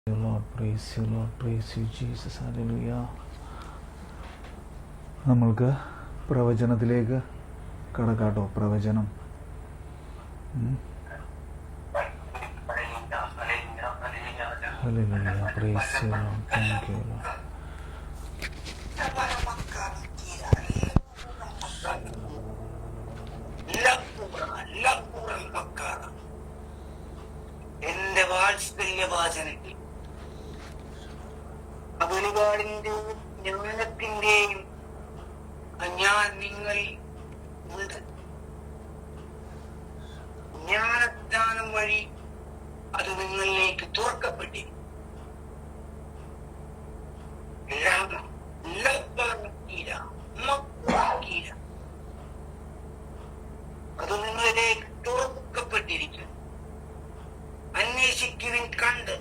Lord, praise you, Lord, praise you, Jesus, hallelujah. നമ്മൾക്ക് പ്രവചനത്തിലേക്ക് കടക്കാട്ടോ. പ്രവചനം hallelujah, praise you, Lord, thank you, Lord. എന്റെ വാത്സല്യവാചനത്തിൽ വെളിപാടിന്റെയും ജ്ഞാനത്തിന്റെയും ഞാൻ നിങ്ങളിൽ ഉണ്ട്. ജ്ഞാനദാനം വഴി അത് നിങ്ങളിലേക്ക് തുറക്കപ്പെട്ടിരുന്നു. അത് നിങ്ങളിലേക്ക് തുറക്കപ്പെട്ടിരിക്കുന്നു. അന്വേഷിക്കുവിൻ, കണ്ട്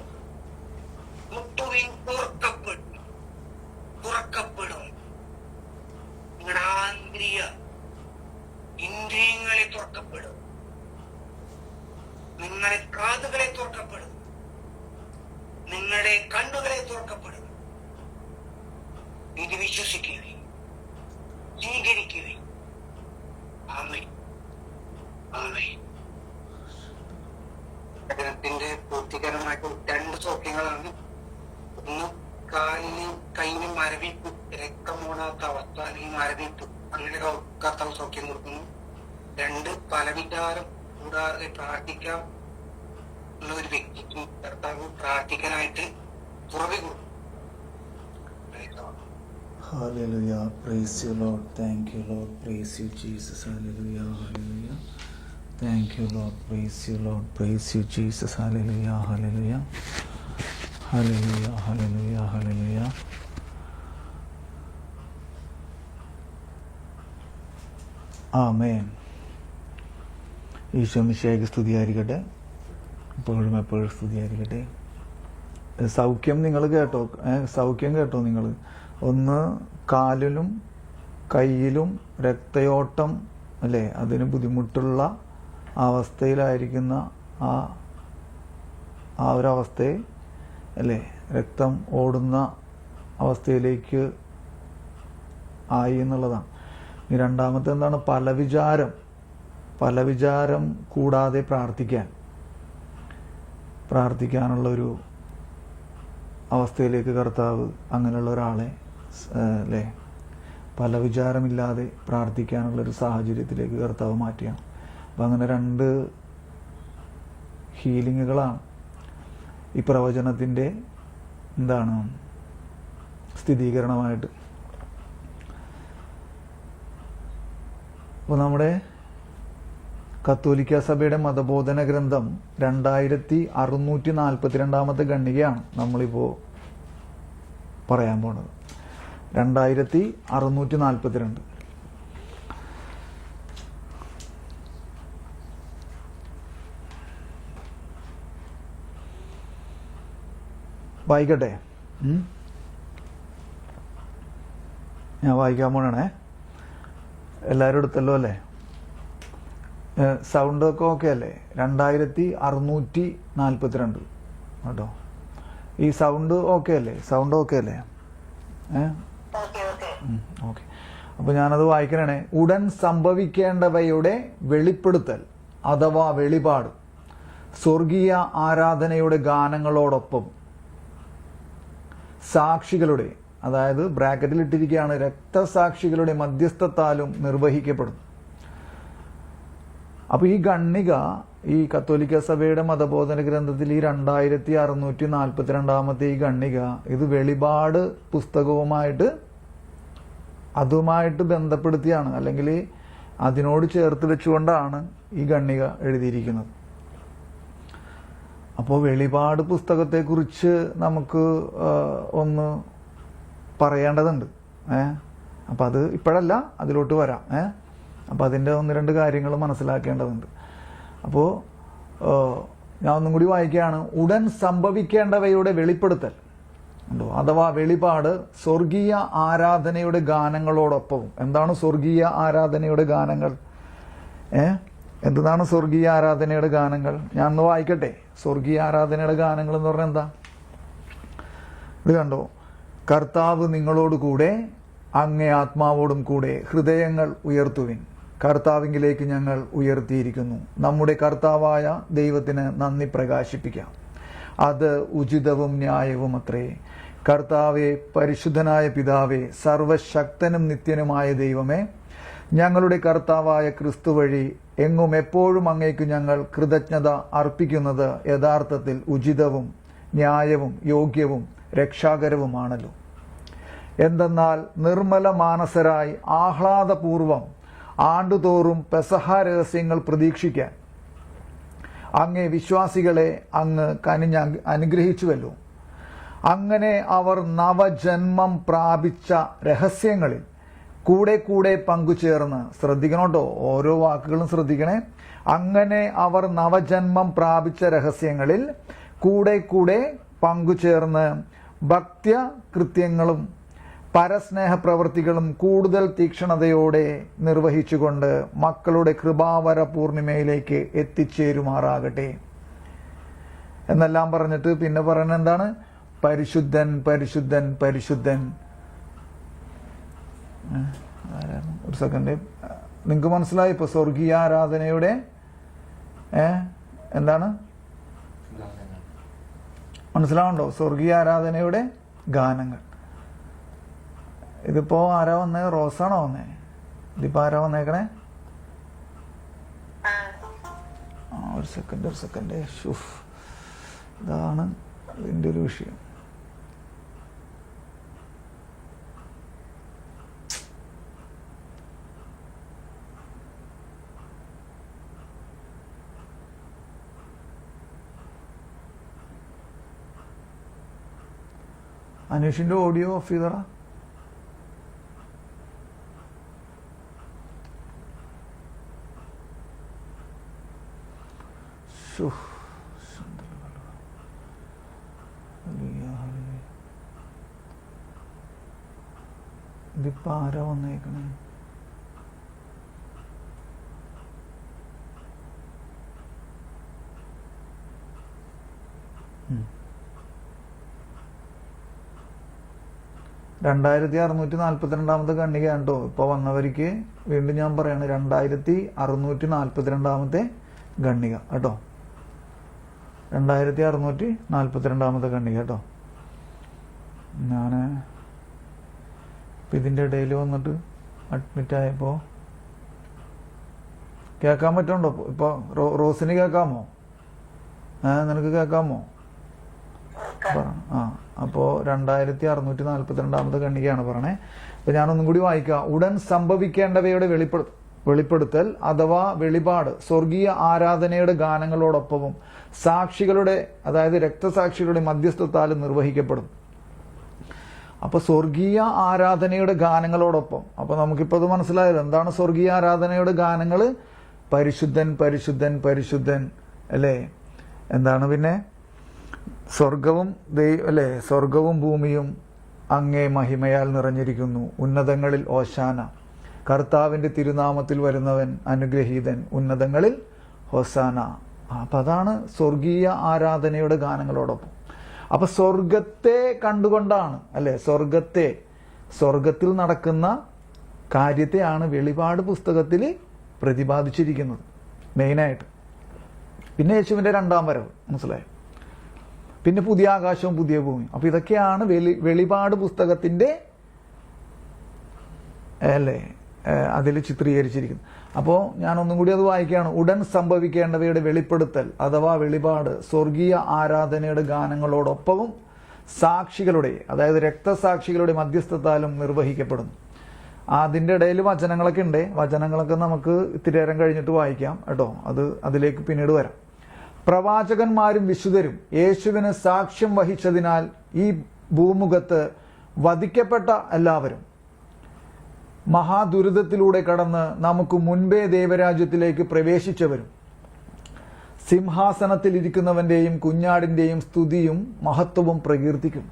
മുട്ടുവിൻ, തുറക്കപ്പെടും. നിങ്ങളുടെ ആന്തരിക ഇന്ദ്രിയങ്ങളെ തുറക്കപ്പെടും. നിങ്ങളുടെ കാതുകളെ തുറക്കപ്പെടും. നിങ്ങളുടെ കണ്ണുകളെ തുറക്കപ്പെടും. ഇത് വിശ്വസിക്കുകയും സ്വീകരിക്കുകയും. ആമേൻ, ആമേൻ. വചനത്തിന്റെ പൂർത്തീകരണമായിട്ട് 2 സൗഖ്യങ്ങളാണ്. ഒന്ന്, കാലിന് കൈന് മരവിപ്പ്, രക്തമോടാത്ത അവസ്ഥ അല്ലെങ്കിൽ മരവിപ്പ്, അങ്ങനെ കർത്താവ് സൗഖ്യം കൊടുക്കുന്നു. 2, പലവിചാരം കൂടാതെ പ്രാർത്ഥിക്കാം ഉള്ള ഒരു വ്യക്തിക്ക് കർത്താവ് പ്രാർത്ഥിക്കാനായിട്ട് തുറവി കൊടുക്കും. Hallelujah, praise you, Lord, thank you, Lord, praise you, Jesus, hallelujah, hallelujah. Thank you, Lord, praise you, Lord, praise you, Jesus, hallelujah, hallelujah, hallelujah, hallelujah, hallelujah. ആമേൻ. ഈശോ മിശിഹായ്ക്ക് സ്തുതിയായിരിക്കട്ടെ, എപ്പോഴും എപ്പോഴും സ്തുതിയായിരിക്കട്ടെ. സൗഖ്യം നിങ്ങൾ കേട്ടോ, സൗഖ്യം കേട്ടോ നിങ്ങൾ. ഒന്ന്, കാലിലും കയ്യിലും രക്തയോട്ടം അല്ലേ, അതിന് ബുദ്ധിമുട്ടുള്ള അവസ്ഥയിലായിരിക്കുന്ന ആ ഒരവസ്ഥയെ അല്ലേ, രക്തം ഓടുന്ന അവസ്ഥയിലേക്ക് ആയി എന്നുള്ളതാണ്. ഇനി രണ്ടാമത്തെ എന്താണ്? പലവിചാരം കൂടാതെ പ്രാർത്ഥിക്കാനുള്ളൊരു അവസ്ഥയിലേക്ക് കർത്താവ് അങ്ങനെയുള്ള ഒരാളെ അല്ലേ, പല വിചാരമില്ലാതെ പ്രാർത്ഥിക്കാനുള്ളൊരു സാഹചര്യത്തിലേക്ക് കർത്താവ് മാറ്റിയാണ്. അപ്പം അങ്ങനെ 2 ഹീലിങ്ങുകളാണ് ഈ പ്രവചനത്തിൻ്റെ എന്താണ് സ്ഥിരീകരണമായിട്ട്. അപ്പോൾ നമ്മുടെ കത്തോലിക്ക സഭയുടെ മതബോധന ഗ്രന്ഥം 2642 ഖണ്ഡികയാണ് നമ്മളിപ്പോൾ പറയാൻ പോണത്. 2642. വായിക്കട്ടെ, ഞാൻ വായിക്കാൻ പോണേ. എല്ലാവരും എടുത്തല്ലോ അല്ലേ? സൗണ്ടൊക്കെ ഓക്കെ അല്ലേ? 2642 കേട്ടോ. ഈ സൗണ്ട് ഓക്കെ അല്ലേ? സൗണ്ട് ഓക്കെ അല്ലേ? ഓക്കെ. അപ്പൊ ഞാനത് വായിക്കണേ. ഉടൻ സംഭവിക്കേണ്ടവയുടെ വെളിപ്പെടുത്തൽ അഥവാ വെളിപാട് സ്വർഗീയ ആരാധനയുടെ ഗാനങ്ങളോടൊപ്പം സാക്ഷികളുടെ, അതായത് ബ്രാക്കറ്റിൽ ഇട്ടിരിക്കുകയാണ്, രക്തസാക്ഷികളുടെ മധ്യസ്ഥത്താലും നിർവഹിക്കപ്പെടുന്നു. അപ്പോൾ ഈ ഖണ്ഡിക, ഈ കത്തോലിക്ക സഭയുടെ മതബോധന ഗ്രന്ഥത്തിൽ ഈ 2642 ഈ ഖണ്ഡിക, ഇത് വെളിപാട് പുസ്തകവുമായിട്ട് അതുമായിട്ട് ബന്ധപ്പെടുത്തിയാണ്, അല്ലെങ്കിൽ അതിനോട് ചേർത്ത് വെച്ചുകൊണ്ടാണ് ഈ ഖണ്ഡിക എഴുതിയിരിക്കുന്നത്. അപ്പോൾ വെളിപാട് പുസ്തകത്തെക്കുറിച്ച് നമുക്ക് ഒന്ന് പറയേണ്ടതുണ്ട്. അപ്പം അത് ഇപ്പോഴല്ല, അതിലോട്ട് വരാം. അപ്പോൾ അതിൻ്റെ 1-2 കാര്യങ്ങൾ മനസ്സിലാക്കേണ്ടതുണ്ട്. അപ്പോൾ ഞാൻ ഒന്നും കൂടി വായിക്കുകയാണ്. ഉടൻ സംഭവിക്കേണ്ടവയുടെ വെളിപ്പെടുത്തൽ ഉണ്ടോ, അഥവാ വെളിപാട് സ്വർഗീയ ആരാധനയുടെ ഗാനങ്ങളോടൊപ്പവും. എന്താണ് സ്വർഗീയ ആരാധനയുടെ ഗാനങ്ങൾ? എന്താണ് സ്വർഗീയ ആരാധനയുടെ ഗാനങ്ങൾ? ഞാൻ ഒന്ന് വായിക്കട്ടെ. സ്വർഗീയ ആരാധനയുടെ ഗാനങ്ങൾ എന്ന് പറഞ്ഞാൽ എന്താ? ഇത് കണ്ടോ, കർത്താവ് നിങ്ങളോട് കൂടെ, അങ്ങേ ആത്മാവോടും കൂടെ. ഹൃദയങ്ങൾ ഉയർത്തുവിൻ, കർത്താവിങ്കിലേക്ക് ഞങ്ങൾ ഉയർത്തിയിരിക്കുന്നു. നമ്മുടെ കർത്താവായ ദൈവത്തിന് നന്ദി പ്രകാശിപ്പിക്കാം. അത് ഉചിതവും ന്യായവും അത്രേ. കർത്താവെ, പരിശുദ്ധനായ പിതാവേ, സർവശക്തനും നിത്യനുമായ ദൈവമേ, ഞങ്ങളുടെ കർത്താവായ ക്രിസ്തു വഴി എങ്ങും എപ്പോഴും അങ്ങേക്ക് ഞങ്ങൾ കൃതജ്ഞത അർപ്പിക്കുന്നത് യഥാർത്ഥത്തിൽ ഉചിതവും ന്യായവും യോഗ്യവും രക്ഷാകരവുമാണല്ലോ. എന്തെന്നാൽ നിർമ്മല മാനസരായി ആഹ്ലാദപൂർവം ആണ്ടുതോറും പെസഹ രഹസ്യങ്ങൾ പ്രതീക്ഷിക്കാൻ അങ്ങേ വിശ്വാസികളെ അങ്ങ് കനിഞ്ഞ് അനുഗ്രഹിച്ചുവല്ലോ. അങ്ങനെ അവർ നവജന്മം പ്രാപിച്ച രഹസ്യങ്ങളിൽ കൂടെ കൂടെ പങ്കുചേർന്ന്, ശ്രദ്ധിക്കണോട്ടോ, ഓരോ വാക്കുകളും ശ്രദ്ധിക്കണേ. അങ്ങനെ അവർ നവജന്മം പ്രാപിച്ച രഹസ്യങ്ങളിൽ കൂടെ കൂടെ പങ്കുചേർന്ന് ഭക്ത്യ കൃത്യങ്ങളും പരസ്നേഹ പ്രവൃത്തികളും കൂടുതൽ തീക്ഷ്ണതയോടെ നിർവഹിച്ചുകൊണ്ട് മക്കളുടെ കൃപാവര പൂർണിമയിലേക്ക് എത്തിച്ചേരുമാറാകട്ടെ എന്നെല്ലാം പറഞ്ഞിട്ട് പിന്നെ പറയുന്നത് എന്താണ്? പരിശുദ്ധൻ പരിശുദ്ധൻ പരിശുദ്ധൻ. ഒരു സെക്കൻഡ്, നിങ്ങൾക്ക് മനസ്സിലായി ഇപ്പൊ സ്വർഗീയ ആരാധനയുടെ എന്താണ് മനസ്സിലാവുണ്ടോ? സ്വർഗീയ ആരാധനയുടെ ഗാനങ്ങൾ. ഇതിപ്പോ ആരാ വന്നേ? റോസാണോ വന്നേ? ഇതിപ്പോ ആരാ വന്നേക്കണേ? ഒരു സെക്കൻഡ്. ഇതാണ് ഇതിന്റെ ഒരു വിഷയം. അനീഷിന്റെ ഓഡിയോ ഓഫ് ചെയ്തറ. ഇതിപ്പോ ആരാ വന്നേക്കണേ? രണ്ടായിരത്തി 642 ഖണ്ഡികയാണ് കേട്ടോ ഇപ്പൊ വന്നവർക്ക്. വീണ്ടും ഞാൻ പറയാണ്, 2642 ഖണ്ഡിക കേട്ടോ. 2642 ഖണ്ഡിക കേട്ടോ. ഞാന് ഇതിന്റെ ഇടയിൽ വന്നിട്ട് അഡ്മിറ്റ് ആയപ്പോ കേൾക്കാൻ പറ്റുണ്ടോ? ഇപ്പൊ റോസിന് കേൾക്കാമോ? നിനക്ക് കേൾക്കാമോ? അപ്പോ 2642 ഖണ്ഡികയാണ് പറഞ്ഞേ. അപ്പൊ ഞാനൊന്നും കൂടി വായിക്കാം. ഉടൻ സംഭവിക്കേണ്ടവയുടെ വെളിപ്പെടുത്തൽ അഥവാ വെളിപാട് സ്വർഗീയ ആരാധനയുടെ ഗാനങ്ങളോടൊപ്പവും സാക്ഷികളുടെ, അതായത് രക്തസാക്ഷികളുടെ മധ്യസ്ഥത്താലും നിർവഹിക്കപ്പെടും. അപ്പൊ സ്വർഗീയ ആരാധനയുടെ ഗാനങ്ങളോടൊപ്പം. അപ്പൊ നമുക്കിപ്പോ അത് മനസ്സിലായത് എന്താണ് സ്വർഗീയ ആരാധനയുടെ ഗാനങ്ങള്? പരിശുദ്ധൻ പരിശുദ്ധൻ പരിശുദ്ധൻ അല്ലേ? എന്താണ് പിന്നെ? സ്വർഗവും ഭൂമിയും അങ്ങേ മഹിമയാൽ നിറഞ്ഞിരിക്കുന്നു. ഉന്നതങ്ങളിൽ ഓശാന. കർത്താവിന്റെ തിരുനാമത്തിൽ വരുന്നവൻ അനുഗ്രഹീതൻ. ഉന്നതങ്ങളിൽ ഹോസാന. അപ്പൊ അതാണ് സ്വർഗീയ ആരാധനയുടെ ഗാനങ്ങളോടൊപ്പം. അപ്പൊ സ്വർഗത്തെ കണ്ടുകൊണ്ടാണ് അല്ലെ, സ്വർഗത്തിൽ നടക്കുന്ന കാര്യത്തെയാണ് വെളിപാട് പുസ്തകത്തിൽ പ്രതിപാദിച്ചിരിക്കുന്നത് മെയിനായിട്ട്. പിന്നെ യേശുവിന്റെ രണ്ടാം വരവ്, മനസ്സിലായോ? പിന്നെ പുതിയ ആകാശവും പുതിയ ഭൂമിയും. അപ്പൊ ഇതൊക്കെയാണ് വെളിപാട് പുസ്തകത്തിന്റെ അല്ലേ അതിൽ ചിത്രീകരിച്ചിരിക്കുന്നത്. അപ്പോൾ ഞാൻ ഒന്നും കൂടി അത് വായിക്കുകയാണ്. ഉടൻ സംഭവിക്കേണ്ടവയുടെ വെളിപ്പെടുത്തൽ അഥവാ വെളിപാട് സ്വർഗീയ ആരാധനയുടെ ഗാനങ്ങളോടൊപ്പവും സാക്ഷികളുടെ, അതായത് രക്തസാക്ഷികളുടെ മധ്യസ്ഥത്താലും നിർവഹിക്കപ്പെടുന്നു. അതിന്റെ ഇടയിൽ വചനങ്ങളൊക്കെ ഉണ്ട്. വചനങ്ങളൊക്കെ നമുക്ക് ഇത്തിരി നേരം കഴിഞ്ഞിട്ട് വായിക്കാം കേട്ടോ. അതിലേക്ക് പിന്നീട് വരാം. പ്രവാചകന്മാരും വിശുദ്ധരും യേശുവിന് സാക്ഷ്യം വഹിച്ചതിനാൽ ഈ ഭൂമുഖത്ത് വധിക്കപ്പെട്ട എല്ലാവരും മഹാദുരിതത്തിലൂടെ കടന്ന് നമുക്ക് മുൻപേ ദൈവരാജ്യത്തിലേക്ക് പ്രവേശിച്ചവരും സിംഹാസനത്തിൽ ഇരിക്കുന്നവന്റെയും കുഞ്ഞാടിന്റെയും സ്തുതിയും മഹത്വവും പ്രകീർത്തിക്കും.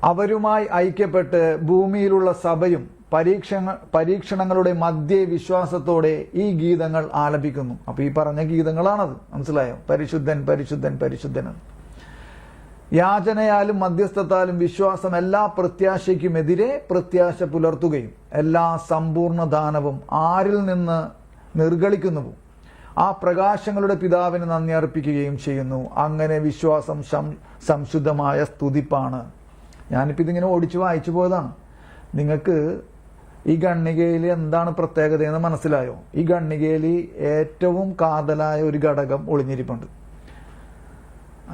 അവരുമായി ഐക്യപ്പെട്ട് ഭൂമിയിലുള്ള സഭയും പരീക്ഷണങ്ങളുടെ മധ്യേ വിശ്വാസത്തോടെ ഈ ഗീതങ്ങൾ ആലപിക്കുന്നു. അപ്പൊ ഈ പറഞ്ഞ ഗീതങ്ങളാണത്. മനസ്സിലായോ? പരിശുദ്ധൻ പരിശുദ്ധൻ പരിശുദ്ധൻ. യാചനയാലും മധ്യസ്ഥത്താലും വിശ്വാസം എല്ലാ പ്രത്യാശയ്ക്കുമെതിരെ പ്രത്യാശ പുലർത്തുകയും എല്ലാ സമ്പൂർണ്ണ ദാനവും ആരിൽ നിന്ന് നിർഗളിക്കുന്നുവോ ആ പ്രകാശങ്ങളുടെ പിതാവിന് നന്ദി അർപ്പിക്കുകയും ചെയ്യുന്നു. അങ്ങനെ വിശ്വാസം സംശുദ്ധമായ സ്തുതിപ്പാണ്. ഞാനിപ്പോൾ ഇതിങ്ങനെ ഓടിച്ചു വായിച്ചു പോയതാണ്. നിങ്ങൾക്ക് ഈ ഗണ്ണികയിൽ എന്താണ് പ്രത്യേകതയെന്ന് മനസ്സിലായോ? ഈ ഗണ്ണികയിൽ ഏറ്റവും കാതലായ ഒരു ഘടകം ഒളിഞ്ഞിരിപ്പുണ്ട്.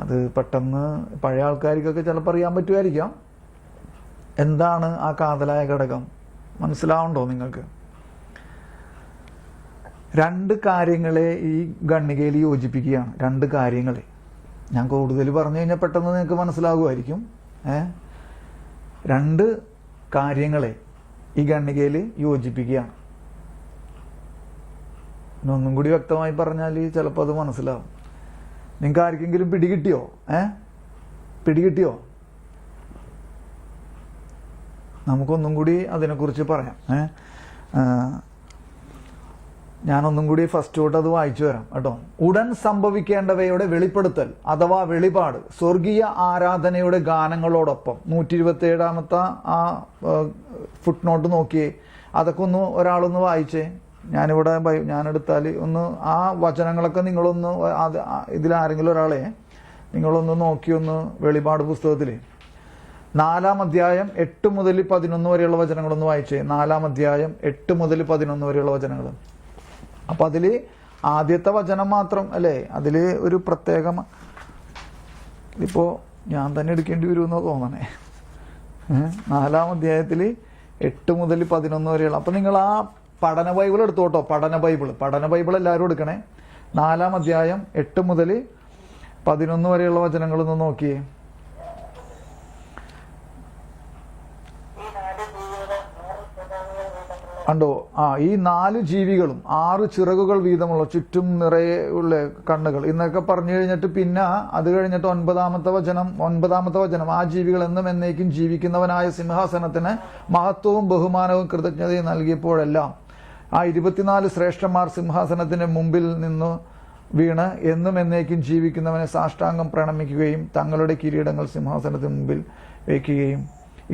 അത് പെട്ടെന്ന് പഴയ ആൾക്കാർക്കൊക്കെ ചിലപ്പോൾ അറിയാൻ പറ്റുമായിരിക്കാം. എന്താണ് ആ കാതലായ ഘടകം? മനസ്സിലാവുണ്ടോ നിങ്ങൾക്ക്? രണ്ട് കാര്യങ്ങളെ ഈ ഗണ്ണികയിൽ യോജിപ്പിക്കുകയാണ്. രണ്ട് കാര്യങ്ങളെ ഞാൻ കൂടുതൽ പറഞ്ഞു കഴിഞ്ഞാൽ പെട്ടെന്ന് നിങ്ങൾക്ക് മനസ്സിലാകുമായിരിക്കും. രണ്ട് കാര്യങ്ങളെ ഈ ഗണ്ണികയിൽ യോജിപ്പിക്കുകയാണ്. ഒന്നും കൂടി വ്യക്തമായി പറഞ്ഞാൽ ചിലപ്പോൾ അത് മനസ്സിലാവും. നിങ്ങൾക്ക് ആർക്കെങ്കിലും പിടികിട്ടിയോ? പിടികിട്ടിയോ? നമുക്കൊന്നും കൂടി അതിനെക്കുറിച്ച് പറയാം. ഞാനൊന്നും കൂടി ഫസ്റ്റ് തൊട്ട് അത് വായിച്ചു വരാം കേട്ടോ. ഉടൻ സംഭവിക്കേണ്ടവയുടെ വെളിപ്പെടുത്തൽ അഥവാ വെളിപാട് സ്വർഗീയ ആരാധനയുടെ ഗാനങ്ങളോടൊപ്പം 127 ആ ഫുട് നോട്ട് നോക്കിയേ. അതൊക്കെ ഒന്ന് ഒരാളൊന്ന് വായിച്ചേ. ഞാനിവിടെ ഞാനെടുത്താൽ ഒന്ന് ആ വചനങ്ങളൊക്കെ നിങ്ങളൊന്ന് ഇതിലാരെങ്കിലും ഒരാളെ നിങ്ങളൊന്ന് നോക്കിയൊന്ന് വെളിപാട് പുസ്തകത്തിൽ 4-ാം അധ്യായം 8 മുതൽ 11 വരെയുള്ള വചനങ്ങളൊന്ന് വായിച്ചേ. 4-ാം അധ്യായം 8 മുതൽ 11 വരെയുള്ള വചനങ്ങൾ. അപ്പൊ അതില് ആദ്യത്തെ വചനം മാത്രം അല്ലേ, അതില് ഒരു പ്രത്യേക ഇപ്പോ ഞാൻ തന്നെ എടുക്കേണ്ടി വരുമെന്നോ തോന്നണേ. 4-ാം അധ്യായത്തില് 8 മുതൽ 11 വരെയുള്ള. അപ്പൊ നിങ്ങൾ ആ പഠന ബൈബിൾ എടുത്തോട്ടോ. പഠന ബൈബിൾ എല്ലാവരും എടുക്കണേ. 4-ാം അധ്യായം 8 മുതൽ 11 വരെയുള്ള വചനങ്ങളൊന്ന് നോക്കിയേ. കണ്ടോ? ഈ 4 ജീവികളും 6 ചിറകുകൾ വീതമുള്ള ചുറ്റും നിറയെ ഉള്ള കണ്ണുകൾ എന്നൊക്കെ പറഞ്ഞു കഴിഞ്ഞിട്ട് പിന്നെ അത് കഴിഞ്ഞിട്ട് 9-ാമത്തെ വചനം ആ ജീവികൾ എന്നും എന്നേക്കും ജീവിക്കുന്നവനായ സിംഹാസനത്തിന് മഹത്വവും ബഹുമാനവും കൃതജ്ഞതയും നൽകിയപ്പോഴെല്ലാം ആ 24 ശ്രേഷ്ഠന്മാർ സിംഹാസനത്തിന്റെ മുമ്പിൽ നിന്ന് വീണ് എന്നും എന്നേക്കും ജീവിക്കുന്നവനെ സാഷ്ടാംഗം പ്രണമിക്കുകയും തങ്ങളുടെ കിരീടങ്ങൾ സിംഹാസനത്തിന് മുമ്പിൽ വയ്ക്കുകയും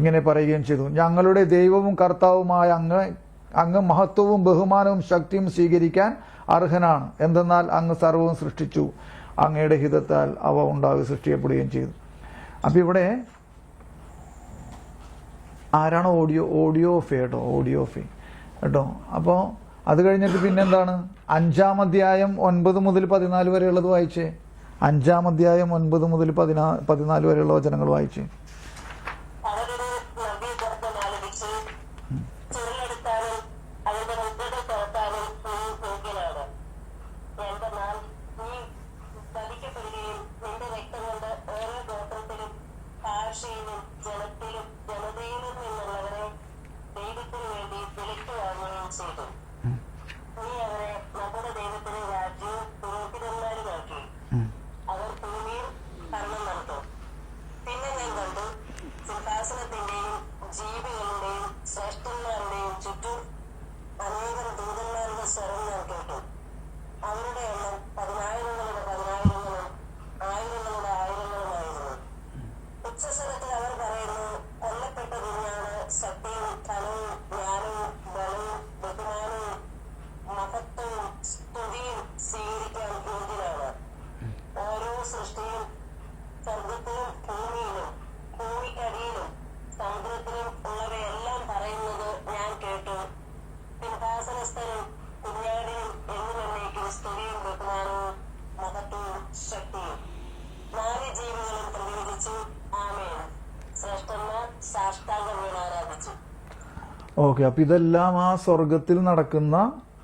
ഇങ്ങനെ പറയുകയും ചെയ്തു: ഞങ്ങളുടെ ദൈവവും കർത്താവുമായ അങ്ങ് മഹത്വവും ബഹുമാനവും ശക്തിയും സ്വീകരിക്കാൻ അർഹനാണ്. എന്തെന്നാൽ അങ്ങ് സർവവും സൃഷ്ടിച്ചു, അങ്ങയുടെ ഹിതത്താൽ അവ ഉണ്ടാകെ സൃഷ്ടിക്കപ്പെടുകയും ചെയ്തു. അപ്പൊ ഇവിടെ ആരാണ്? ഓഡിയോ കേട്ടോ. അപ്പോൾ അത് കഴിഞ്ഞിട്ട് പിന്നെന്താണ്? 5-ാം അധ്യായം 9 മുതൽ 14 വരെയുള്ളത് വായിച്ചേ. 5-ാം അധ്യായം 9 മുതൽ 14 വരെയുള്ള വചനങ്ങൾ വായിച്ചേ. ഓക്കെ, അപ്പൊ ഇതെല്ലാം ആ സ്വർഗത്തിൽ നടക്കുന്ന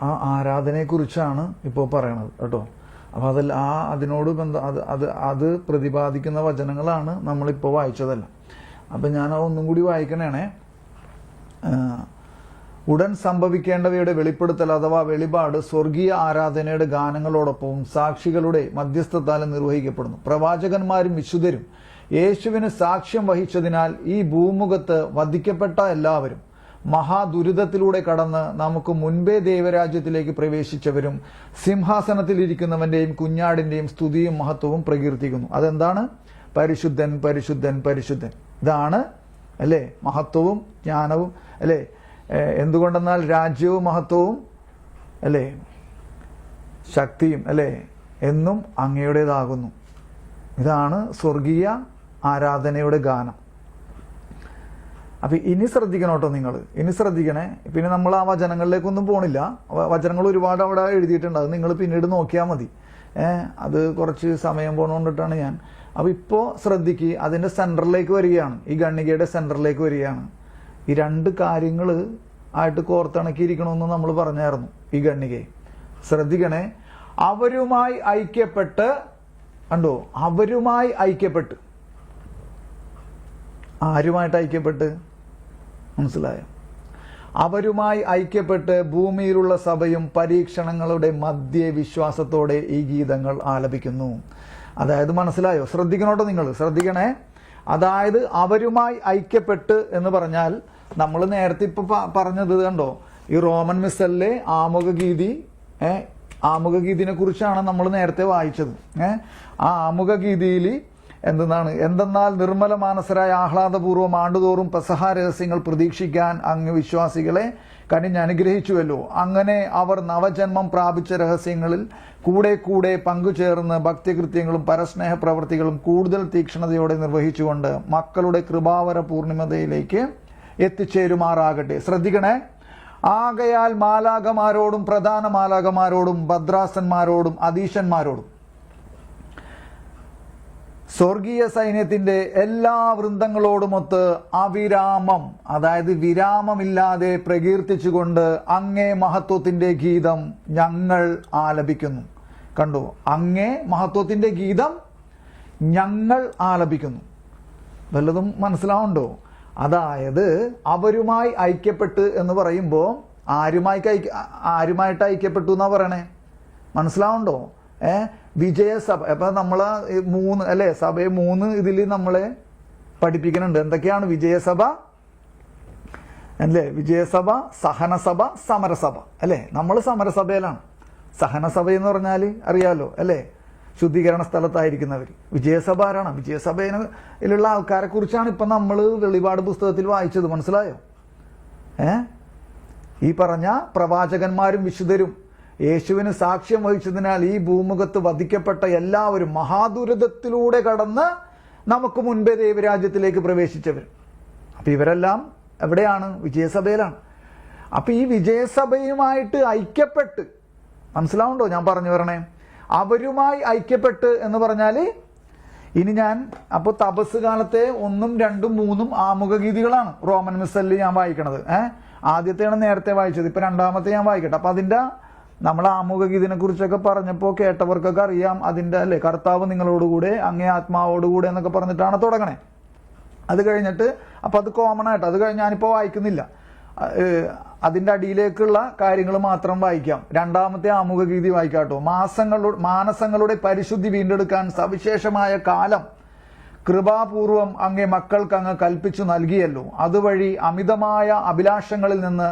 ആ ആരാധനയെ കുറിച്ചാണ് ഇപ്പോൾ പറയണത് കേട്ടോ. അപ്പൊ അതിനോട് അത് പ്രതിപാദിക്കുന്ന വചനങ്ങളാണ് നമ്മളിപ്പോൾ വായിച്ചതല്ല. അപ്പൊ ഞാൻ ഒന്നും കൂടി വായിക്കണേ. ഉടൻ സംഭവിക്കേണ്ടവയുടെ വെളിപ്പെടുത്തൽ അഥവാ വെളിപാട് സ്വർഗീയ ആരാധനയുടെ ഗാനങ്ങളോടൊപ്പവും സാക്ഷികളുടെ മധ്യസ്ഥത്താലും നിർവഹിക്കപ്പെടുന്നു. പ്രവാചകന്മാരും വിശുദ്ധരും യേശുവിന് സാക്ഷ്യം വഹിച്ചതിനാൽ ഈ ഭൂമുഖത്ത് വധിക്കപ്പെട്ട എല്ലാവരും മഹാദുരിതത്തിലൂടെ കടന്ന് നമുക്ക് മുൻപേ ദൈവരാജ്യത്തിലേക്ക് പ്രവേശിച്ചവരും സിംഹാസനത്തിൽ ഇരിക്കുന്നവന്റെയും കുഞ്ഞാടിന്റെയും സ്തുതിയും മഹത്വവും പ്രകീർത്തിക്കുന്നു. അതെന്താണ്? പരിശുദ്ധൻ പരിശുദ്ധൻ പരിശുദ്ധൻ. ഇതാണ് അല്ലേ മഹത്വവും ജ്ഞാനവും അല്ലേ. എന്തുകൊണ്ടെന്നാൽ രാജ്യവും മഹത്വവും അല്ലേ ശക്തിയും അല്ലേ എന്നും അങ്ങയുടേതാകുന്നു. ഇതാണ് സ്വർഗീയ ആരാധനയുടെ ഗാനം. അപ്പൊ ഇനി ശ്രദ്ധിക്കണം കേട്ടോ, നിങ്ങൾ ഇനി ശ്രദ്ധിക്കണേ. പിന്നെ നമ്മൾ ആ വചനങ്ങളിലേക്കൊന്നും പോണില്ല. വചനങ്ങൾ ഒരുപാട് അവിടെ എഴുതിയിട്ടുണ്ട്, അത് നിങ്ങൾ പിന്നീട് നോക്കിയാൽ മതി. അത് കുറച്ച് സമയം പോണോണ്ടിട്ടാണ് ഞാൻ. അപ്പൊ ഇപ്പോ ശ്രദ്ധിക്കുക, അതിന്റെ സെന്ററിലേക്ക് വരികയാണ്, ഈ ഗണ്ണികയുടെ സെന്ററിലേക്ക് വരികയാണ്. ഈ രണ്ട് കാര്യങ്ങൾ ആയിട്ട് കോർത്തിണക്കിയിരിക്കണമെന്ന് നമ്മൾ പറഞ്ഞായിരുന്നു. ഈ ഗണ്ണികയെ ശ്രദ്ധിക്കണേ. അവരുമായി ഐക്യപ്പെട്ട് കണ്ടോ, അവരുമായി ഐക്യപ്പെട്ട്. ആരുമായിട്ട് ഐക്യപ്പെട്ട്? മനസ്സിലായോ? അവരുമായി ഐക്യപ്പെട്ട് ഭൂമിയിലുള്ള സഭയും പരീക്ഷണങ്ങളുടെ മധ്യേ വിശ്വാസത്തോടെ ഈ ഗീതങ്ങൾ ആലപിക്കുന്നു. അതായത് മനസ്സിലായോ? ശ്രദ്ധിക്കണോട്ടോ, നിങ്ങൾ ശ്രദ്ധിക്കണേ. അതായത് അവരുമായി ഐക്യപ്പെട്ട് എന്ന് പറഞ്ഞാൽ നമ്മൾ നേരത്തെ ഇപ്പൊ പറഞ്ഞത് കണ്ടോ, ഈ റോമൻ മിസലിലെ ആമുഖഗീതി, ആമുഖഗീതിനെ കുറിച്ചാണ് നമ്മൾ നേരത്തെ വായിച്ചത്. ആ ആമുഖഗീതിയിൽ എന്തെന്നാൽ നിർമ്മല മാനസരായ ആഹ്ലാദപൂർവ്വം ആണ്ടുതോറും പെസഹ രഹസ്യങ്ങൾ പ്രതീക്ഷിക്കാൻ അങ്ങ് വിശ്വാസികളെ കനിഞ്ഞ് അനുഗ്രഹിച്ചുവല്ലോ. അങ്ങനെ അവർ നവജന്മം പ്രാപിച്ച രഹസ്യങ്ങളിൽ കൂടെ കൂടെ പങ്കുചേർന്ന് ഭക്തികൃത്യങ്ങളും പരസ്നേഹ പ്രവൃത്തികളും കൂടുതൽ തീക്ഷ്ണതയോടെ നിർവഹിച്ചുകൊണ്ട് മക്കളുടെ കൃപാവര പൂർണിമതയിലേക്ക് എത്തിച്ചേരുമാറാകട്ടെ. ശ്രദ്ധിക്കണേ. ആകയാൽ മാലാഖമാരോടും പ്രധാന മാലാഖമാരോടും ഭദ്രാസന്മാരോടും അധീശന്മാരോടും സ്വർഗീയ സൈന്യത്തിന്റെ എല്ലാ വൃന്ദങ്ങളോടുമൊത്ത് അവിരാമം, അതായത് വിരാമമില്ലാതെ പ്രകീർത്തിച്ചുകൊണ്ട് അങ്ങേ മഹത്വത്തിന്റെ ഗീതം ഞങ്ങൾ ആലപിക്കുന്നു. കണ്ടോ, അങ്ങേ മഹത്വത്തിന്റെ ഗീതം ഞങ്ങൾ ആലപിക്കുന്നു. വല്ലതും മനസ്സിലാവുണ്ടോ? അതായത് അവരുമായി ഐക്യപ്പെട്ട് എന്ന് പറയുമ്പോൾ ആരുമായിട്ട് ഐക്യപ്പെട്ടു എന്നാ പറയണേ? മനസ്സിലാവുണ്ടോ? വിജയസഭ. അപ്പൊ നമ്മള് 3 അല്ലെ, സഭയെ 3 ഇതിൽ നമ്മളെ പഠിപ്പിക്കുന്നുണ്ട്. എന്തൊക്കെയാണ് വിജയസഭ അല്ലേ? വിജയസഭ, സഹനസഭ, സമരസഭ അല്ലെ. നമ്മൾ സമരസഭയിലാണ്. സഹനസഭ എന്ന് പറഞ്ഞാൽ അറിയാലോ അല്ലെ, ശുദ്ധീകരണ സ്ഥലത്തായിരിക്കുന്നവർ. വിജയസഭ ആരാണ്? വിജയസഭയിലുള്ള ആൾക്കാരെ കുറിച്ചാണ് ഇപ്പൊ നമ്മൾ വെളിപാട് പുസ്തകത്തിൽ വായിച്ചത്. മനസ്സിലായോ? ഈ പറഞ്ഞ പ്രവാചകന്മാരും വിശുദ്ധരും യേശുവിന് സാക്ഷ്യം വഹിച്ചതിനാൽ ഈ ഭൂമുഖത്ത് വധിക്കപ്പെട്ട എല്ലാവരും മഹാദുരിതത്തിലൂടെ കടന്ന് നമുക്ക് മുൻപേ ദൈവരാജ്യത്തിലേക്ക് പ്രവേശിച്ചവർ. അപ്പൊ ഇവരെല്ലാം എവിടെയാണ്? വിജയസഭയിലാണ്. അപ്പൊ ഈ വിജയസഭയുമായിട്ട് ഐക്യപ്പെട്ട്, മനസ്സിലാവുണ്ടോ ഞാൻ പറഞ്ഞു വരണേ? അവരുമായി ഐക്യപ്പെട്ട് എന്ന് പറഞ്ഞാൽ ഇനി ഞാൻ അപ്പോൾ തപസ് കാലത്തെ 1, 2, 3 ആമുഖഗീതികളാണ് റോമൻ മിസലിൽ ഞാൻ വായിക്കണത്. ആദ്യത്തെയാണ് നേരത്തെ വായിച്ചത്, ഇപ്പൊ രണ്ടാമത്തെ ഞാൻ വായിക്കട്ടെ. അപ്പൊ അതിന്റെ നമ്മൾ ആമുഖഗീതിനെ കുറിച്ചൊക്കെ പറഞ്ഞപ്പോൾ കേട്ടവർക്കൊക്കെ അറിയാം. അതിന്റെ അല്ലെ, കർത്താവ് നിങ്ങളോടുകൂടെ അങ്ങേ ആത്മാവോടുകൂടെ എന്നൊക്കെ പറഞ്ഞിട്ടാണ് തുടങ്ങണേ. അത് കഴിഞ്ഞിട്ട് അപ്പൊ അത് കോമൺ ആയിട്ട് അത് കഴിഞ്ഞ് ഞാനിപ്പോ വായിക്കുന്നില്ല, അതിന്റെ അടിയിലേക്കുള്ള കാര്യങ്ങൾ മാത്രം വായിക്കാം. രണ്ടാമത്തെ ആമുഖഗീതി വായിക്കാട്ടോ. മാനസങ്ങളുടെ പരിശുദ്ധി വീണ്ടെടുക്കാൻ സവിശേഷമായ കാലം കൃപാപൂർവം അങ്ങേ മക്കൾക്ക് അങ്ങ് കൽപ്പിച്ചു നൽകിയല്ലോ. അതുവഴി അമിതമായ അഭിലാഷങ്ങളിൽ നിന്ന്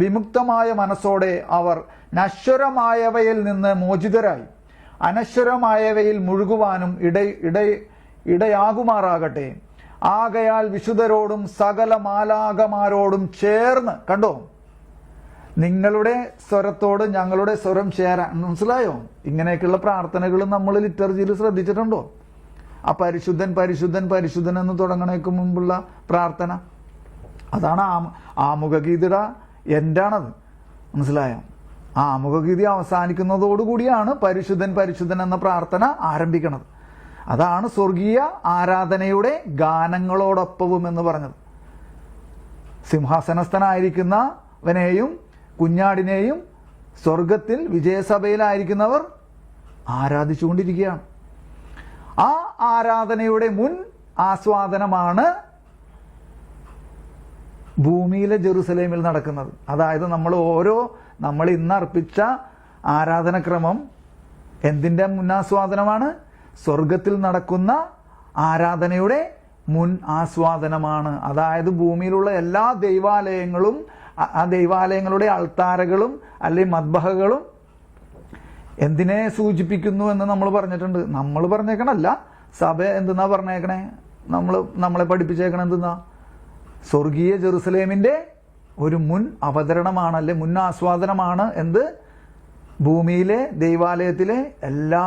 വിമുക്തമായ മനസ്സോടെ അവർ നശ്വരമായവയിൽ നിന്ന് മോചിതരായി അനശ്വരമായവയിൽ മുഴുകുവാനും ഇടയാകുമാറാകട്ടെ. ആകയാൽ വിശുദ്ധരോടും സകല മാലാഖമാരോടും ചേർന്ന്, കണ്ടോ, നിങ്ങളുടെ സ്വരത്തോട് ഞങ്ങളുടെ സ്വരം ചേരാൻ. മനസ്സിലായോ? ഇങ്ങനെയൊക്കെയുള്ള പ്രാർത്ഥനകൾ നമ്മൾ ലിറ്റർജിയിൽ ശ്രദ്ധിച്ചിട്ടുണ്ടോ? ആ പരിശുദ്ധൻ പരിശുദ്ധൻ പരിശുദ്ധൻ എന്ന് തുടങ്ങണേക്ക് മുമ്പുള്ള പ്രാർത്ഥന അതാണ് ആമുഖഗീതിയുടെ എന്താണത്. മനസ്സിലായോ? ആ ആമുഖഗീതി അവസാനിക്കുന്നതോടുകൂടിയാണ് പരിശുദ്ധൻ പരിശുദ്ധൻ എന്ന പ്രാർത്ഥന ആരംഭിക്കുന്നത്. അതാണ് സ്വർഗീയ ആരാധനയുടെ ഗാനങ്ങളോടൊപ്പവും എന്ന് പറഞ്ഞത്. സിംഹാസനസ്ഥനായിരിക്കുന്നവനെയും കുഞ്ഞാടിനെയും സ്വർഗത്തിൽ വിജയസഭയിലായിരിക്കുന്നവർ ആരാധിച്ചുകൊണ്ടിരിക്കുകയാണ്. ആ ആരാധനയുടെ മുൻ ആസ്വാദനമാണ് ഭൂമിയിലെ ജെറുസലേമിൽ നടക്കുന്നത്. അതായത് നമ്മൾ ഇന്ന് അർപ്പിച്ച ആരാധനക്രമം എന്തിന്റെ മുന്നാസ്വാദനമാണ്? സ്വർഗത്തിൽ നടക്കുന്ന ആരാധനയുടെ മുൻ ആസ്വാദനമാണ്. അതായത് ഭൂമിയിലുള്ള എല്ലാ ദൈവാലയങ്ങളും ആ ദൈവാലയങ്ങളുടെ അൾത്താരകളും അല്ലെങ്കിൽ മദ്ബഹകളും എന്തിനെ സൂചിപ്പിക്കുന്നു എന്ന് നമ്മൾ പറഞ്ഞിട്ടുണ്ട്. നമ്മൾ പറഞ്ഞേക്കണല്ല, സഭ എന്തെന്നാ പറഞ്ഞേക്കണേ, നമ്മളെ പഠിപ്പിച്ചേക്കണ എന്തെന്നാ, സ്വർഗീയ ജെറുസലേമിന്റെ ഒരു മുൻ അവതരണമാണ്, അല്ലെ മുൻ ആസ്വാദനമാണ് എന്ത്, ഭൂമിയിലെ ദൈവാലയത്തിലെ എല്ലാ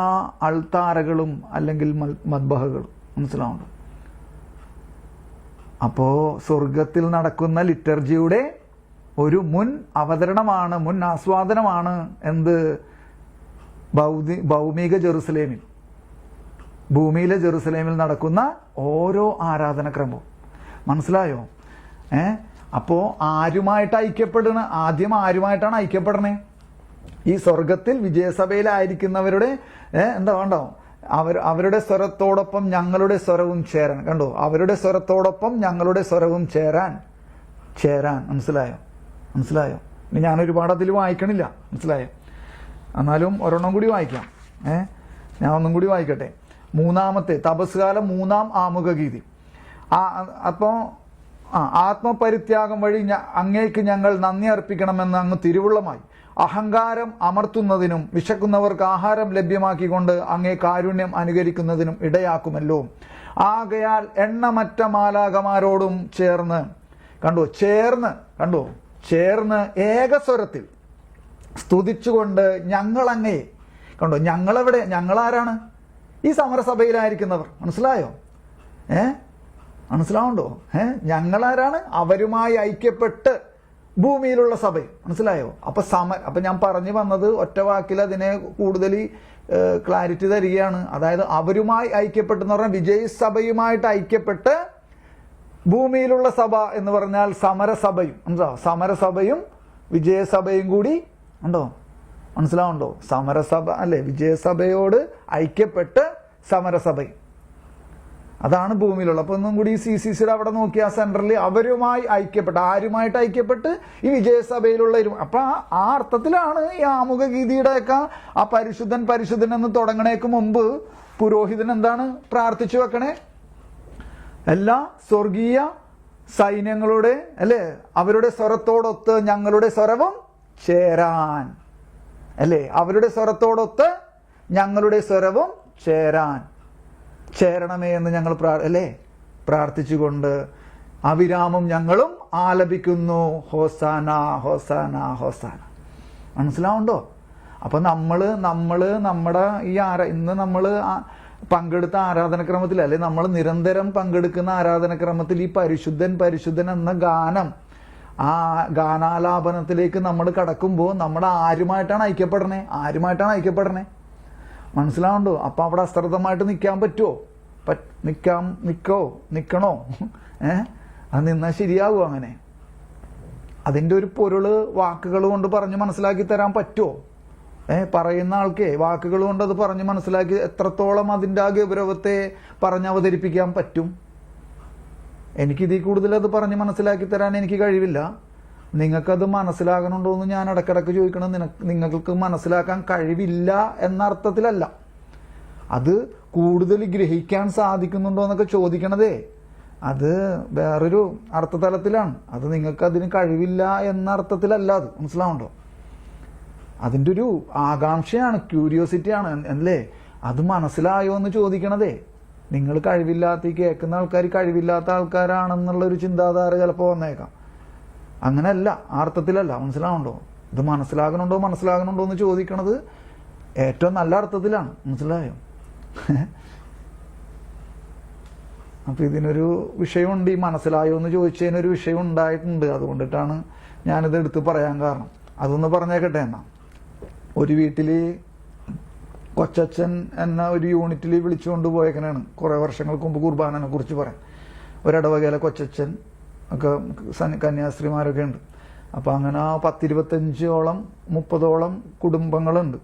അൾത്താരകളും അല്ലെങ്കിൽ മദ്ബഹകളും. മനസ്സിലാവുന്നു? അപ്പോ സ്വർഗത്തിൽ നടക്കുന്ന ലിറ്റർജിയുടെ ഒരു മുൻ അവതരണമാണ്, മുൻ ആസ്വാദനമാണ് എന്ത്, ഭൗമിക ജെറുസലേമിൽ, ഭൂമിയിലെ ജെറുസലേമിൽ നടക്കുന്ന ഓരോ ആരാധനക്രമവും. മനസ്സിലായോ? അപ്പോ ആരുമായിട്ട് ഐക്യപ്പെടണ, ആദ്യം ആരുമായിട്ടാണ് ഐക്യപ്പെടണേ? ഈ സ്വർഗത്തിൽ വിജയസഭയിലായിരിക്കുന്നവരുടെ എന്താ വേണ്ടോ, അവരുടെ സ്വരത്തോടൊപ്പം ഞങ്ങളുടെ സ്വരവും ചേരാൻ. കണ്ടോ, അവരുടെ സ്വരത്തോടൊപ്പം ഞങ്ങളുടെ സ്വരവും ചേരാൻ. മനസ്സിലായോ? ഇനി ഞാൻ ഒരുപാട് അതിൽ വായിക്കണില്ല, മനസ്സിലായോ? എന്നാലും ഒരെണ്ണം കൂടി വായിക്കാം. ഞാൻ ഒന്നും കൂടി വായിക്കട്ടെ. മൂന്നാമത്തെ തപസ്കാലം 3-ാം ആമുഖഗീതി. അപ്പോൾ ആത്മപരിത്യാഗം വഴി അങ്ങേക്ക് ഞങ്ങൾ നന്ദി അർപ്പിക്കണമെന്ന് അങ്ങ് തിരുവുള്ളമായി. അഹങ്കാരം അമർത്തുന്നതിനും വിശക്കുന്നവർക്ക് ആഹാരം ലഭ്യമാക്കിക്കൊണ്ട് അങ്ങേ കാരുണ്യം അനുകരിക്കുന്നതിനും ഇടയാക്കുമല്ലോ. ആകയാൽ എണ്ണമറ്റ മാലാകമാരോടും ചേർന്ന് ഏകസ്വരത്തിൽ സ്തുതിച്ചുകൊണ്ട് ഞങ്ങൾ അങ്ങയെ. ഞങ്ങളെവിടെ? ഞങ്ങളാരാണ്? ഈ സമരസഭയിലായിരിക്കുന്നവർ. മനസ്സിലായോ? മനസ്സിലാവുണ്ടോ? ഞങ്ങളാരാണ്? അവരുമായി ഐക്യപ്പെട്ട് ഭൂമിയിലുള്ള സഭ. മനസ്സിലായോ? അപ്പൊ ഞാൻ പറഞ്ഞു വന്നത് ഒറ്റ വാക്കിൽ അതിനെ കൂടുതൽ ക്ലാരിറ്റി തരികയാണ്. അതായത് അവരുമായി ഐക്യപ്പെട്ടെന്ന് പറഞ്ഞാൽ വിജയസഭയുമായിട്ട് ഐക്യപ്പെട്ട് ഭൂമിയിലുള്ള സഭ എന്ന് പറഞ്ഞാൽ സമരസഭയും. സമരസഭയും വിജയസഭയും കൂടി ഉണ്ടോ? മനസ്സിലാവുണ്ടോ? സമരസഭ അല്ലെ, വിജയസഭയോട് ഐക്യപ്പെട്ട് സമരസഭയും, അതാണ് ഭൂമിയിലുള്ള. അപ്പൊ ഒന്നും കൂടി CCCയുടെ അവിടെ നോക്കിയ സെന്ററിൽ അവരുമായി ഐക്യപ്പെട്ട്, ആരുമായിട്ട് ഐക്യപ്പെട്ട് ഈ വിജയസഭയിലുള്ള. അപ്പൊ ആ അർത്ഥത്തിലാണ് ഈ ആമുഖ ഗീതിയുടെയൊക്കെ ആ പരിശുദ്ധൻ എന്ന് തുടങ്ങണേക്ക് മുമ്പ് പുരോഹിതൻ എന്താണ് പ്രാർത്ഥിച്ചു വെക്കണേ? എല്ലാ സ്വർഗീയ സൈന്യങ്ങളുടെ അല്ലെ അവരുടെ സ്വരത്തോടൊത്ത് ഞങ്ങളുടെ സ്വരവും ചേരാൻ, അല്ലെ അവരുടെ സ്വരത്തോടൊത്ത് ഞങ്ങളുടെ സ്വരവും ചേരണമേ എന്ന് ഞങ്ങൾ പ്രാർത്ഥിച്ചുകൊണ്ട് അവിരാമം ഞങ്ങളും ആലപിക്കുന്നു ഹോസാന ഹോസാന ഹോസാന. മനസ്സിലാവുണ്ടോ? അപ്പൊ നമ്മുടെ ഈ ഇന്ന് നമ്മൾ പങ്കെടുത്ത ആരാധനക്രമത്തിൽ, അല്ലെ നമ്മൾ നിരന്തരം പങ്കെടുക്കുന്ന ആരാധനക്രമത്തിൽ ഈ പരിശുദ്ധൻ എന്ന ഗാനം, ആ ഗാനാലാപനത്തിലേക്ക് നമ്മൾ കടക്കുമ്പോൾ നമ്മുടെ ആരുമായിട്ടാണ് ഐക്യപ്പെടണേ? മനസ്സിലാവുണ്ടോ? അപ്പൊ അവിടെ അശ്രദ്ധമായിട്ട് നിൽക്കാൻ പറ്റുമോ? നിക്കണോ? അത് നിന്നാൽ ശരിയാകുമോ? അങ്ങനെ അതിന്റെ ഒരു പൊരുള് വാക്കുകൾ കൊണ്ട് പറഞ്ഞ് മനസ്സിലാക്കി തരാൻ പറ്റുമോ? പറയുന്ന ആൾക്കേ വാക്കുകൾ കൊണ്ട് അത് പറഞ്ഞ് മനസ്സിലാക്കി എത്രത്തോളം അതിന്റെ ആ ഗൗരവത്തെ പറഞ്ഞ് അവതരിപ്പിക്കാൻ പറ്റും? എനിക്കിതിൽ കൂടുതൽ അത് പറഞ്ഞ് മനസ്സിലാക്കി തരാൻ എനിക്ക് കഴിവില്ല. നിങ്ങൾക്കത് മനസ്സിലാകണുണ്ടോ എന്ന് ഞാൻ ഇടക്കിടക്ക് ചോദിക്കണം. നിങ്ങൾക്ക് മനസ്സിലാക്കാൻ കഴിവില്ല എന്ന അർത്ഥത്തിലല്ല, അത് കൂടുതൽ ഗ്രഹിക്കാൻ സാധിക്കുന്നുണ്ടോ എന്നൊക്കെ ചോദിക്കണതേ അത് വേറൊരു അർത്ഥതലത്തിലാണ്. അത് നിങ്ങൾക്ക് അതിന് കഴിവില്ല എന്ന അർത്ഥത്തിലല്ല. അത് മനസ്സിലാവുണ്ടോ? അതിൻ്റെ ഒരു ആകാംക്ഷയാണ്, ക്യൂരിയോസിറ്റിയാണ്, അല്ലേ? അത് മനസ്സിലായോ എന്ന് ചോദിക്കണതേ. നിങ്ങൾ കഴിവില്ലാത്ത, കേൾക്കുന്ന ആൾക്കാർ കഴിവില്ലാത്ത ആൾക്കാരാണെന്നുള്ളൊരു ചിന്താധാര ചിലപ്പോൾ വന്നേക്കാം. അങ്ങനെയല്ല, ആ അർത്ഥത്തിലല്ല. മനസ്സിലാവുണ്ടോ? ഇത് മനസ്സിലാകണുണ്ടോ എന്ന് ചോദിക്കണത് ഏറ്റവും നല്ല അർത്ഥത്തിലാണ്. മനസ്സിലായോ? അപ്പൊ ഇതിനൊരു വിഷയമുണ്ട്. ഈ മനസ്സിലായോ എന്ന് ചോദിച്ചതിനൊരു വിഷയം ഉണ്ടായിട്ടുണ്ട്. അതുകൊണ്ടിട്ടാണ് ഞാനിത് എടുത്ത് പറയാൻ കാരണം. അതൊന്ന് പറഞ്ഞേക്കട്ടെ. എന്നാ ഒരു വീട്ടില് കൊച്ചച്ഛൻ എന്ന ഒരു യൂണിറ്റിൽ വിളിച്ചുകൊണ്ട് പോയേക്കനാണ് കുറെ വർഷങ്ങൾക്ക് മുമ്പ് കുർബാനനെ കുറിച്ച് പറയാൻ. ഒരിടവകയിലെ കൊച്ചച്ഛൻ ഒക്കെ കന്യാസ്ത്രീമാരൊക്കെ ഉണ്ട്. അപ്പൊ അങ്ങനെ 10-25ഓളം 30ഓളം കുടുംബങ്ങളുണ്ട്.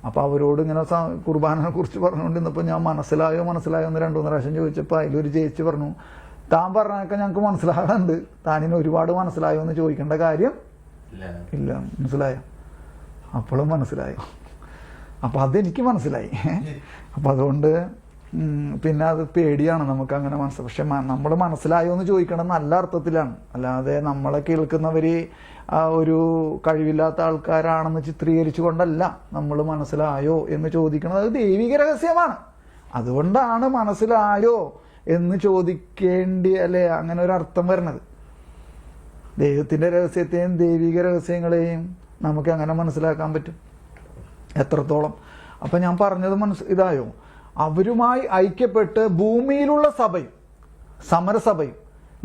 അപ്പൊ അവരോട് ഇങ്ങനെ കുർബാനനെ കുറിച്ച് പറഞ്ഞുകൊണ്ടിരുന്നപ്പോൾ ഞാൻ മനസ്സിലായോ എന്ന് 2-3 പ്രാവശ്യം ചോദിച്ചപ്പോൾ അതിലൊരു ചേച്ചി പറഞ്ഞു, താൻ പറഞ്ഞൊക്കെ ഞങ്ങൾക്ക് മനസ്സിലാകാറുണ്ട്, താനിന് ഒരുപാട് മനസ്സിലായോ എന്ന് ചോദിക്കേണ്ട കാര്യം ഇല്ല. മനസ്സിലായോ? അപ്പോഴും മനസ്സിലായോ? അപ്പൊ അതെനിക്ക് മനസ്സിലായി. അപ്പൊ അതുകൊണ്ട് പിന്നെ അത് പേടിയാണ് നമുക്ക് അങ്ങനെ പക്ഷെ നമ്മൾ മനസ്സിലായോ എന്ന് ചോദിക്കണം നല്ല അർത്ഥത്തിലാണ്. അല്ലാതെ നമ്മളെ കേൾക്കുന്നവർ ഒരു കഴിവില്ലാത്ത ആൾക്കാരാണെന്ന് ചിത്രീകരിച്ചു കൊണ്ടല്ല നമ്മൾ മനസ്സിലായോ എന്ന് ചോദിക്കണം. അത് ദൈവിക രഹസ്യമാണ്. അതുകൊണ്ടാണ് മനസ്സിലായോ എന്ന് ചോദിക്കേണ്ടി അല്ലെ അങ്ങനെ ഒരു അർത്ഥം വരുന്നത്. ദൈവത്തിന്റെ രഹസ്യത്തെയും ദൈവിക രഹസ്യങ്ങളെയും നമുക്ക് അങ്ങനെ മനസ്സിലാക്കാൻ പറ്റും എത്രത്തോളം. അപ്പൊ ഞാൻ പറഞ്ഞത് ഇതായോ, അവരുമായി ഐക്യപ്പെട്ട് ഭൂമിയിലുള്ള സഭയും സമരസഭയും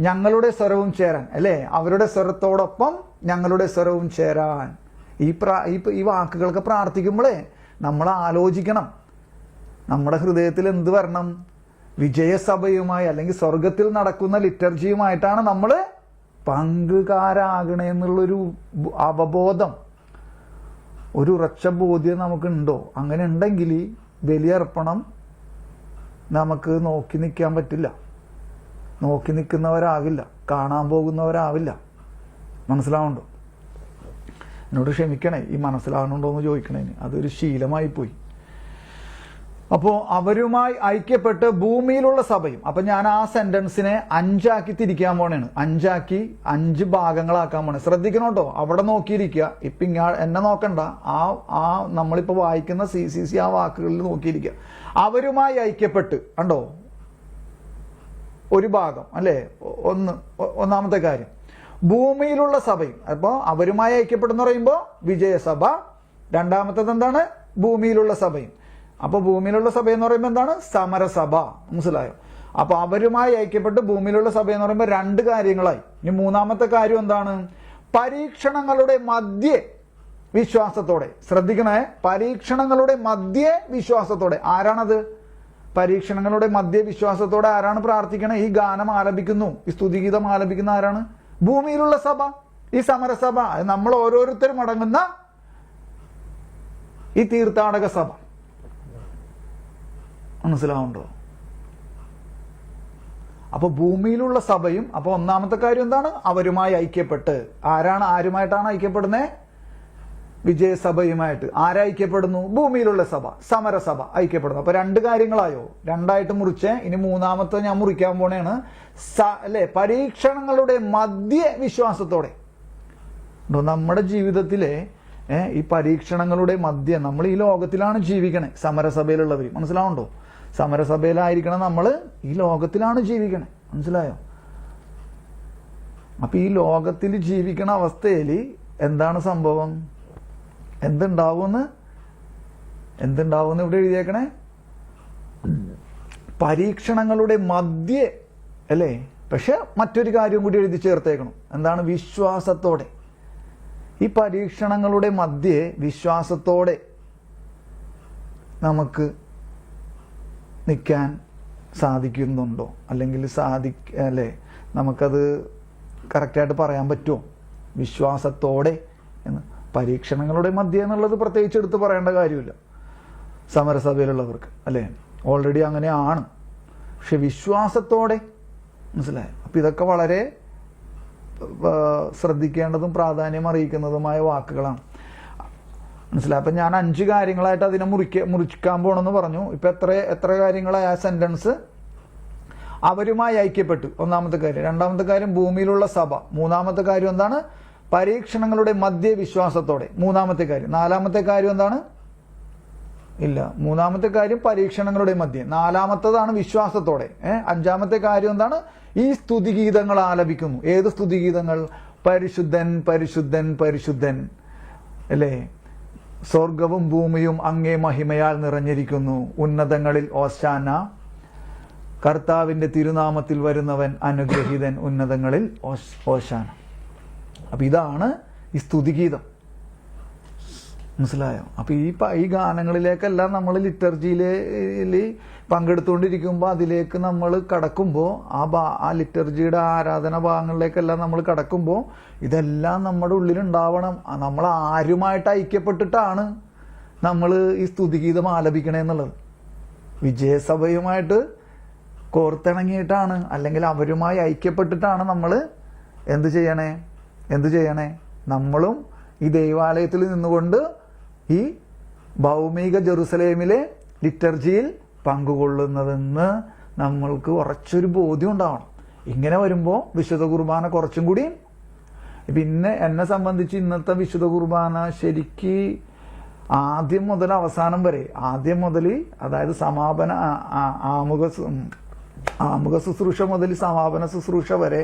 ഞങ്ങളുടെ സ്വരവും ചേരാൻ അല്ലെ, അവരുടെ സ്വരത്തോടൊപ്പം ഞങ്ങളുടെ സ്വരവും ചേരാൻ. ഈ വാക്കുകൾക്ക് പ്രാർത്ഥിക്കുമ്പോഴേ നമ്മൾ ആലോചിക്കണം, നമ്മുടെ ഹൃദയത്തിൽ എന്ത് വരണം? വിജയസഭയുമായി അല്ലെങ്കിൽ സ്വർഗത്തിൽ നടക്കുന്ന ലിറ്റർജിയുമായിട്ടാണ് നമ്മൾ പങ്കുകാരാകണമെന്നുള്ളൊരു അവബോധം, ഒരു ഉറച്ച ബോധ്യം നമുക്കുണ്ടോ? അങ്ങനെ ഉണ്ടെങ്കിൽ ബലിയർപ്പണം നമുക്ക് നോക്കി നിൽക്കാൻ പറ്റില്ല, നോക്കി നിൽക്കുന്നവരാവില്ല, കാണാൻ പോകുന്നവരാവില്ല. മനസ്സിലാവുന്നുണ്ടോ? എന്നോട് ക്ഷമിക്കണേ, ഈ മനസ്സിലാവുന്നുണ്ടോ എന്ന് ചോദിക്കണേ, അതൊരു ശീലമായി പോയി. അപ്പോൾ അവരുമായി ഐക്യപ്പെട്ട് ഭൂമിയിലുള്ള സഭയും. അപ്പൊ ഞാൻ ആ സെന്റൻസിനെ 5 ആക്കി തിരിക്കാൻ പോണേണ്, 5 ഭാഗങ്ങളാക്കാൻ പോണേ. ശ്രദ്ധിക്കണം കേട്ടോ, അവിടെ നോക്കിയിരിക്കുക. ഇപ്പൊ എന്നെ നോക്കണ്ട, ആ നമ്മളിപ്പോ വായിക്കുന്ന CCC ആ വാക്കുകളിൽ നോക്കിയിരിക്കുക. അവരുമായി ഐക്യപ്പെട്ട് കണ്ടോ, ഒരു ഭാഗം അല്ലേ, ഒന്നാമത്തെ കാര്യം ഭൂമിയിലുള്ള സഭയും. അപ്പോൾ അവരുമായി ഐക്യപ്പെട്ടെന്ന് പറയുമ്പോൾ വിജയസഭ, രണ്ടാമത്തേത് എന്താണ്? ഭൂമിയിലുള്ള സഭയും. അപ്പൊ ഭൂമിയിലുള്ള സഭ എന്ന് പറയുമ്പോൾ എന്താണ്? സമരസഭ. മനസ്സിലായോ? അപ്പൊ അവരുമായി ഐക്യപ്പെട്ട് ഭൂമിയിലുള്ള സഭ എന്ന് പറയുമ്പോൾ 2 കാര്യങ്ങളായി. ഇനി മൂന്നാമത്തെ കാര്യം എന്താണ്? പരീക്ഷണങ്ങളുടെ മധ്യേ വിശ്വാസത്തോടെ. ശ്രദ്ധിക്കണേ, പരീക്ഷണങ്ങളുടെ മധ്യേ വിശ്വാസത്തോടെ. ആരാണത്? പരീക്ഷണങ്ങളുടെ മധ്യേ വിശ്വാസത്തോടെ ആരാണ് പ്രാർത്ഥിക്കണേ? ഈ ഗാനം ആലപിക്കുന്നു, ഈ സ്തുതിഗീതം ആലപിക്കുന്ന ആരാണ്? ഭൂമിയിലുള്ള സഭ, ഈ സമരസഭ, നമ്മൾ ഓരോരുത്തരും അടങ്ങുന്ന ഈ തീർത്ഥാടക സഭ. മനസ്സിലാവുണ്ടോ? അപ്പൊ ഭൂമിയിലുള്ള സഭയും. അപ്പൊ ഒന്നാമത്തെ കാര്യം എന്താണ്? അവരുമായി ഐക്യപ്പെട്ട്. ആരുമായിട്ടാണ് ഐക്യപ്പെടുന്നത്? വിജയസഭയുമായിട്ട്. ആരൈക്യപ്പെടുന്നു? ഭൂമിയിലുള്ള സഭ, സമരസഭ ഐക്യപ്പെടുന്നു. അപ്പൊ 2 കാര്യങ്ങളായോ? 2ആയിട്ട് മുറിച്ചേ. ഇനി മൂന്നാമത്തെ ഞാൻ മുറിക്കാൻ പോണേണ്. അല്ലെ, പരീക്ഷണങ്ങളുടെ മധ്യ വിശ്വാസത്തോടെ. നമ്മുടെ ജീവിതത്തിലെ ഈ പരീക്ഷണങ്ങളുടെ മധ്യ, നമ്മൾ ഈ ലോകത്തിലാണ് ജീവിക്കണേ. സമരസഭയിലുള്ളവർ മനസ്സിലാവുണ്ടോ? സമരസഭയിലായിരിക്കണം നമ്മൾ, ഈ ലോകത്തിലാണ് ജീവിക്കണേ. മനസ്സിലായോ? അപ്പൊ ഈ ലോകത്തിൽ ജീവിക്കണ അവസ്ഥയിൽ എന്താണ് സംഭവം? എന്തുണ്ടാവുമെന്ന് ഇവിടെ എഴുതിയേക്കണേ? പരീക്ഷണങ്ങളുടെ മധ്യേ അല്ലേ. പക്ഷെ മറ്റൊരു കാര്യം കൂടി എഴുതി ചേർത്തേക്കണം. എന്താണ്? വിശ്വാസത്തോടെ. ഈ പരീക്ഷണങ്ങളുടെ മധ്യേ വിശ്വാസത്തോടെ നമുക്ക് നിൽക്കാൻ സാധിക്കുന്നുണ്ടോ? അല്ലെങ്കിൽ അല്ലേ, നമുക്കത് കറക്റ്റായിട്ട് പറയാൻ പറ്റുമോ? വിശ്വാസത്തോടെ എന്ന്. പരീക്ഷണങ്ങളുടെ മധ്യ എന്നുള്ളത് പ്രത്യേകിച്ച് എടുത്ത് പറയേണ്ട കാര്യമില്ല സമരസഭയിലുള്ളവർക്ക്, അല്ലേ? ഓൾറെഡി അങ്ങനെയാണ്. പക്ഷെ വിശ്വാസത്തോടെ. മനസ്സിലായോ? അപ്പം ഇതൊക്കെ വളരെ ശ്രദ്ധിക്കേണ്ടതും പ്രാധാന്യം അറിയിക്കുന്നതുമായ വാക്കുകളാണ്. മനസ്സിലായി? അപ്പം ഞാൻ 5 കാര്യങ്ങളായിട്ട് അതിനെ മുറിക്കാൻ പോകണമെന്ന് പറഞ്ഞു. ഇപ്പം എത്ര കാര്യങ്ങളായി ആ സെന്റൻസ്? അവരുമായി ഐക്യപ്പെട്ടു, ഒന്നാമത്തെ കാര്യം. രണ്ടാമത്തെ കാര്യം ഭൂമിയിലുള്ള സഭ. മൂന്നാമത്തെ കാര്യം എന്താണ്? പരീക്ഷണങ്ങളുടെ മധ്യ വിശ്വാസത്തോടെ. മൂന്നാമത്തെ കാര്യം. നാലാമത്തെ കാര്യം എന്താണ്? ഇല്ല, മൂന്നാമത്തെ കാര്യം പരീക്ഷണങ്ങളുടെ മധ്യ. നാലാമത്തതാണ് വിശ്വാസത്തോടെ. 5-ാമത്തെ കാര്യം എന്താണ്? ഈ സ്തുതിഗീതങ്ങൾ ആലപിക്കുന്നു. ഏത് സ്തുതിഗീതങ്ങൾ? പരിശുദ്ധൻ പരിശുദ്ധൻ പരിശുദ്ധൻ, അല്ലേ? സ്വർഗവും ഭൂമിയും അങ്ങേ മഹിമയാൽ നിറഞ്ഞിരിക്കുന്നു. ഉന്നതങ്ങളിൽ ഓശാന, കർത്താവിന്റെ തിരുനാമത്തിൽ വരുന്നവൻ അനുഗ്രഹീതൻ. ഉന്നതങ്ങളിൽ ഓശാന. അപ്പൊ ഇതാണ് ഈ സ്തുതിഗീതം. മനസ്സിലായോ? അപ്പൊ ഈ ഗാനങ്ങളിലേക്കെല്ലാം നമ്മൾ ലിറ്റർജിയിൽ പങ്കെടുത്തുകൊണ്ടിരിക്കുമ്പോൾ അതിലേക്ക് നമ്മൾ കടക്കുമ്പോൾ ആ ലിറ്റർജിയുടെ ആരാധന ഭാഗങ്ങളിലേക്കെല്ലാം നമ്മൾ കടക്കുമ്പോൾ ഇതെല്ലാം നമ്മുടെ ഉള്ളിലുണ്ടാവണം. നമ്മൾ ആരുമായിട്ട് ഐക്യപ്പെട്ടിട്ടാണ് നമ്മൾ ഈ സ്തുതിഗീതം ആലപിക്കണേന്നുള്ളത്. വിജയസഭയുമായിട്ട് കോർത്തിണങ്ങിയിട്ടാണ്, അല്ലെങ്കിൽ അവരുമായി ഐക്യപ്പെട്ടിട്ടാണ് നമ്മൾ എന്ത് ചെയ്യണേ? നമ്മളും ഈ ദൈവാലയത്തിൽ നിന്നുകൊണ്ട് ഈ ഭൗമിക ജെറുസലേമിലെ ലിറ്റർജിയിൽ പങ്കുകൊള്ളുന്നതെന്ന് നമ്മൾക്ക് ഉറച്ചൊരു ബോധ്യം ഉണ്ടാവണം. ഇങ്ങനെ വരുമ്പോൾ വിശുദ്ധ കുർബാന കുറച്ചും കൂടി, പിന്നെ എന്നെ സംബന്ധിച്ച് ഇന്നത്തെ വിശുദ്ധ കുർബാന ശരിക്ക് ആദ്യം മുതൽ അവസാനം വരെ, ആദ്യം മുതൽ അതായത് സമാപന ആമുഖ ശുശ്രൂഷ മുതൽ സമാപന ശുശ്രൂഷ വരെ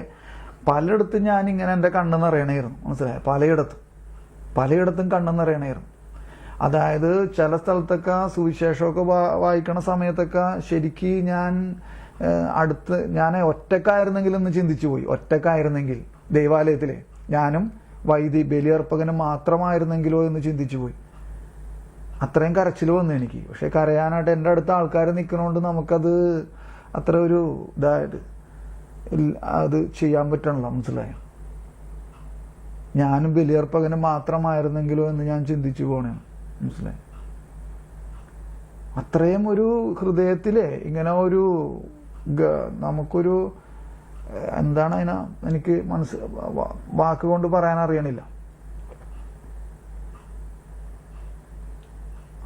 പലയിടത്തും ഞാനിങ്ങനെ എൻ്റെ കണ്ണ് നിറയണമായിരുന്നു. മനസ്സിലായി? പലയിടത്തും കണ്ണ് നിറയണമായിരുന്നു. അതായത് ചില സ്ഥലത്തൊക്കെ സുവിശേഷമൊക്കെ വായിക്കണ സമയത്തൊക്കെ ശരിക്ക് ഞാൻ ഒറ്റക്കായിരുന്നെങ്കിൽ എന്ന് ചിന്തിച്ചു പോയി. ഒറ്റക്കായിരുന്നെങ്കിൽ ദൈവാലയത്തിലെ ഞാനും ബലിയർപ്പകനും മാത്രമായിരുന്നെങ്കിലോ എന്ന് ചിന്തിച്ചു പോയി. അത്രയും കരച്ചിൽ വന്നു എനിക്ക്. പക്ഷെ കരയാനായിട്ട് എൻ്റെ അടുത്ത ആൾക്കാർ നിൽക്കണോണ്ട് നമുക്കത് അത്ര ഒരു ഇതായിട്ട് അത് ചെയ്യാൻ പറ്റണല്ലോ. മനസ്സിലായോ? ഞാനും ബലിയർപ്പകനും മാത്രമായിരുന്നെങ്കിലോ എന്ന് ഞാൻ ചിന്തിച്ചു പോണേ. മനസ്സിലായി? അത്രയും ഒരു ഹൃദയത്തിലെ ഇങ്ങനെ ഒരു നമുക്കൊരു എന്താണ് എനിക്ക് വാക്കുകൊണ്ട് പറയാൻ അറിയണില്ല.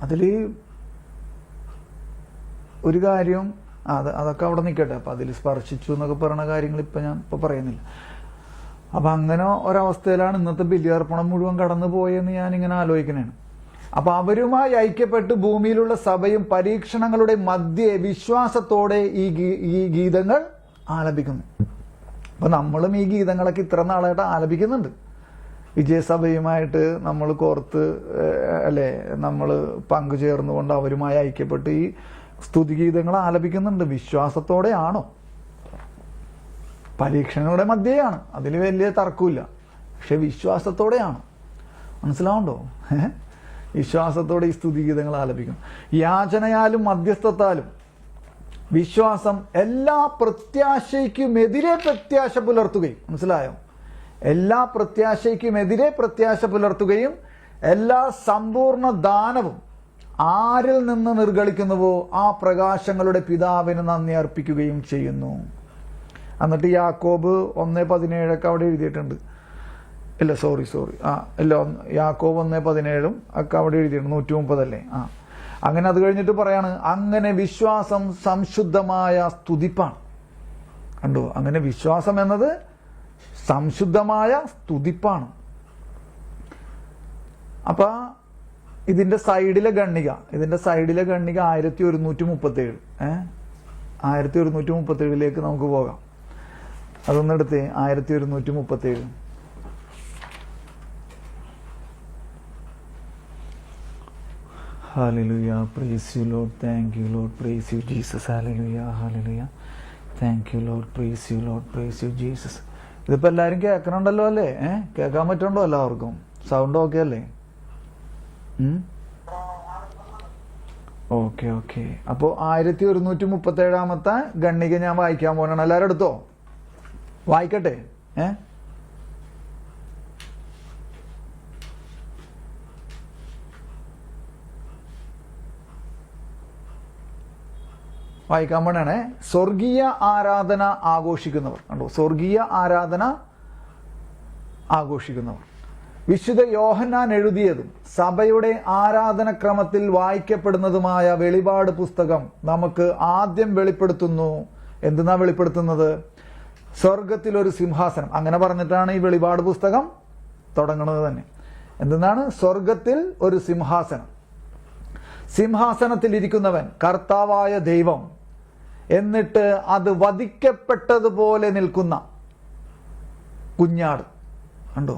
അതിൽ ഒരു കാര്യം അതൊക്കെ അവിടെ നിൽക്കട്ടെ. അപ്പം അതിൽ സ്പർശിച്ചു എന്നൊക്കെ പറയുന്ന കാര്യങ്ങൾ ഞാൻ ഇപ്പം പറയുന്നില്ല. അപ്പം അങ്ങനെ ഒരവസ്ഥയിലാണ് ഇന്നത്തെ ബലിയർപ്പണം മുഴുവൻ കടന്നു പോയെന്ന് ഞാനിങ്ങനെ ആലോചിക്കണേണ്. അപ്പം അവരുമായി ഐക്യപ്പെട്ട് ഭൂമിയിലുള്ള സഭയും പരീക്ഷണങ്ങളുടെ മധ്യേ വിശ്വാസത്തോടെ ഈ ഗീതങ്ങൾ ആലപിക്കുന്നു. അപ്പം നമ്മളും ഈ ഗീതങ്ങളൊക്കെ ഇത്ര നാളായിട്ട് ആലപിക്കുന്നുണ്ട്. വിജയസഭയുമായിട്ട് നമ്മൾ കോർത്ത് അല്ലേ, നമ്മൾ പങ്കുചേർന്നുകൊണ്ട് അവരുമായി ഐക്യപ്പെട്ട് ഈ സ്തുതിഗീതങ്ങൾ ആലപിക്കുന്നുണ്ട്. വിശ്വാസത്തോടെയാണോ? പരീക്ഷണങ്ങളുടെ മധ്യയാണ്, അതിൽ വലിയ തർക്കമില്ല. പക്ഷെ വിശ്വാസത്തോടെയാണ്. മനസ്സിലാവുണ്ടോ? വിശ്വാസത്തോടെ ഈ സ്തുതിഗീതങ്ങൾ ആലപിക്കും. യാചനയാലും മധ്യസ്ഥത്താലും വിശ്വാസം എല്ലാ പ്രത്യാശയ്ക്കുമെതിരെ പ്രത്യാശ പുലർത്തുകയും, മനസ്സിലായോ? എല്ലാ പ്രത്യാശയ്ക്കുമെതിരെ പ്രത്യാശ പുലർത്തുകയും എല്ലാ സമ്പൂർണ്ണ ദാനവും ആരിൽ നിന്ന് നിർഗളിക്കുന്നുവോ ആ പ്രകാശങ്ങളുടെ പിതാവിന് നന്ദി അർപ്പിക്കുകയും ചെയ്യുന്നു. എന്നിട്ട് യാക്കോബ് 1:17 അവിടെ എഴുതിയിട്ടുണ്ട്. ഇല്ല സോറി ഇല്ല, യാക്കോബ് 1:17 ഒക്കെ അവിടെ എഴുതിയിട്ടുണ്ട്. 130 അങ്ങനെ അത് കഴിഞ്ഞിട്ട് പറയാണ്, അങ്ങനെ വിശ്വാസം സംശുദ്ധമായ സ്തുതിപ്പാണ്. കണ്ടോ? അങ്ങനെ വിശ്വാസം എന്നത് സംശുദ്ധമായ സ്തുതിപ്പാണ്. അപ്പൊ ഇതിന്റെ സൈഡിലെ ഗണ്ണിക 1137. 1137 നമുക്ക് പോകാം. അതൊന്നെടുത്ത് 1137. Hallelujah, praise you Lord, thank you Lord, praise you Jesus, hallelujah, hallelujah, thank you Lord, praise you Lord, praise you Jesus. ഇതിപ്പോൾ എല്ലാവരും കേൾക്കണുണ്ടല്ലോ അല്ലേ? കേൾക്കാൻ പറ്റുന്നുണ്ടോ എല്ലാവർക്കും? സൗണ്ട് ഓക്കെ അല്ലേ? ഓക്കെ. അപ്പോൾ 1137 ഗണ്ണിക ഞാൻ വായിക്കാൻ പോകണം. എല്ലാവരും എടുത്തോ? വായിക്കട്ടെ. വായിക്കാൻ പോണേ. സ്വർഗീയ ആരാധന ആഘോഷിക്കുന്നവർ. കണ്ടോ? സ്വർഗീയ ആരാധന ആഘോഷിക്കുന്നവർ. വിശുദ്ധ യോഹന്നാൻ എഴുതിയതും സഭയുടെ ആരാധനക്രമത്തിൽ വായിക്കപ്പെടുന്നതുമായ വെളിപാട് പുസ്തകം നമുക്ക് ആദ്യം വെളിപ്പെടുത്തുന്നു. എന്തെന്നാ വെളിപ്പെടുത്തുന്നത്? സ്വർഗത്തിലൊരു സിംഹാസനം. അങ്ങനെ പറഞ്ഞിട്ടാണ് ഈ വെളിപാട് പുസ്തകം തുടങ്ങുന്നത് തന്നെ. എന്തെന്നാണ്? സ്വർഗത്തിൽ ഒരു സിംഹാസനം, സിംഹാസനത്തിൽ ഇരിക്കുന്നവൻ കർത്താവായ ദൈവം, എന്നിട്ട് അത് വധിക്കപ്പെട്ടതുപോലെ നിൽക്കുന്ന കുഞ്ഞാട്. കണ്ടോ?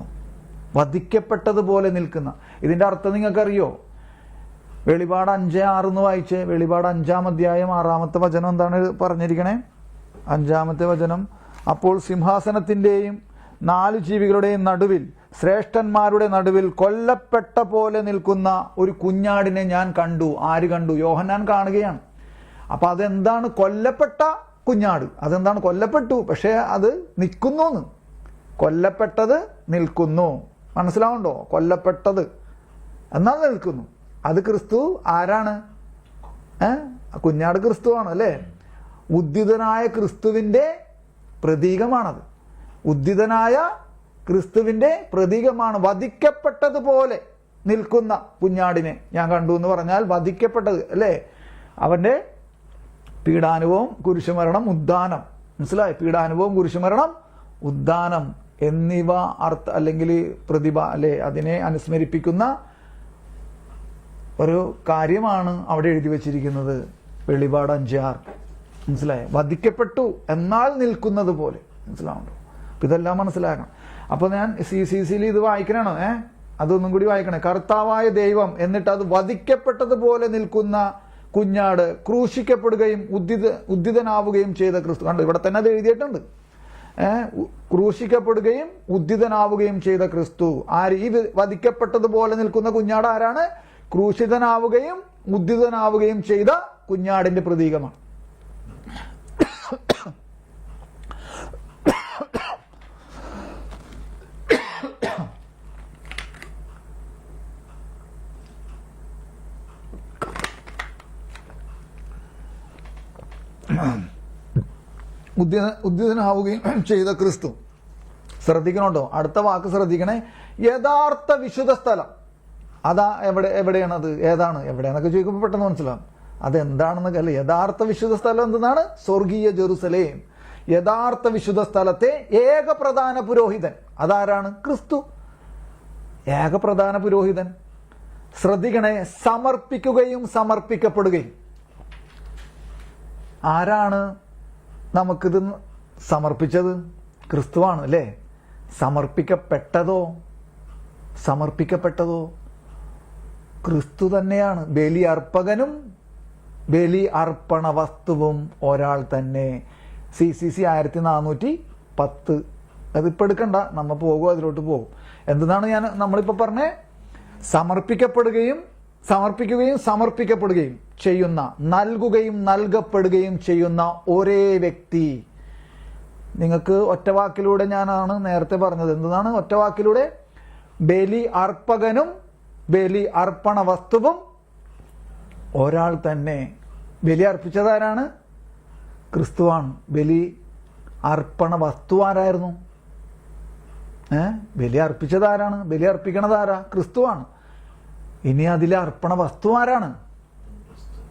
വധിക്കപ്പെട്ടതുപോലെ നിൽക്കുന്ന. ഇതിന്റെ അർത്ഥം നിങ്ങൾക്കറിയോ? വെളിപാട് 5:6 വായിച്ചേ. വെളിപാട് 5-ാം അധ്യായം 6-ാമത്തെ വചനം എന്താണ് പറഞ്ഞിരിക്കണേ? 5-ാമത്തെ വചനം, അപ്പോൾ സിംഹാസനത്തിന്റെയും 4 ജീവികളുടെയും നടുവിൽ, ശ്രേഷ്ഠന്മാരുടെ നടുവിൽ കൊല്ലപ്പെട്ട പോലെ നിൽക്കുന്ന ഒരു കുഞ്ഞാടിനെ ഞാൻ കണ്ടു. ആര് കണ്ടു? യോഹന്നാൻ കാണുകയാണ്. അപ്പൊ അതെന്താണ്? കൊല്ലപ്പെട്ട കുഞ്ഞാട്. അതെന്താണ്? കൊല്ലപ്പെട്ടു, പക്ഷെ അത് നിൽക്കുന്നു. കൊല്ലപ്പെട്ടത് നിൽക്കുന്നു. മനസ്സിലാവുണ്ടോ? കൊല്ലപ്പെട്ടത് എന്നാൽ നിൽക്കുന്നു. അത് ക്രിസ്തു. ആരാണ്? കുഞ്ഞാട് ക്രിസ്തുവാണ് അല്ലേ? ഉദ്ധിതനായ ക്രിസ്തുവിന്റെ പ്രതീകമാണത്. ഉദ്ധിതനായ ക്രിസ്തുവിന്റെ പ്രതീകമാണ്. വധിക്കപ്പെട്ടതുപോലെ നിൽക്കുന്ന കുഞ്ഞാടിനെ ഞാൻ കണ്ടു എന്ന് പറഞ്ഞാൽ വധിക്കപ്പെട്ടത് അല്ലേ? അവന്റെ പീഡാനുഭവം, കുരിശുമരണം, ഉദ്ധാനം. മനസ്സിലായി? പീഡാനുഭവം, കുരിശുമരണം, ഉദ്ധാനം എന്നിവ അല്ലെങ്കിൽ അല്ലെ അതിനെ അനുസ്മരിപ്പിക്കുന്ന ഒരു കാര്യമാണ് അവിടെ എഴുതി വച്ചിരിക്കുന്നത്. വെളിപാട് 5:6. മനസ്സിലായോ? വധിക്കപ്പെട്ടു എന്നാൽ നിൽക്കുന്നത് പോലെ. മനസ്സിലാവുണ്ടോ? അപ്പൊ ഇതെല്ലാം മനസ്സിലാക്കണം. അപ്പൊ ഞാൻ CCCയിൽ ഇത് വായിക്കണോ? അതൊന്നും കൂടി വായിക്കണേ. കർത്താവായ ദൈവം എന്നിട്ട് അത് വധിക്കപ്പെട്ടതുപോലെ നിൽക്കുന്ന കുഞ്ഞാട്, ക്രൂശിക്കപ്പെടുകയും ഉദ്ധിതനാവുകയും ചെയ്ത ക്രിസ്തു. കണ്ടു, ഇവിടെ തന്നെ അത് എഴുതിയിട്ടുണ്ട്. ക്രൂശിക്കപ്പെടുകയും ഉദ്ധിതനാവുകയും ചെയ്ത ക്രിസ്തു. ആര്? ഈ വധിക്കപ്പെട്ടതുപോലെ നിൽക്കുന്ന കുഞ്ഞാട് ആരാണ്? ക്രൂശിതനാവുകയും ഉദ്ധിതനാവുകയും ചെയ്ത കുഞ്ഞാടിന്റെ പ്രതീകമാണ്. ഉദ്ധിതനാവുകയും ചെയ്ത ക്രിസ്തു. ശ്രദ്ധിക്കണോട്ടോ, അടുത്ത വാക്ക് ശ്രദ്ധിക്കണേ. യഥാർത്ഥ വിശുദ്ധ സ്ഥലം. അതാ എവിടെയാണത്? ഏതാണ്? എവിടെയാണൊക്കെ ചോദിക്കുമ്പോൾ പെട്ടെന്ന് മനസ്സിലാവും അതെന്താണെന്നൊക്കെ. അല്ലേ? യഥാർത്ഥ വിശുദ്ധ സ്ഥലം എന്താണ്? സ്വർഗീയ ജെറുസലേം. യഥാർത്ഥ വിശുദ്ധ സ്ഥലത്തെ ഏക പ്രധാന പുരോഹിതൻ അതാരാണ്? ക്രിസ്തു. ഏക പ്രധാന പുരോഹിതൻ. ശ്രദ്ധിക്കണേ, സമർപ്പിക്കുകയും സമർപ്പിക്കപ്പെടുകയും. ആരാണ് നമുക്കിത് സമർപ്പിച്ചത്? ക്രിസ്തുവാണ്. അല്ലേ? സമർപ്പിക്കപ്പെട്ടതോ ക്രിസ്തു തന്നെയാണ്. ബലി അർപ്പകനും ബലി അർപ്പണ വസ്തുവും ഒരാൾ തന്നെ. CCC 1410. അതിപ്പോൾ എടുക്കണ്ട, നമ്മ പോകും, അതിലോട്ട് പോകും. എന്താണ് നമ്മളിപ്പോൾ പറഞ്ഞേ? സമർപ്പിക്കുകയും സമർപ്പിക്കപ്പെടുകയും ചെയ്യുന്ന, നൽകുകയും നൽകപ്പെടുകയും ചെയ്യുന്ന ഒരേ വ്യക്തി. നിങ്ങൾക്ക് ഒറ്റവാക്കിലൂടെ ഞാനാണ് നേരത്തെ പറഞ്ഞത്. എന്താണ് ഒറ്റവാക്കിലൂടെ? ബലി അർപ്പകനും ബലി അർപ്പണ വസ്തുവും ഒരാൾ തന്നെ. ബലി അർപ്പിച്ചതാരാണ്? ക്രിസ്തുവാണ്. ബലി അർപ്പണ വസ്തു ആരായിരുന്നു? ബലി അർപ്പിച്ചതാരാണ്? ബലി അർപ്പിക്കണതാരാ? ക്രിസ്തുവാണ്. ഇനി അതിലെ അർപ്പണ വസ്തു ആരാണ്?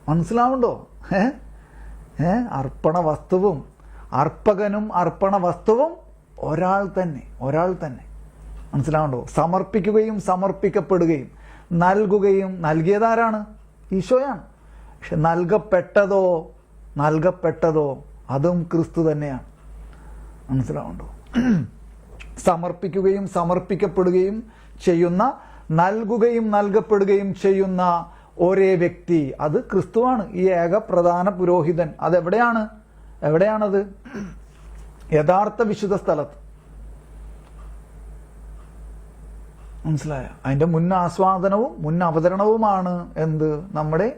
മനസ്സിലാവുണ്ടോ? അർപ്പണ വസ്തുവും അർപ്പകനും അർപ്പണ വസ്തുവും ഒരാൾ തന്നെ. മനസ്സിലാവുണ്ടോ? സമർപ്പിക്കുകയും സമർപ്പിക്കപ്പെടുകയും നൽകുകയും. നൽകിയതാരാണ്? ഈശോയാണ്. പക്ഷെ നൽകപ്പെട്ടതോ അതും ക്രിസ്തു തന്നെയാണ്. മനസ്സിലാവുണ്ടോ? സമർപ്പിക്കുകയും സമർപ്പിക്കപ്പെടുകയും ചെയ്യുന്ന, നൽകുകയും നൽകപ്പെടുകയും ചെയ്യുന്ന ഒരേ വ്യക്തി അത് ക്രിസ്തുവാണ്. ഈ ഏക പ്രധാന പുരോഹിതൻ. എവിടെയാണത്? യഥാർത്ഥ വിശുദ്ധ സ്ഥലത്ത്. മനസ്സിലായോ? അതിന്റെ മുൻ ആസ്വാദനവും മുൻ അവതരണവുമാണ് എന്ത്? നമ്മുടെ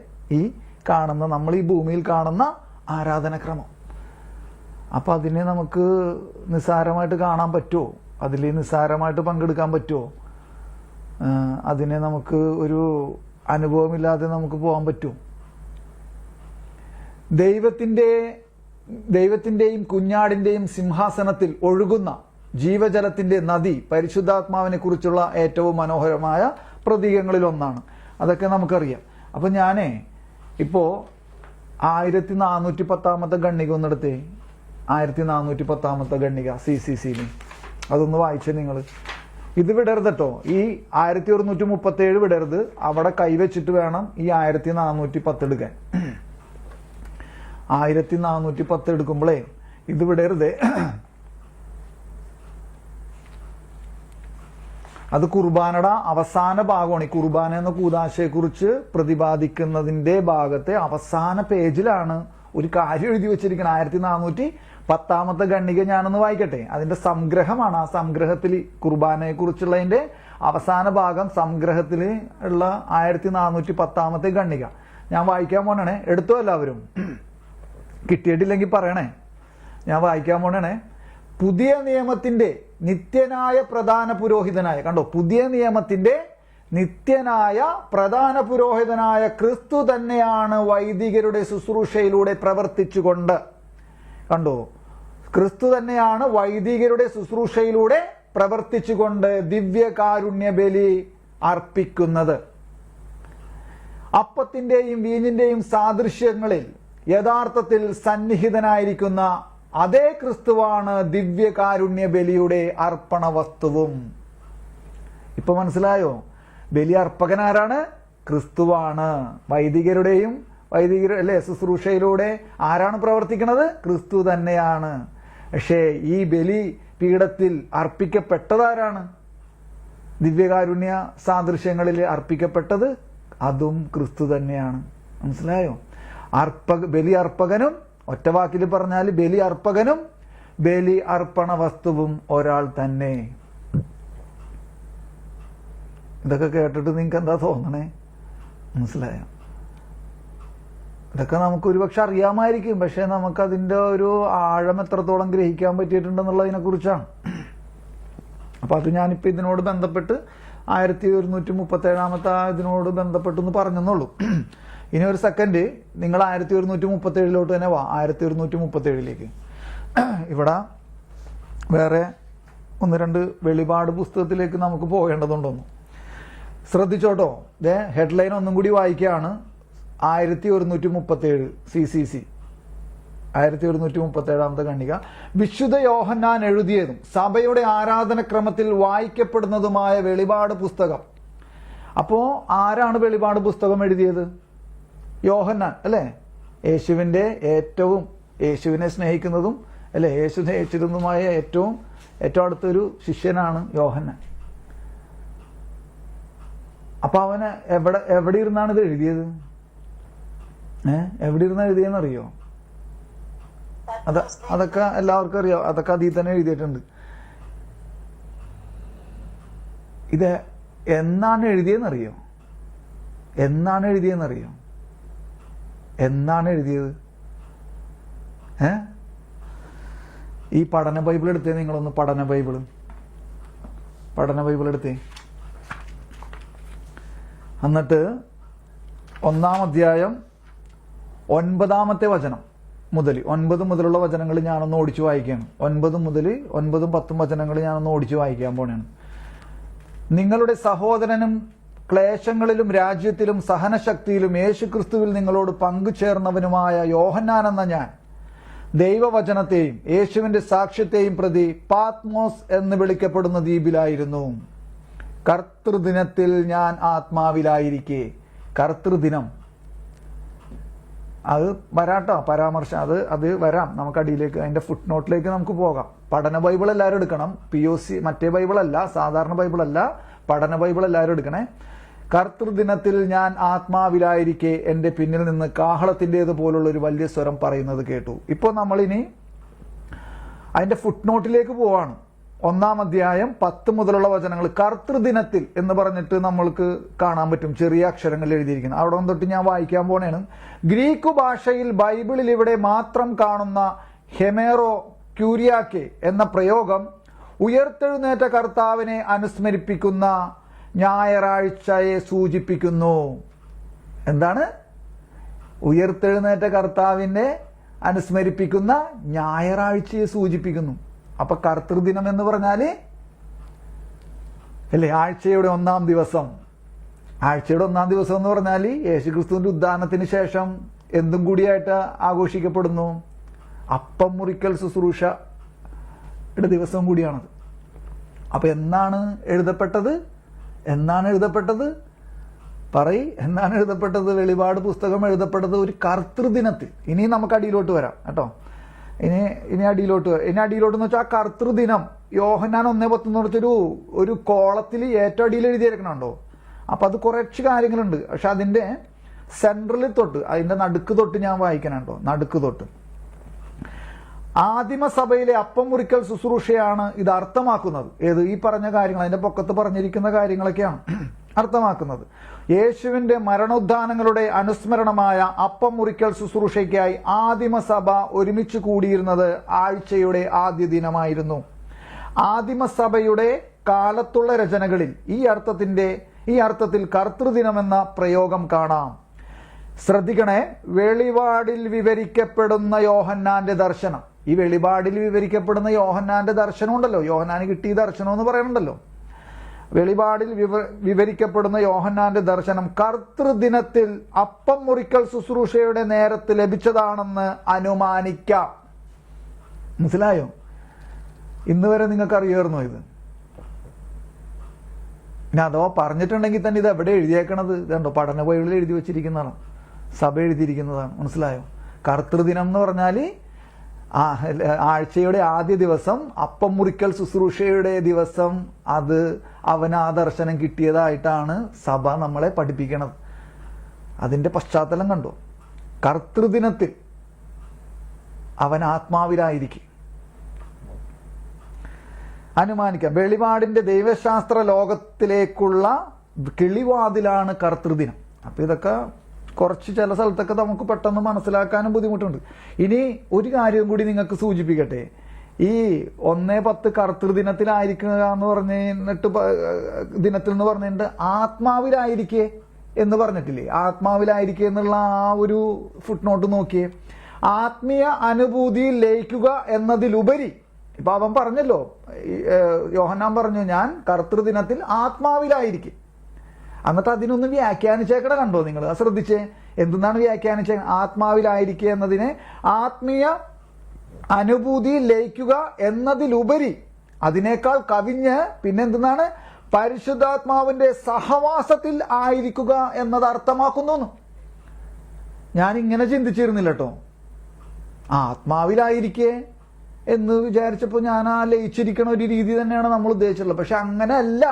നമ്മൾ ഈ ഭൂമിയിൽ കാണുന്ന ആരാധനക്രമം. അപ്പൊ അതിനെ നമുക്ക് നിസ്സാരമായിട്ട് കാണാൻ പറ്റുമോ? അതിൽ നിസ്സാരമായിട്ട് പങ്കെടുക്കാൻ പറ്റുമോ? അതിനെ നമുക്ക് ഒരു അനുഭവമില്ലാതെ നമുക്ക് പോകാൻ പറ്റുമോ? ദൈവത്തിന്റെയും കുഞ്ഞാടിന്റെയും സിംഹാസനത്തിൽ ഒഴുകുന്ന ജീവജലത്തിന്റെ നദി പരിശുദ്ധാത്മാവിനെ കുറിച്ചുള്ള ഏറ്റവും മനോഹരമായ പ്രതീകങ്ങളിൽ ഒന്നാണ്. അതൊക്കെ നമുക്കറിയാം. അപ്പൊ ഇപ്പോ 1410 ഗണ്ണിക ഒന്നെടുത്തേ. 1410 ഗണ്ണിക CCCയിൽ. അതൊന്ന് വായിച്ചേ നിങ്ങൾ. ഇത് വിടരുത് കേട്ടോ. ഈ 1137 വിടരുത്. അവിടെ കൈവച്ചിട്ട് വേണം ഈ 1410 എടുക്കാൻ. 1410 എടുക്കുമ്പോഴേ ഇത് വിടരുത്. അത് കുർബാനയുടെ അവസാന ഭാഗമാണ്. ഈ കുർബാന എന്ന കൂദാശയെ കുറിച്ച് പ്രതിപാദിക്കുന്നതിന്റെ ഭാഗത്തെ അവസാന പേജിലാണ് ഒരു കാര്യം എഴുതി വെച്ചിരിക്കുന്നത്. 1410 ഗണ്ണിക ഞാനൊന്ന് വായിക്കട്ടെ. അതിന്റെ സംഗ്രഹമാണ്. ആ സംഗ്രഹത്തിൽ കുർബാനയെ കുറിച്ചുള്ളതിന്റെ അവസാന ഭാഗം സംഗ്രഹത്തിൽ ഉള്ള 1410 ഗണ്ണിക ഞാൻ വായിക്കാൻ പോണേ. എടുത്തോ എല്ലാവരും? കിട്ടിയിട്ടില്ലെങ്കിൽ പറയണേ. ഞാൻ വായിക്കാൻ പോണേ. പുതിയ നിയമത്തിന്റെ നിത്യനായ പ്രധാന പുരോഹിതനായ, കണ്ടോ, പുതിയ നിയമത്തിന്റെ നിത്യനായ പ്രധാന പുരോഹിതനായ ക്രിസ്തു തന്നെയാണ് വൈദികരുടെ ശുശ്രൂഷയിലൂടെ പ്രവർത്തിച്ചുകൊണ്ട്, കണ്ടോ, ക്രിസ്തു തന്നെയാണ് വൈദികരുടെ ശുശ്രൂഷയിലൂടെ പ്രവർത്തിച്ചുകൊണ്ട് ദിവ്യകാരുണ്യ ബലി അർപ്പിക്കുന്നത്. അപ്പത്തിന്റെയും വീഞ്ഞിന്റെയും സാദൃശ്യങ്ങളിൽ യഥാർത്ഥത്തിൽ സന്നിഹിതനായിരിക്കുന്ന അതേ ക്രിസ്തുവാണ് ദിവ്യകാരുണ്യ ബലിയുടെ അർപ്പണ വസ്തുവും. ഇപ്പൊ മനസ്സിലായോ? ബലി അർപ്പകനാരാണ്? ക്രിസ്തുവാണ്. വൈദികർ അല്ലെ ശുശ്രൂഷയിലൂടെ ആരാണ് പ്രവർത്തിക്കുന്നത്? ക്രിസ്തു തന്നെയാണ്. പക്ഷേ ഈ ബലി പീഠത്തിൽ അർപ്പിക്കപ്പെട്ടതാരാണ്? ദിവ്യകാരുണ്യ സാദൃശ്യങ്ങളിൽ അർപ്പിക്കപ്പെട്ടത് അതും ക്രിസ്തു തന്നെയാണ്. മനസ്സിലായോ? ബലി അർപ്പകനും, ഒറ്റ വാക്കിൽ പറഞ്ഞാൽ ബലി അർപ്പകനും ബലി അർപ്പണ വസ്തുവും ഒരാൾ തന്നെ. ഇതൊക്കെ കേട്ടിട്ട് നിങ്ങൾക്ക് എന്താ തോന്നണേ? മനസ്സിലായോ? ഇതൊക്കെ നമുക്ക് ഒരുപക്ഷെ അറിയാമായിരിക്കും, പക്ഷെ നമുക്കതിൻ്റെ ഒരു ആഴം എത്രത്തോളം ഗ്രഹിക്കാൻ പറ്റിയിട്ടുണ്ടെന്നുള്ളതിനെ കുറിച്ചാണ്. അപ്പൊ അത് ഞാനിപ്പോൾ ഇതിനോട് ബന്ധപ്പെട്ട് 1137 ഇതിനോട് ബന്ധപ്പെട്ടെന്ന് പറഞ്ഞെന്നുള്ളൂ. ഇനി ഒരു സെക്കൻഡ് നിങ്ങൾ 1137 തന്നെ വാ. 1137 ഇവിടെ വേറെ ഒന്ന് രണ്ട് വെളിപാട് പുസ്തകത്തിലേക്ക് നമുക്ക് പോകേണ്ടതുണ്ടോന്നു ശ്രദ്ധിച്ചോട്ടോ. ഹെഡ്ലൈൻ ഒന്നും കൂടി വായിക്കുകയാണ്. 1137 CCC 1137 ഖണ്ഡിക. വിശുദ്ധ യോഹന്നാൻ എഴുതിയതും സഭയുടെ ആരാധനക്രമത്തിൽ വായിക്കപ്പെടുന്നതുമായ വെളിപാട് പുസ്തകം. അപ്പോ ആരാണ് വെളിപാട് പുസ്തകം എഴുതിയത്? യോഹന്നാൻ അല്ലെ? യേശുവിനെ സ്നേഹിക്കുന്നതും അല്ലെ യേശു സ്നേഹിച്ചിരുന്നതുമായ ഏറ്റവും അടുത്തൊരു ശിഷ്യനാണ് യോഹന്നാൻ. അപ്പൊ അവന് എവിടെ ഇരുന്നാണ് ഇത് എഴുതിയത്? എവിടെ ഇരുന്ന് എഴുതിയെന്നറിയോ? അതൊക്കെ എല്ലാവർക്കും അറിയാം. അതൊക്കെ അതിൽ തന്നെ എഴുതിയിട്ടുണ്ട്. ഇത് എന്നാണ് എഴുതിയെന്നറിയോ? എന്നാണ് എഴുതിയത്? ഈ പഠന ബൈബിൾ എടുത്തേ നിങ്ങളൊന്ന്. പഠന ബൈബിൾ എടുത്തേ. എന്നിട്ട് 1-ാം അധ്യായം 9-ാമത്തെ വചനം മുതൽ 9 മുതലുള്ള വചനങ്ങൾ ഞാനൊന്ന് ഓടിച്ചു വായിക്കുകയാണ്. 9 മുതൽ 9-ഉം 10-ഉം വചനങ്ങൾ ഞാനൊന്ന് ഓടിച്ചു വായിക്കാൻ പോണെയാണ്. നിങ്ങളുടെ സഹോദരനും ക്ലേശങ്ങളിലും രാജ്യത്തിലും സഹനശക്തിയിലും യേശുക്രിസ്തുവിൽ നിങ്ങളോട് പങ്കുചേർന്നവനുമായ യോഹന്നാൻ എന്ന ഞാൻ ദൈവവചനത്തെയും യേശുവിന്റെ സാക്ഷ്യത്തെയും പ്രതി പാത്മോസ് എന്ന് വിളിക്കപ്പെടുന്ന ദ്വീപിലായിരുന്നു. കർത്തൃദിനത്തിൽ ഞാൻ ആത്മാവിലായിരിക്കെ. കർത്തൃദിനം അത് വരാട്ടോ, പരാമർശം അത് വരാം. നമുക്ക് അടിയിലേക്ക് അതിന്റെ ഫുട് നോട്ടിലേക്ക് നമുക്ക് പോകാം. പഠന ബൈബിൾ എല്ലാവരും എടുക്കണം. POC മറ്റേ ബൈബിളല്ല, സാധാരണ ബൈബിളല്ല, പഠന ബൈബിൾ എല്ലാവരും എടുക്കണേ. കർത്തൃദിനത്തിൽ ഞാൻ ആത്മാവിലായിരിക്കെ എന്റെ പിന്നിൽ നിന്ന് കാഹളത്തിൻ്റെത് പോലുള്ള ഒരു വലിയ സ്വരം പറയുന്നത് കേട്ടു. ഇപ്പോൾ നമ്മളിനി അതിന്റെ ഫുട് നോട്ടിലേക്ക് പോവാണ്. 1-ാം അധ്യായം 10 മുതലുള്ള വചനങ്ങൾ. കർത്തൃദിനത്തിൽ എന്ന് പറഞ്ഞിട്ട് നമ്മൾക്ക് കാണാൻ പറ്റും, ചെറിയ അക്ഷരങ്ങളിൽ എഴുതിയിരിക്കുന്നത്. അവിടെ തൊട്ട് ഞാൻ വായിക്കാൻ പോണേണ്. ഗ്രീക്ക് ഭാഷയിൽ ബൈബിളിൽ ഇവിടെ മാത്രം കാണുന്ന ഹെമേറോ ക്യൂരിയാക്കെ എന്ന പ്രയോഗം ഉയർത്തെഴുന്നേറ്റ കർത്താവിനെ അനുസ്മരിപ്പിക്കുന്ന ഞായറാഴ്ചയെ സൂചിപ്പിക്കുന്നു. എന്താണ്? ഉയർത്തെഴുന്നേറ്റ കർത്താവിനെ അനുസ്മരിപ്പിക്കുന്ന ഞായറാഴ്ചയെ സൂചിപ്പിക്കുന്നു. അപ്പൊ കർത്തൃദിനം എന്ന് പറഞ്ഞാല് അല്ലേ ആഴ്ചയുടെ 1-ാം ദിവസം. ആഴ്ചയുടെ 1-ാം ദിവസം എന്ന് പറഞ്ഞാൽ യേശുക്രിസ്തുവിന്റെ ഉദ്ധാനത്തിന് ശേഷം എന്തും കൂടിയായിട്ട് ആഘോഷിക്കപ്പെടുന്നു? അപ്പം മുറിക്കൽ ശുശ്രൂഷയുടെ ദിവസം കൂടിയാണത്. അപ്പൊ എന്നാണ് എഴുതപ്പെട്ടത്? എന്നാണ് എഴുതപ്പെട്ടത്? വെളിപാട് പുസ്തകം എഴുതപ്പെട്ടത് ഒരു കർത്തൃദിനത്തിൽ. ഇനി നമുക്ക് അടിയിലോട്ട് വരാം കേട്ടോ. ഇനി അടിയിലോട്ടെന്ന് വെച്ചാൽ ആ കർത്തൃദിനം യോഹന്നാൻ 1:10 വെച്ചൊരു ഒരു കോളത്തിൽ ഏറ്റവും അടിയിൽ എഴുതിയിരിക്കണുണ്ടോ? അപ്പൊ അത് കുറച്ച് കാര്യങ്ങളുണ്ട്. പക്ഷെ അതിന്റെ സെൻട്രലിൽ തൊട്ട് അതിന്റെ നടുക്ക് തൊട്ട് ഞാൻ വായിക്കണുണ്ടോ? നടുക്ക് തൊട്ട് ആദിമസഭയിലെ അപ്പം മുറിക്കൽ ശുശ്രൂഷയാണ് ഇത് അർത്ഥമാക്കുന്നത്. ഏത്? ഈ പറഞ്ഞ കാര്യങ്ങൾ, അതിന്റെ പൊക്കത്ത് പറഞ്ഞിരിക്കുന്ന കാര്യങ്ങളൊക്കെയാണ് അർത്ഥമാക്കുന്നത്. യേശുവിന്റെ മരണോദ്ധാനങ്ങളുടെ അനുസ്മരണമായ അപ്പം മുറിക്കൽ ശുശ്രൂഷയ്ക്കായി ആദിമസഭ ഒരുമിച്ച് കൂടിയിരുന്നത് ആഴ്ചയുടെ ആദ്യ ദിനമായിരുന്നു. ആദിമസഭയുടെ കാലത്തുള്ള രചനകളിൽ ഈ അർത്ഥത്തിൽ കർത്തൃദിനമെന്ന പ്രയോഗം കാണാം. ശ്രദ്ധിക്കണേ, വെളിപാടിൽ വിവരിക്കപ്പെടുന്ന യോഹന്നാന്റെ ദർശനം. ഈ വെളിപാടിൽ വിവരിക്കപ്പെടുന്ന യോഹന്നാന്റെ ദർശനം ഉണ്ടല്ലോ, യോഹന്നാന് കിട്ടിയ ദർശനം എന്ന് പറയുന്നുണ്ടല്ലോ, വെളിപാടിൽ വിവരിക്കപ്പെടുന്ന യോഹന്നാന്റെ ദർശനം കർത്തൃദിനത്തിൽ അപ്പം മുറിക്കൽ ശുശ്രൂഷയുടെ നേരത്ത് ലഭിച്ചതാണെന്ന് അനുമാനിക്കാം. മനസ്സിലായോ? ഇന്ന് വരെ നിങ്ങൾക്ക് അറിയാമായിരുന്നോ ഇത്? ഇനി അഥവാ പറഞ്ഞിട്ടുണ്ടെങ്കിൽ തന്നെ ഇത് എവിടെ എഴുതിയേക്കണത്? ഇതുണ്ടോ, പഠന ബൈബിളിൽ എഴുതി വെച്ചിരിക്കുന്നതാണ്, സഭ എഴുതിയിരിക്കുന്നതാണ്. മനസ്സിലായോ? കർത്തൃദിനം എന്ന് പറഞ്ഞാൽ ആഴ്ചയുടെ ആദ്യ ദിവസം, അപ്പം മുറിക്കൽ ശുശ്രൂഷയുടെ ദിവസം, അത് അവന് ആ ദർശനം കിട്ടിയതായിട്ടാണ് സഭ നമ്മളെ പഠിപ്പിക്കണത്. അതിന്റെ പശ്ചാത്തലം കണ്ടോ? കർത്തൃദിനത്തിൽ അവൻ ആത്മാവിലായിരിക്കും. അനുമാനിക്കാം. വെളിപാടിന്റെ ദൈവശാസ്ത്ര ലോകത്തിലേക്കുള്ള കിളിവാതിലാണ് കർത്തൃദിനം. അപ്പൊ ഇതൊക്കെ കുറച്ച് ചില സ്ഥലത്തൊക്കെ നമുക്ക് പെട്ടെന്ന് മനസ്സിലാക്കാനും ബുദ്ധിമുട്ടുണ്ട്. ഇനി ഒരു കാര്യം കൂടി നിങ്ങൾക്ക് സൂചിപ്പിക്കട്ടെ. ഈ 1-10 കർത്തൃദിനത്തിലായിരിക്കുക എന്ന് പറഞ്ഞിട്ട് ദിനത്തിൽ എന്ന് പറഞ്ഞിട്ട് ആത്മാവിലായിരിക്കേ എന്ന് പറഞ്ഞിട്ടില്ലേ? ആത്മാവിലായിരിക്കുക എന്നുള്ള ആ ഒരു ഫുട് നോട്ട് നോക്കിയേ. ആത്മീയ അനുഭൂതിയിൽ ലയിക്കുക എന്നതിലുപരി, ഇപ്പൊ അവൻ പറഞ്ഞല്ലോ, യോഹന്നാൻ പറഞ്ഞു ഞാൻ കർത്തൃദിനത്തിൽ ആത്മാവിലായിരിക്കും. എന്നിട്ട് അതിനൊന്ന് വ്യാഖ്യാനിച്ചേക്കട കണ്ടോ നിങ്ങൾ? ശ്രദ്ധിച്ചേ, എന്തെന്നാണ് വ്യാഖ്യാനിച്ചേ? ആത്മാവിലായിരിക്കുക എന്നതിനെ ആത്മീയ അനുഭൂതിയിൽ ലയിക്കുക എന്നതിലുപരി, അതിനേക്കാൾ കവിഞ്ഞ് പിന്നെന്തെന്നാണ്? പരിശുദ്ധാത്മാവിന്റെ സഹവാസത്തിൽ ആയിരിക്കുക എന്നത് അർത്ഥമാക്കുന്നു. ഞാൻ ഇങ്ങനെ ചിന്തിച്ചിരുന്നില്ല കേട്ടോ. ആത്മാവിലായിരിക്കേ എന്ന് വിചാരിച്ചപ്പോൾ ഞാൻ ആ ലയിച്ചിരിക്കണ ഒരു രീതി തന്നെയാണ് നമ്മൾ ഉദ്ദേശിച്ചിട്ടുള്ളത്. പക്ഷെ അങ്ങനെയല്ല,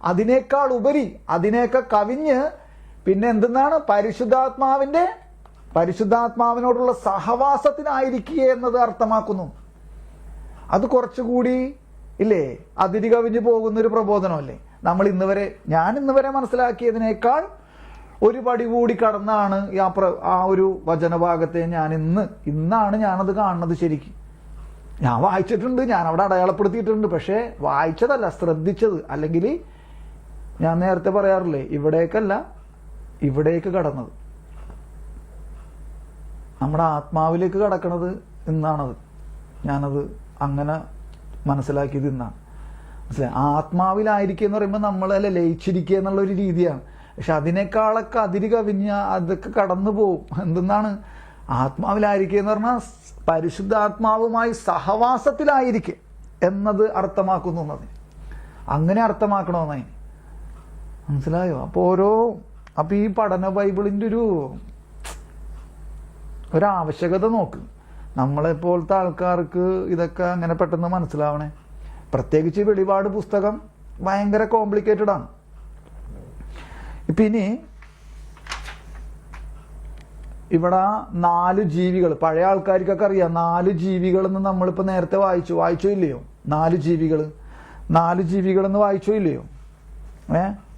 അതിനേക്കാൾ ഉപരി, അതിനേക്കാൾ കവിഞ്ഞ് പിന്നെ എന്തെന്നാണ്? പരിശുദ്ധാത്മാവിനോടുള്ള സഹവാസത്തിനായിരിക്കുക എന്നത് അർത്ഥമാക്കുന്നു. അത് കുറച്ചുകൂടി ഇല്ലേ, അതിരി കവിഞ്ഞു പോകുന്നൊരു പ്രബോധനമല്ലേ? ഞാൻ ഇന്ന് വരെ മനസ്സിലാക്കിയതിനേക്കാൾ ഒരു പടി കൂടി കടന്നാണ് ആ ഒരു വചനഭാഗത്തെ ഇന്നാണ് ഞാനത് കാണുന്നത്. ശരിക്കും ഞാൻ വായിച്ചിട്ടുണ്ട്, ഞാൻ അവിടെ അടയാളപ്പെടുത്തിയിട്ടുണ്ട്, പക്ഷെ വായിച്ചതല്ല, ശ്രദ്ധിച്ചത്. അല്ലെങ്കിൽ ഞാൻ നേരത്തെ പറയാറില്ലേ, ഇവിടേക്കല്ല ഇവിടേക്ക് കടന്നത്, നമ്മുടെ ആത്മാവിലേക്ക് കടക്കണത് ഇന്നാണത്. ഞാനത് അങ്ങനെ മനസ്സിലാക്കിയത് ഇന്നാണ്. മനസ്സിലായി? ആത്മാവിലായിരിക്കുക എന്ന് പറയുമ്പോൾ നമ്മളല്ല ലയിച്ചിരിക്കുക എന്നുള്ളൊരു രീതിയാണ്. പക്ഷെ അതിനേക്കാളൊക്കെ അതിരി കവിഞ്ഞ അതൊക്കെ കടന്നു പോവും. എന്തെന്നാണ് ആത്മാവിലായിരിക്കുക എന്ന് പറഞ്ഞാൽ? പരിശുദ്ധാത്മാവുമായി സഹവാസത്തിലായിരിക്കുക എന്നത് അർത്ഥമാക്കുന്നു. അങ്ങനെ അർത്ഥമാക്കണമെന്നതിന് മനസ്സിലായോ? അപ്പൊ ഈ പഠന ബൈബിളിന്റെ ഒരാവശ്യകത നോക്ക്. നമ്മളെപ്പോലത്തെ ആൾക്കാർക്ക് ഇതൊക്കെ അങ്ങനെ പെട്ടെന്ന് മനസ്സിലാവണേ. പ്രത്യേകിച്ച് വെളിപാട് പുസ്തകം ഭയങ്കര കോംപ്ലിക്കേറ്റഡ് ആണ്. ഇപ്പൊ ഇനി ഇവിടെ 4 ജീവികൾ, പഴയ ആൾക്കാർക്കൊക്കെ അറിയാം 4 ജീവികൾ എന്ന് നമ്മളിപ്പോ നേരത്തെ വായിച്ചോ ഇല്ലയോ? 4 ജീവികൾ എന്ന് വായിച്ചോ ഇല്ലയോ?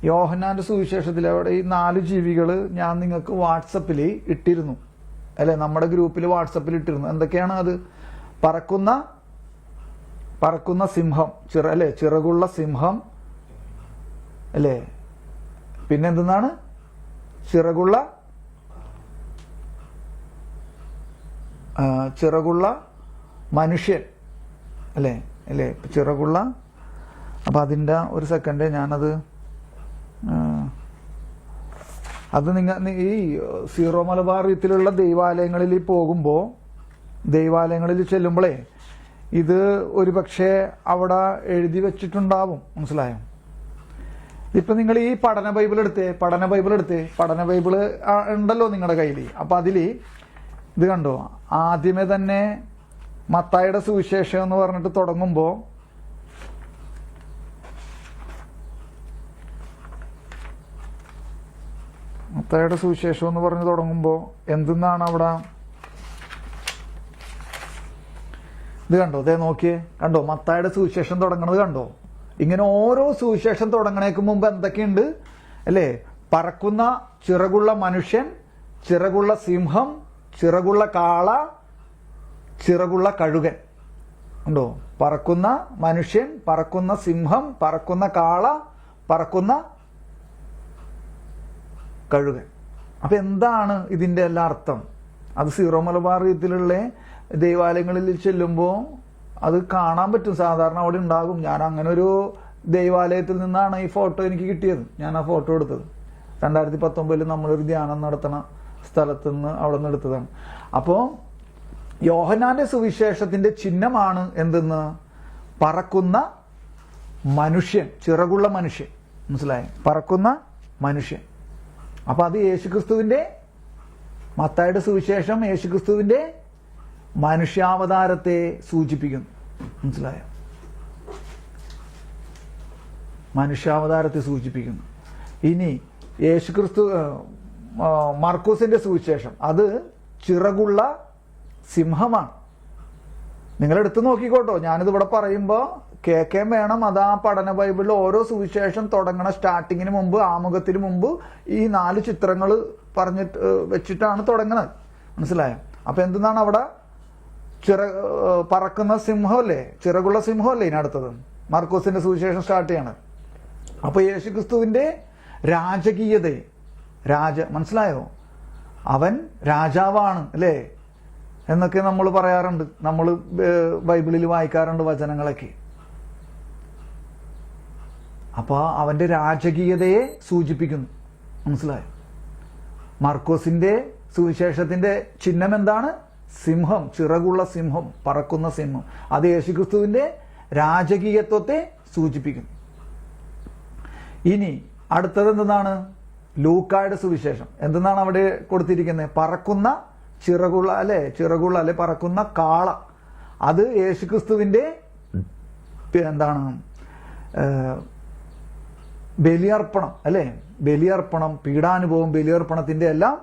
യോഹന്നാന്റെ സുവിശേഷത്തിൽ അവിടെ ഈ 4 ജീവികൾ ഞാൻ നിങ്ങൾക്ക് വാട്സപ്പിൽ ഇട്ടിരുന്നു അല്ലെ? നമ്മുടെ ഗ്രൂപ്പിൽ വാട്സപ്പിൽ ഇട്ടിരുന്നു. എന്തൊക്കെയാണ് അത്? പറക്കുന്ന സിംഹം, ചിറകുള്ള സിംഹം അല്ലേ? പിന്നെന്താണ്? ചിറകുള്ള മനുഷ്യൻ അല്ലേ? ചിറകുള്ള. അപ്പൊ അതിന്റെ ഒരു സെക്കൻഡ് ഞാനത് ഈ സീറോ മലബാർ രീതിയിലുള്ള ദൈവാലയങ്ങളിൽ ചെല്ലുമ്പോഴേ ഇത് ഒരു പക്ഷേ അവിടെ എഴുതി വെച്ചിട്ടുണ്ടാവും. മനസ്സിലായോ? ഇപ്പൊ നിങ്ങൾ ഈ പഠന ബൈബിൾ എടുത്തേ, പഠന ബൈബിള് ഉണ്ടല്ലോ നിങ്ങളുടെ കയ്യിൽ. അപ്പൊ അതില് ഇത് കണ്ടോ, ആദ്യമേ തന്നെ മത്തായിയുടെ സുവിശേഷം എന്ന് പറഞ്ഞിട്ട് തുടങ്ങുമ്പോ മത്തായിയുടെ സുവിശേഷം എന്ന് പറഞ്ഞ് തുടങ്ങുമ്പോ എന്തെന്നാണ് അവിടെ? ഇത് കണ്ടോ, നോക്കിയേ, കണ്ടോ മത്തായിയുടെ സുവിശേഷം തുടങ്ങണത് കണ്ടോ? ഇങ്ങനെ ഓരോ സുവിശേഷം തുടങ്ങണേക്ക് മുമ്പ് എന്തൊക്കെയുണ്ട് അല്ലേ? പറക്കുന്ന ചിറകുള്ള മനുഷ്യൻ, ചിറകുള്ള സിംഹം, ചിറകുള്ള കാള, ചിറകുള്ള കഴുകൻ. ഉണ്ടോ? പറക്കുന്ന മനുഷ്യൻ, പറക്കുന്ന സിംഹം, പറക്കുന്ന കാള, പറക്കുന്ന കഴുകൻ. അപ്പൊ എന്താണ് ഇതിന്റെ എല്ലാ അർത്ഥം? അത് സീറോ മലബാർ രീതിയിലുള്ള ദൈവാലയങ്ങളിൽ ചെല്ലുമ്പോൾ അത് കാണാൻ പറ്റും. സാധാരണ അവിടെ ഉണ്ടാകും. ഞാൻ അങ്ങനെ ഒരു ദൈവാലയത്തിൽ നിന്നാണ് ഈ ഫോട്ടോ എനിക്ക് കിട്ടിയത്. ഞാൻ ആ ഫോട്ടോ എടുത്തത് 2019 നമ്മളൊരു ധ്യാനം നടത്തണ സ്ഥലത്ത് നിന്ന് അവിടെ നിന്ന് എടുത്തതാണ്. അപ്പോൾ യോഹന്നാന്റെ സുവിശേഷത്തിന്റെ ചിഹ്നമാണ് എന്തെന്ന്? പറക്കുന്ന മനുഷ്യൻ, ചിറകുള്ള മനുഷ്യൻ. മനസ്സിലായോ? പറക്കുന്ന മനുഷ്യൻ. അപ്പൊ അത് യേശുക്രിസ്തുവിന്റെ, മത്തായിയുടെ സുവിശേഷം യേശുക്രിസ്തുവിന്റെ മനുഷ്യാവതാരത്തെ സൂചിപ്പിക്കുന്നു. മനസ്സിലായോ? മനുഷ്യാവതാരത്തെ സൂചിപ്പിക്കുന്നു. ഇനി യേശുക്രിസ്തു മർക്കോസിന്റെ സുവിശേഷം അത് ചിറകുള്ള സിംഹമാണ്. നിങ്ങളെടുത്ത് നോക്കിക്കോട്ടോ. ഞാനിത് ഇവിടെ പറയുമ്പോൾ കേൾക്കാൻ വേണം. അത് ആ പഠന ബൈബിളിൽ ഓരോ സുവിശേഷം തുടങ്ങണ സ്റ്റാർട്ടിങ്ങിന് മുമ്പ്, ആമുഖത്തിന് മുമ്പ് ഈ 4 ചിത്രങ്ങൾ പറഞ്ഞിട്ട് വെച്ചിട്ടാണ് തുടങ്ങുന്നത്. മനസ്സിലായോ? അപ്പൊ എന്താണ് അവിടെ? പറക്കുന്ന സിംഹമല്ലേ, ചിറകുള്ള സിംഹമല്ലേ ഇതിനടുത്തത്? മർക്കോസിന്റെ സുവിശേഷം സ്റ്റാർട്ട് ചെയ്യണം. അപ്പൊ യേശുക്രിസ്തുവിന്റെ രാജകീയതയെ, മനസ്സിലായോ? അവൻ രാജാവാണ് അല്ലേ എന്നൊക്കെ നമ്മൾ പറയാറുണ്ട്. നമ്മൾ ബൈബിളിൽ വായിക്കാറുണ്ട് വചനങ്ങളൊക്കെ. അപ്പൊ അവന്റെ രാജകീയതയെ സൂചിപ്പിക്കുന്നു. മനസ്സിലായോ? മർക്കോസിന്റെ സുവിശേഷത്തിന്റെ ചിഹ്നം എന്താണ്? സിംഹം, ചിറകുള്ള സിംഹം, പറക്കുന്ന സിംഹം. അത് യേശുക്രിസ്തുവിന്റെ രാജകീയത്വത്തെ സൂചിപ്പിക്കുന്നു. ഇനി അടുത്തത് എന്താണ്? ലൂക്കായുടെ സുവിശേഷം. എന്തെന്നാണ് അവിടെ കൊടുത്തിരിക്കുന്നത്? പറക്കുന്ന ചിറകുള്ള അല്ലെ പറക്കുന്ന കാള. അത് യേശുക്രിസ്തുവിന്റെ എന്താണ്? ബലിയർപ്പണം അല്ലെ, ബലിയർപ്പണം, പീഡാനുഭവം, ബലിയർപ്പണത്തിന്റെ എല്ലാം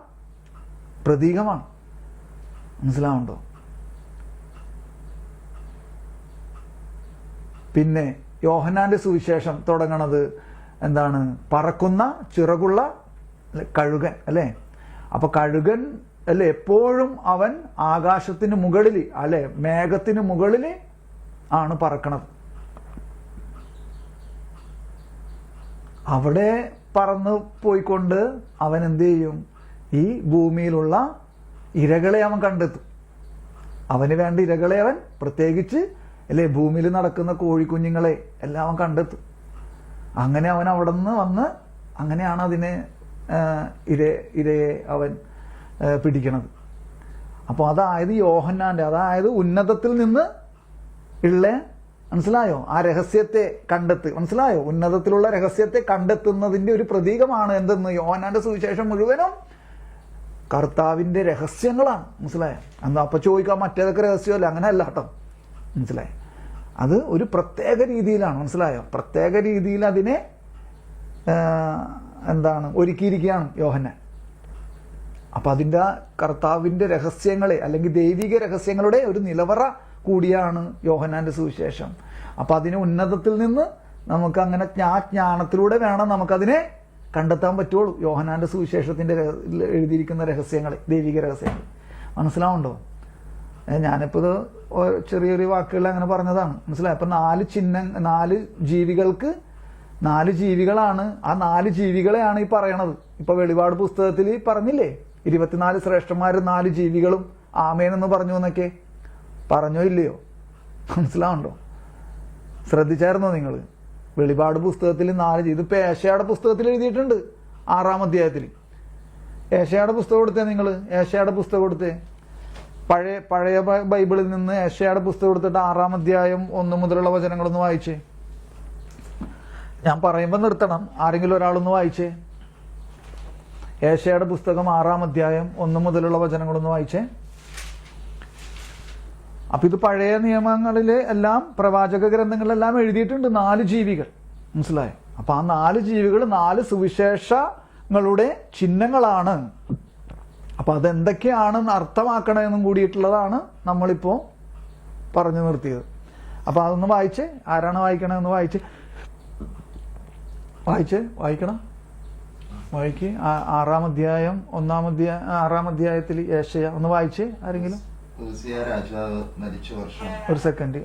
പ്രതീകമാണ്. മനസ്സിലാവുണ്ടോ? പിന്നെ യോഹന്നാന്റെ സുവിശേഷം തുടങ്ങണത് എന്താണ്? പറക്കുന്ന ചിറകുള്ള കഴുകൻ അല്ലെ. അപ്പൊ കഴുകൻ അല്ലെ, എപ്പോഴും അവൻ ആകാശത്തിന് മുകളിൽ അല്ലെ, മേഘത്തിന് മുകളിൽ ആണ് പറക്കണത്. അവിടെ പറന്ന് പോയിക്കൊണ്ട് അവൻ എന്ത് ചെയ്യും? ഈ ഭൂമിയിലുള്ള ഇരകളെ അവൻ കണ്ടെത്തും. അവന് വേണ്ട ഇരകളെ അവൻ പ്രത്യേകിച്ച് അല്ലെ, ഭൂമിയിൽ നടക്കുന്ന കോഴിക്കുഞ്ഞുങ്ങളെ എല്ലാം അവൻ കണ്ടെത്തും. അങ്ങനെ അവൻ അവിടെ നിന്ന് വന്ന് അങ്ങനെയാണ് അതിനെ ഇരയെ അവൻ പിടിക്കണത്. അപ്പോൾ അതായത് യോഹന്നാന്റെ, അതായത് ഉന്നതത്തിൽ നിന്ന് ഉള്ള, മനസ്സിലായോ? ആ രഹസ്യത്തെ മനസ്സിലായോ? ഉന്നതത്തിലുള്ള രഹസ്യത്തെ കണ്ടെത്തുന്നതിന്റെ ഒരു പ്രതീകമാണ് എന്തെന്ന്? യോഹന്നാന്റെ സുവിശേഷം മുഴുവനും കർത്താവിന്റെ രഹസ്യങ്ങളാണ്. മനസ്സിലായോ? എന്താ അപ്പൊ ചോദിക്കാം, മറ്റേതൊക്കെ രഹസ്യമല്ല? അങ്ങനെയല്ല കേട്ടോ. മനസ്സിലായോ? അത് ഒരു പ്രത്യേക രീതിയിലാണ്. മനസ്സിലായോ? പ്രത്യേക രീതിയിൽ അതിനെ എന്താണ് ഒരുക്കിയിരിക്കുകയാണ് യോഹന്നാൻ. അപ്പൊ അതിൻ്റെ കർത്താവിന്റെ രഹസ്യങ്ങളെ അല്ലെങ്കിൽ ദൈവിക രഹസ്യങ്ങളുടെ ഒരു നിലവറ കൂടിയാണ് യോഹന്നാന്റെ സുവിശേഷം. അപ്പൊ അതിന് ഉന്നതത്തിൽ നിന്ന് നമുക്ക് അങ്ങനെ ജ്ഞാനത്തിലൂടെ വേണം നമുക്കതിനെ കണ്ടെത്താൻ പറ്റുള്ളൂ. യോഹന്നാന്റെ സുവിശേഷത്തിന്റെ എഴുതിയിരിക്കുന്ന രഹസ്യങ്ങളെ, ദൈവിക രഹസ്യങ്ങൾ. മനസ്സിലാവുണ്ടോ? ഞാനിപ്പോൾ ഇത് ചെറിയൊരു വാക്കുകൾ അങ്ങനെ പറഞ്ഞതാണ്. മനസ്സിലായി? അപ്പൊ 4 ജീവികൾക്ക് 4 ജീവികളാണ്. ആ 4 ജീവികളെയാണ് ഈ പറയണത്. ഇപ്പൊ വെളിപാട് പുസ്തകത്തിൽ പറഞ്ഞില്ലേ, 24 ശ്രേഷ്ഠന്മാരും 4 ജീവികളും ആമേൻ എന്ന് പറഞ്ഞു എന്നൊക്കെ. പറഞ്ഞോ ഇല്ലയോ? മനസ്സിലാവുണ്ടോ? ശ്രദ്ധിച്ചായിരുന്നോ നിങ്ങൾ? വെളിപാട് പുസ്തകത്തിൽ 4 ഇതിപ്പോ ഏശയുടെ പുസ്തകത്തിൽ എഴുതിയിട്ടുണ്ട് 6-ാം അധ്യായത്തിൽ. ഏശയുടെ പുസ്തകം കൊടുത്തേ നിങ്ങൾ. ഏശയുടെ പുസ്തകം കൊടുത്തേ. പഴയ ബൈബിളിൽ നിന്ന് ഏശയുടെ പുസ്തകം എടുത്തിട്ട് 6-ാം അധ്യായം 1 മുതലുള്ള വചനങ്ങളൊന്ന് വായിച്ചേ. ഞാൻ പറയുമ്പോൾ നിർത്തണം. ആരെങ്കിലും ഒരാളൊന്ന് വായിച്ചേ. ഏശയുടെ പുസ്തകം 6-ാം അധ്യായം 1 മുതലുള്ള വചനങ്ങളൊന്ന് വായിച്ചേ. അപ്പൊ ഇത് പഴയ നിയമങ്ങളിലെ എല്ലാം, പ്രവാചക ഗ്രന്ഥങ്ങളിലെല്ലാം എഴുതിയിട്ടുണ്ട് 4 ജീവികൾ. മനസ്സിലായോ? അപ്പൊ ആ 4 ജീവികൾ 4 സുവിശേഷങ്ങളുടെ ചിഹ്നങ്ങളാണ്. അപ്പൊ അതെന്തൊക്കെയാണെന്ന് അർത്ഥമാക്കണമെന്നും കൂടിയിട്ടുള്ളതാണ് നമ്മളിപ്പോ പറഞ്ഞു നിർത്തിയത്. അപ്പൊ അതൊന്ന് വായിച്ചേ. ആരാണ് വായിക്കണമെന്ന് വായിക്കണം. വായിക്ക്. 6-ാം അധ്യായം 6-ാം അധ്യായത്തിൽ ഏശയ ഒന്ന് വായിച്ചേ ആരെങ്കിലും. ഒരു സെക്കൻഡ്.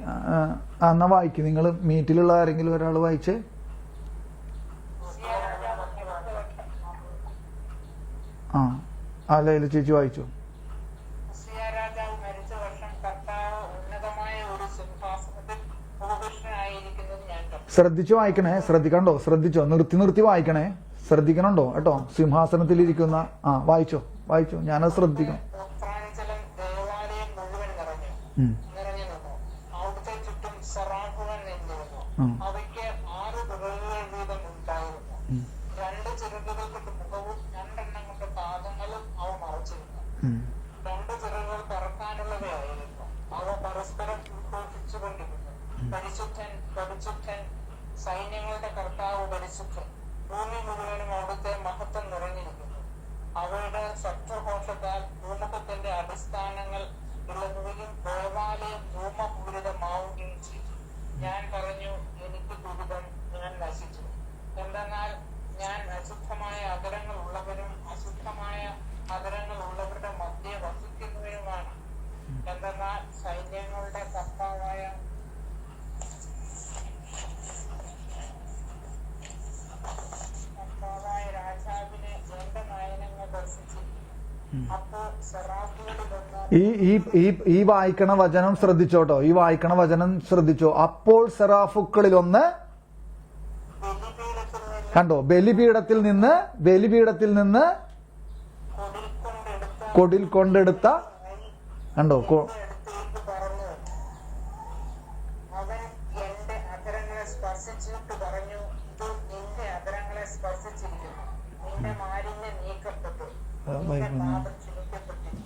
എന്നാ വായിക്കും. നിങ്ങൾ മീറ്റിലുള്ള ആരെങ്കിലും ഒരാൾ വായിച്ചേ. ലൈല ചേച്ചി വായിച്ചു. ശ്രദ്ധിച്ചു വായിക്കണേ, ശ്രദ്ധിക്കണ്ടോ, ശ്രദ്ധിച്ചോ, നിർത്തി വായിക്കണേ, ശ്രദ്ധിക്കണുണ്ടോ കേട്ടോ. സിംഹാസനത്തിലിരിക്കുന്ന വായിച്ചോ, ഞാനത് ശ്രദ്ധിക്കണം. അവയ്ക്ക് 6 വിറകുകൾ വീതം ഉണ്ടായിരുന്നു. 2 ചിറകുകൾ കൊണ്ട് മുഖവും 2 എണ്ണം കൊണ്ട് പാദങ്ങളും അവ മറച്ചിരുന്നു. 2 ചിറകുകൾ പറക്കാനുള്ളവയായിരുന്നു. അവ പരസ്പരം ഉദ്ഘോഷിച്ചുകൊണ്ടിരുന്നു, പരിശുദ്ധൻ പരിശുദ്ധൻ, സൈന്യങ്ങളുടെ കർത്താവ് പരിശുദ്ധൻ, ഭൂമി മുഴുവനും അവിടുത്തെ മഹത്വം നിറഞ്ഞിരിക്കുന്നു. അവയുടെ ശബ്ദഘോഷത്താൽ ഭൂമുഖത്തിന്റെ അടിസ്ഥാനങ്ങൾ ഇളകുകയും ദേവാലയം ധൂമപൂരിതമാവുകയും ചെയ്തു. ഞാൻ പറഞ്ഞു, എനിക്ക് ദുരിതം, ഞാൻ നശിച്ചു. എന്തെന്നാൽ ഞാൻ അശുദ്ധമായ അധരങ്ങൾ ഉള്ളവരും അശുദ്ധമായ അധരങ്ങൾ ഉള്ളവരുടെ മധ്യേ വസിക്കുന്നവരുമാണ്. എന്തെന്നാൽ സൈന്യങ്ങളുടെ കർത്താവായ രാജാവിനെ എന്റെ നയനങ്ങൾ ദർശിച്ചിരിക്കുന്നു. അപ്പോൾ സെറാഫുകളിലൊന്ന് ഈ വായിക്കണ വചനം ശ്രദ്ധിച്ചോട്ടോ, ഈ വായിക്കണ വചനം ശ്രദ്ധിച്ചോ. അപ്പോൾ സെറാഫുക്കളിലൊന്ന് കണ്ടോ, ബലിപീഠത്തിൽ നിന്ന് കൊടിൽ കൊണ്ടെടുത്ത കണ്ടോ അവൻ എന്റെ അധരങ്ങളെ സ്പർശിച്ചിട്ട് പറഞ്ഞു, ഇത് നിന്റെ അധരങ്ങളെ സ്പർശിച്ചിരിക്കുന്നു, നിന്റെ മാലിന്യം നീക്കപ്പെട്ടു, നിന്റെ പാപം ക്ഷമിക്കപ്പെട്ടിരിക്കുന്നു.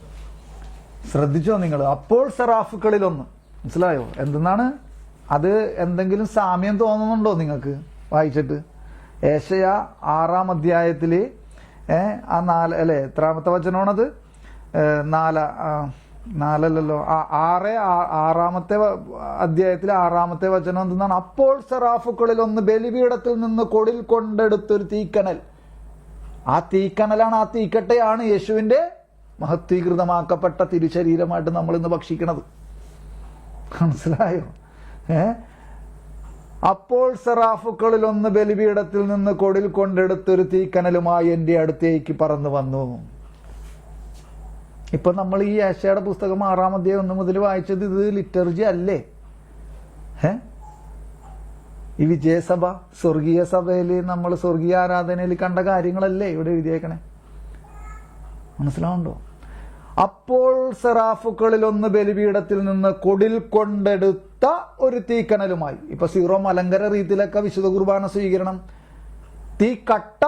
ശ്രദ്ധിച്ചോ നിങ്ങൾ. അപ്പോൾ സെറാഫുക്കളിലൊന്ന്, മനസ്സിലായോ എന്തെന്നാണ് അത്? എന്തെങ്കിലും സാമ്യം തോന്നുന്നുണ്ടോ നിങ്ങൾക്ക് വായിച്ചിട്ട്? ഏശയ 6-ാം അധ്യായത്തില് ആ 4 അല്ലെ, എത്രാമത്തെ വചനമാണത്? 4 6-ാമത്തെ അധ്യായത്തിലെ 6-ാമത്തെ വചനം എന്തെന്നാണ്? അപ്പോൾ സെറാഫുക്കളിൽ ഒന്ന് ബലിപീഠത്തിൽ നിന്ന് കൊടിൽ കൊണ്ടെടുത്തൊരു തീക്കനൽ. ആ തീക്കനലാണ്, ആ തീക്കട്ടയാണ് യേശുവിന്റെ മഹത്വീകൃതമാക്കപ്പെട്ട തിരുശരീരമായിട്ട് നമ്മൾ ഇന്ന് ഭക്ഷിക്കണത്. മനസ്സിലായോ? അപ്പോൾ സെറാഫുക്കളിൽ ഒന്ന് ബലിപീഠത്തിൽ നിന്ന് കൊടിൽ കൊണ്ടെടുത്തൊരു തീക്കനലുമായി എന്റെ അടുത്തേക്ക് പറന്നു വന്നു. ഇപ്പൊ നമ്മൾ ഈ ഏശയുടെ പുസ്തകം 6-ാം അധ്യായം 1 മുതൽ വായിച്ചത് ഇത് ലിറ്റർജി അല്ലേ? ഈ വിജയസഭ, സ്വർഗീയ സഭയില് നമ്മൾ സ്വർഗീയ ആരാധനയിൽ കണ്ട കാര്യങ്ങളല്ലേ ഇവിടെ എഴുതിയേക്കണേ? മനസ്സിലാവുണ്ടോ? അപ്പോൾ സെറാഫുക്കളിൽ ഒന്ന് ബലിപീഠത്തിൽ നിന്ന് കൊടിൽ കൊണ്ടെടുത്ത ഒരു തീക്കനലുമായി. ഇപ്പൊ സീറോ മലങ്കര റീതിയിലൊക്കെ വിശുദ്ധ കുർബാന സ്വീകരണം തീക്കട്ട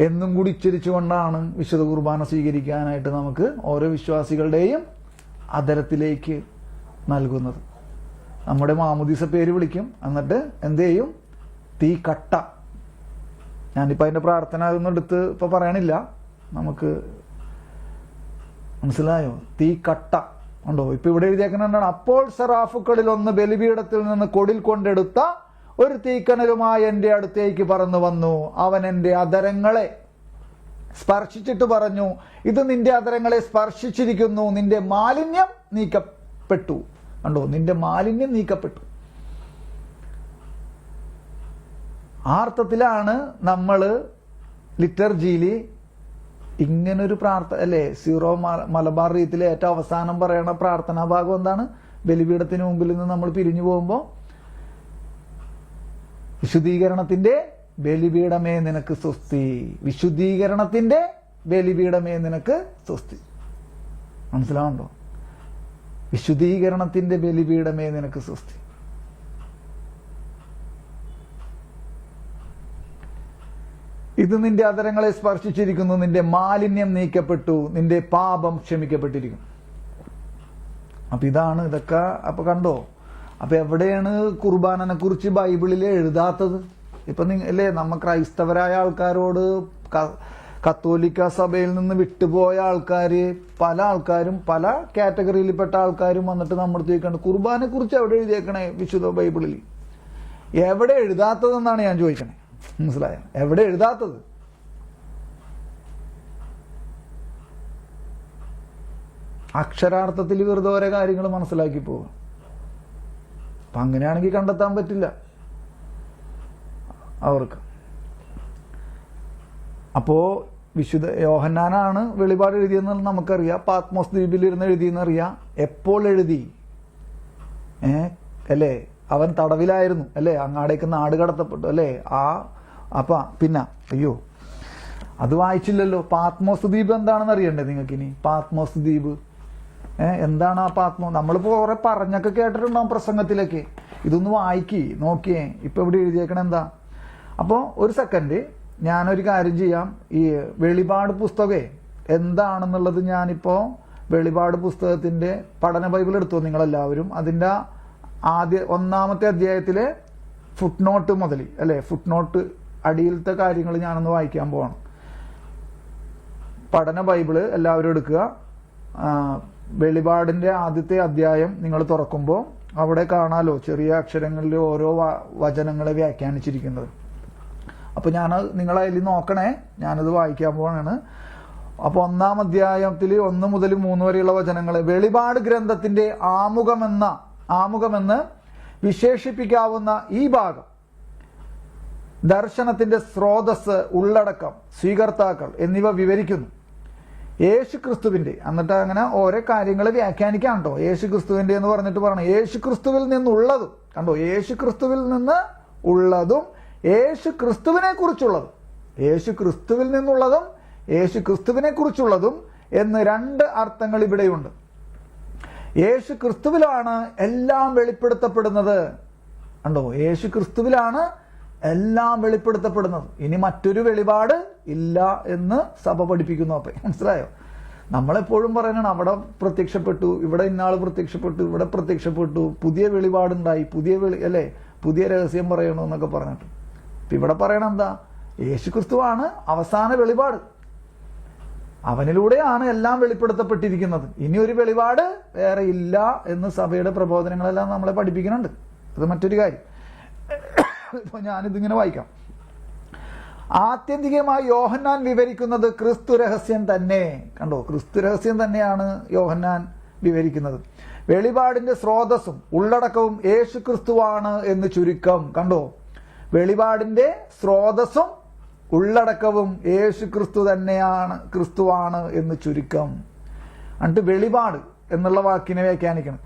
എന്നും കൂടി ഉച്ചരിച്ചുകൊണ്ടാണ് വിശുദ്ധ കുർബാന സ്വീകരിക്കാനായിട്ട് നമുക്ക് ഓരോ വിശ്വാസികളുടെയും അധരത്തിലേക്ക് നൽകുന്നത്. നമ്മുടെ മാമുദീസ പേര് വിളിക്കും, എന്നിട്ട് എന്ത് ചെയ്യും? തീക്കട്ട. ഞാനിപ്പോൾ അതിന്റെ പ്രാർത്ഥന ഒന്നും എടുത്ത് ഇപ്പൊ പറയണില്ല, നമുക്ക് മനസ്സിലായോ? തീക്കട്ട ഉണ്ടോ? ഇപ്പൊ ഇവിടെ എഴുതിയേക്കുന്നുണ്ടാണ്, അപ്പോൾ സെറാഫുക്കളിൽ ഒന്ന് ബലിപീഠത്തിൽ നിന്ന് കൊടിൽ കൊണ്ടെടുത്ത ഒരു തീക്കനലുമായി എന്റെ അടുത്തേക്ക് പറന്നു വന്നു. അവൻ എന്റെ അധരങ്ങളെ സ്പർശിച്ചിട്ട് പറഞ്ഞു, ഇത് നിന്റെ അധരങ്ങളെ സ്പർശിച്ചിരിക്കുന്നു, നിന്റെ മാലിന്യം നീക്കപ്പെട്ടു. കണ്ടോ, നിന്റെ മാലിന്യം നീക്കപ്പെട്ടു. ആ അർത്ഥത്തിലാണ് നമ്മള് ലിറ്റർജിയിൽ ഇങ്ങനൊരു പ്രാർത്ഥന അല്ലേ, സീറോ മലബാർ റീതിയിലെ ഏറ്റവും അവസാനം പറയണ പ്രാർത്ഥനാ ഭാഗം എന്താണ്? ബലിപീഠത്തിന് മുമ്പിൽ നിന്ന് നമ്മൾ പിരിഞ്ഞു പോകുമ്പോൾ, വിശുദ്ധീകരണത്തിന്റെ ബലിപീഠമേ നിനക്ക് സ്വസ്തി, വിശുദ്ധീകരണത്തിന്റെ ബലിപീഠമേ നിനക്ക് സ്വസ്തി. മനസ്സിലാവുണ്ടോ? വിശുദ്ധീകരണത്തിന്റെ ബലിപീഠമേ നിനക്ക് സ്വസ്തി. ഇത് നിന്റെ അധരങ്ങളെ സ്പർശിച്ചിരിക്കുന്നു, നിന്റെ മാലിന്യം നീക്കപ്പെട്ടു, നിന്റെ പാപം ക്ഷമിക്കപ്പെട്ടിരിക്കുന്നു. അപ്പൊ ഇതാണ് ഇതൊക്കെ. അപ്പൊ കണ്ടോ, അപ്പൊ എവിടെയാണ് കുർബാനനെ കുറിച്ച് ബൈബിളിൽ എഴുതാത്തത്? ഇപ്പൊ അല്ലേ, നമ്മ ക്രൈസ്തവരായ ആൾക്കാരോട്, കത്തോലിക്ക സഭയിൽ നിന്ന് വിട്ടുപോയ ആൾക്കാര്, പല ആൾക്കാരും പല കാറ്റഗറിയിൽപ്പെട്ട ആൾക്കാരും വന്നിട്ട് നമ്മുടെ ചോദിക്കണ്ട്, കുർബാനെ കുറിച്ച് എവിടെ എഴുതിയേക്കണേ വിശുദ്ധ ബൈബിളിൽ? എവിടെ എഴുതാത്തതെന്നാണ് ഞാൻ ചോദിക്കണേ. മനസ്സിലായോ? എവിടെ എഴുതാത്തത്? അക്ഷരാർത്ഥത്തിൽ വെറുതെ ഓരോ കാര്യങ്ങൾ മനസ്സിലാക്കി പോവുക. അപ്പൊ അങ്ങനെയാണെങ്കിൽ കണ്ടെത്താൻ പറ്റില്ല അവർക്ക്. അപ്പോ വിശുദ്ധ യോഹന്നാനാണ് വെളിപാട് എഴുതിയെന്ന് നമുക്കറിയാം. പാത്മോസ് ദ്വീപിലിരുന്ന് എഴുതിയെന്നറിയാം. എപ്പോൾ എഴുതി? അല്ലേ? അവൻ തടവിലായിരുന്നു അല്ലേ, അങ്ങാടേക്ക് നാട് കടത്തപ്പെട്ടു അല്ലേ. പിന്നെ അയ്യോ അത് വായിച്ചില്ലല്ലോ. പാത്മോസ് ദ്വീപ് എന്താണെന്ന് അറിയണ്ടേ നിങ്ങൾക്കിനി? പാത്മോസ് ദ്വീപ് എന്താണ് ആ പാത്മോസ്? നമ്മളിപ്പോൾ കുറെ പറഞ്ഞൊക്കെ കേട്ടിട്ടുണ്ടാവും പ്രസംഗത്തിലൊക്കെ. ഇതൊന്ന് വായിക്കി നോക്കിയേ. ഇപ്പൊ ഇവിടെ എഴുതിയേക്കണ എന്താ? അപ്പോൾ ഒരു സെക്കൻഡ് ഞാനൊരു കാര്യം ചെയ്യാം. ഈ വെളിപാട് പുസ്തകേ എന്താണെന്നുള്ളത് ഞാനിപ്പോ വെളിപാട് പുസ്തകത്തിന്റെ പഠന ബൈബിൾ എടുത്തു നിങ്ങളെല്ലാവരും. അതിന്റെ ഒന്നാമത്തെ അധ്യായത്തിലെ ഫുട്നോട്ട് മുതൽ അല്ലെ, ഫുട്നോട്ട് അടിയിലത്തെ കാര്യങ്ങൾ ഞാനൊന്ന് വായിക്കാൻ പോവാണ്. പഠന ബൈബിള് എല്ലാവരും എടുക്കുക. വെളിപാടിന്റെ ആദ്യത്തെ അധ്യായം നിങ്ങൾ തുറക്കുമ്പോൾ അവിടെ കാണാലോ ചെറിയ അക്ഷരങ്ങളിൽ ഓരോ വചനങ്ങളെ വ്യാഖ്യാനിച്ചിരിക്കുന്നത്. അപ്പൊ ഞാൻ നിങ്ങളതിൽ നോക്കണേ, ഞാനത് വായിക്കാൻ പോവാണ്. അപ്പൊ ഒന്നാം അധ്യായത്തിൽ 1 മുതൽ 3 വരെയുള്ള വചനങ്ങൾ, വെളിപാട് ഗ്രന്ഥത്തിന്റെ ആമുഖമെന്ന് വിശേഷിപ്പിക്കാവുന്ന ഈ ഭാഗം ദർശനത്തിന്റെ സ്രോതസ്, ഉള്ളടക്കം, സ്വീകർത്താക്കൾ എന്നിവ വിവരിക്കുന്നു. യേശു ക്രിസ്തുവിന്റെ, എന്നിട്ട് അങ്ങനെ ഓരോ കാര്യങ്ങൾ വ്യാഖ്യാനിക്കാം കേട്ടോ. യേശു ക്രിസ്തുവിന്റെ എന്ന് പറഞ്ഞിട്ട് പറയണം യേശു ക്രിസ്തുവിൽ നിന്നുള്ളതും, കണ്ടോ, യേശു ക്രിസ്തുവിൽ നിന്ന് ഉള്ളതും യേശു ക്രിസ്തുവിനെ കുറിച്ചുള്ളതും, യേശു ക്രിസ്തുവിൽ നിന്നുള്ളതും യേശു ക്രിസ്തുവിനെ കുറിച്ചുള്ളതും എന്ന് 2 അർത്ഥങ്ങൾ ഇവിടെയുണ്ട്. യേശു ക്രിസ്തുവിലാണ് എല്ലാം വെളിപ്പെടുത്തപ്പെടുന്നത്. കണ്ടോ, യേശു ക്രിസ്തുവിലാണ് എല്ലാം വെളിപ്പെടുത്തപ്പെടുന്നത്. ഇനി മറ്റൊരു വെളിപാട് ഇല്ല എന്ന് സഭ പഠിപ്പിക്കുന്നു. അപ്പൊ മനസ്സിലായോ? നമ്മളെപ്പോഴും പറയണം അവിടെ പ്രത്യക്ഷപ്പെട്ടു, ഇവിടെ ഇന്നാള് പ്രത്യക്ഷപ്പെട്ടു, ഇവിടെ പ്രത്യക്ഷപ്പെട്ടു, പുതിയ വെളിപാടുണ്ടായി, പുതിയ രഹസ്യം പറയണു എന്നൊക്കെ പറഞ്ഞിട്ട്. അപ്പൊ ഇവിടെ പറയണ എന്താ? യേശു ക്രിസ്തുവാണ് അവസാന വെളിപാട്. അവനിലൂടെയാണ് എല്ലാം വെളിപ്പെടുത്തപ്പെട്ടിരിക്കുന്നത്. ഇനി ഒരു വെളിപാട് വേറെ ഇല്ല എന്ന് സഭയുടെ പ്രബോധനങ്ങളെല്ലാം നമ്മളെ പഠിപ്പിക്കുന്നുണ്ട്. അത് മറ്റൊരു കാര്യം. ഇപ്പൊ ഞാനിതിങ്ങനെ വായിക്കാം. ആത്യന്തികമായി യോഹന്നാൻ വിവരിക്കുന്നത് ക്രിസ്തു രഹസ്യം തന്നെ. കണ്ടോ, ക്രിസ്തു രഹസ്യം തന്നെയാണ് യോഹന്നാൻ വിവരിക്കുന്നത്. വെളിപാടിന്റെ സ്രോതസ്സും ഉള്ളടക്കവും യേശു ക്രിസ്തുവാണ് എന്ന് ചുരുക്കം. കണ്ടോ, വെളിപാടിന്റെ സ്രോതസ്സും ഉള്ളടക്കവും യേശു ക്രിസ്തുവാണ് എന്ന് ചുരുക്കം. എന്നിട്ട് വെളിപാട് എന്നുള്ള വാക്കിനെ വ്യാഖ്യാനിക്കണം.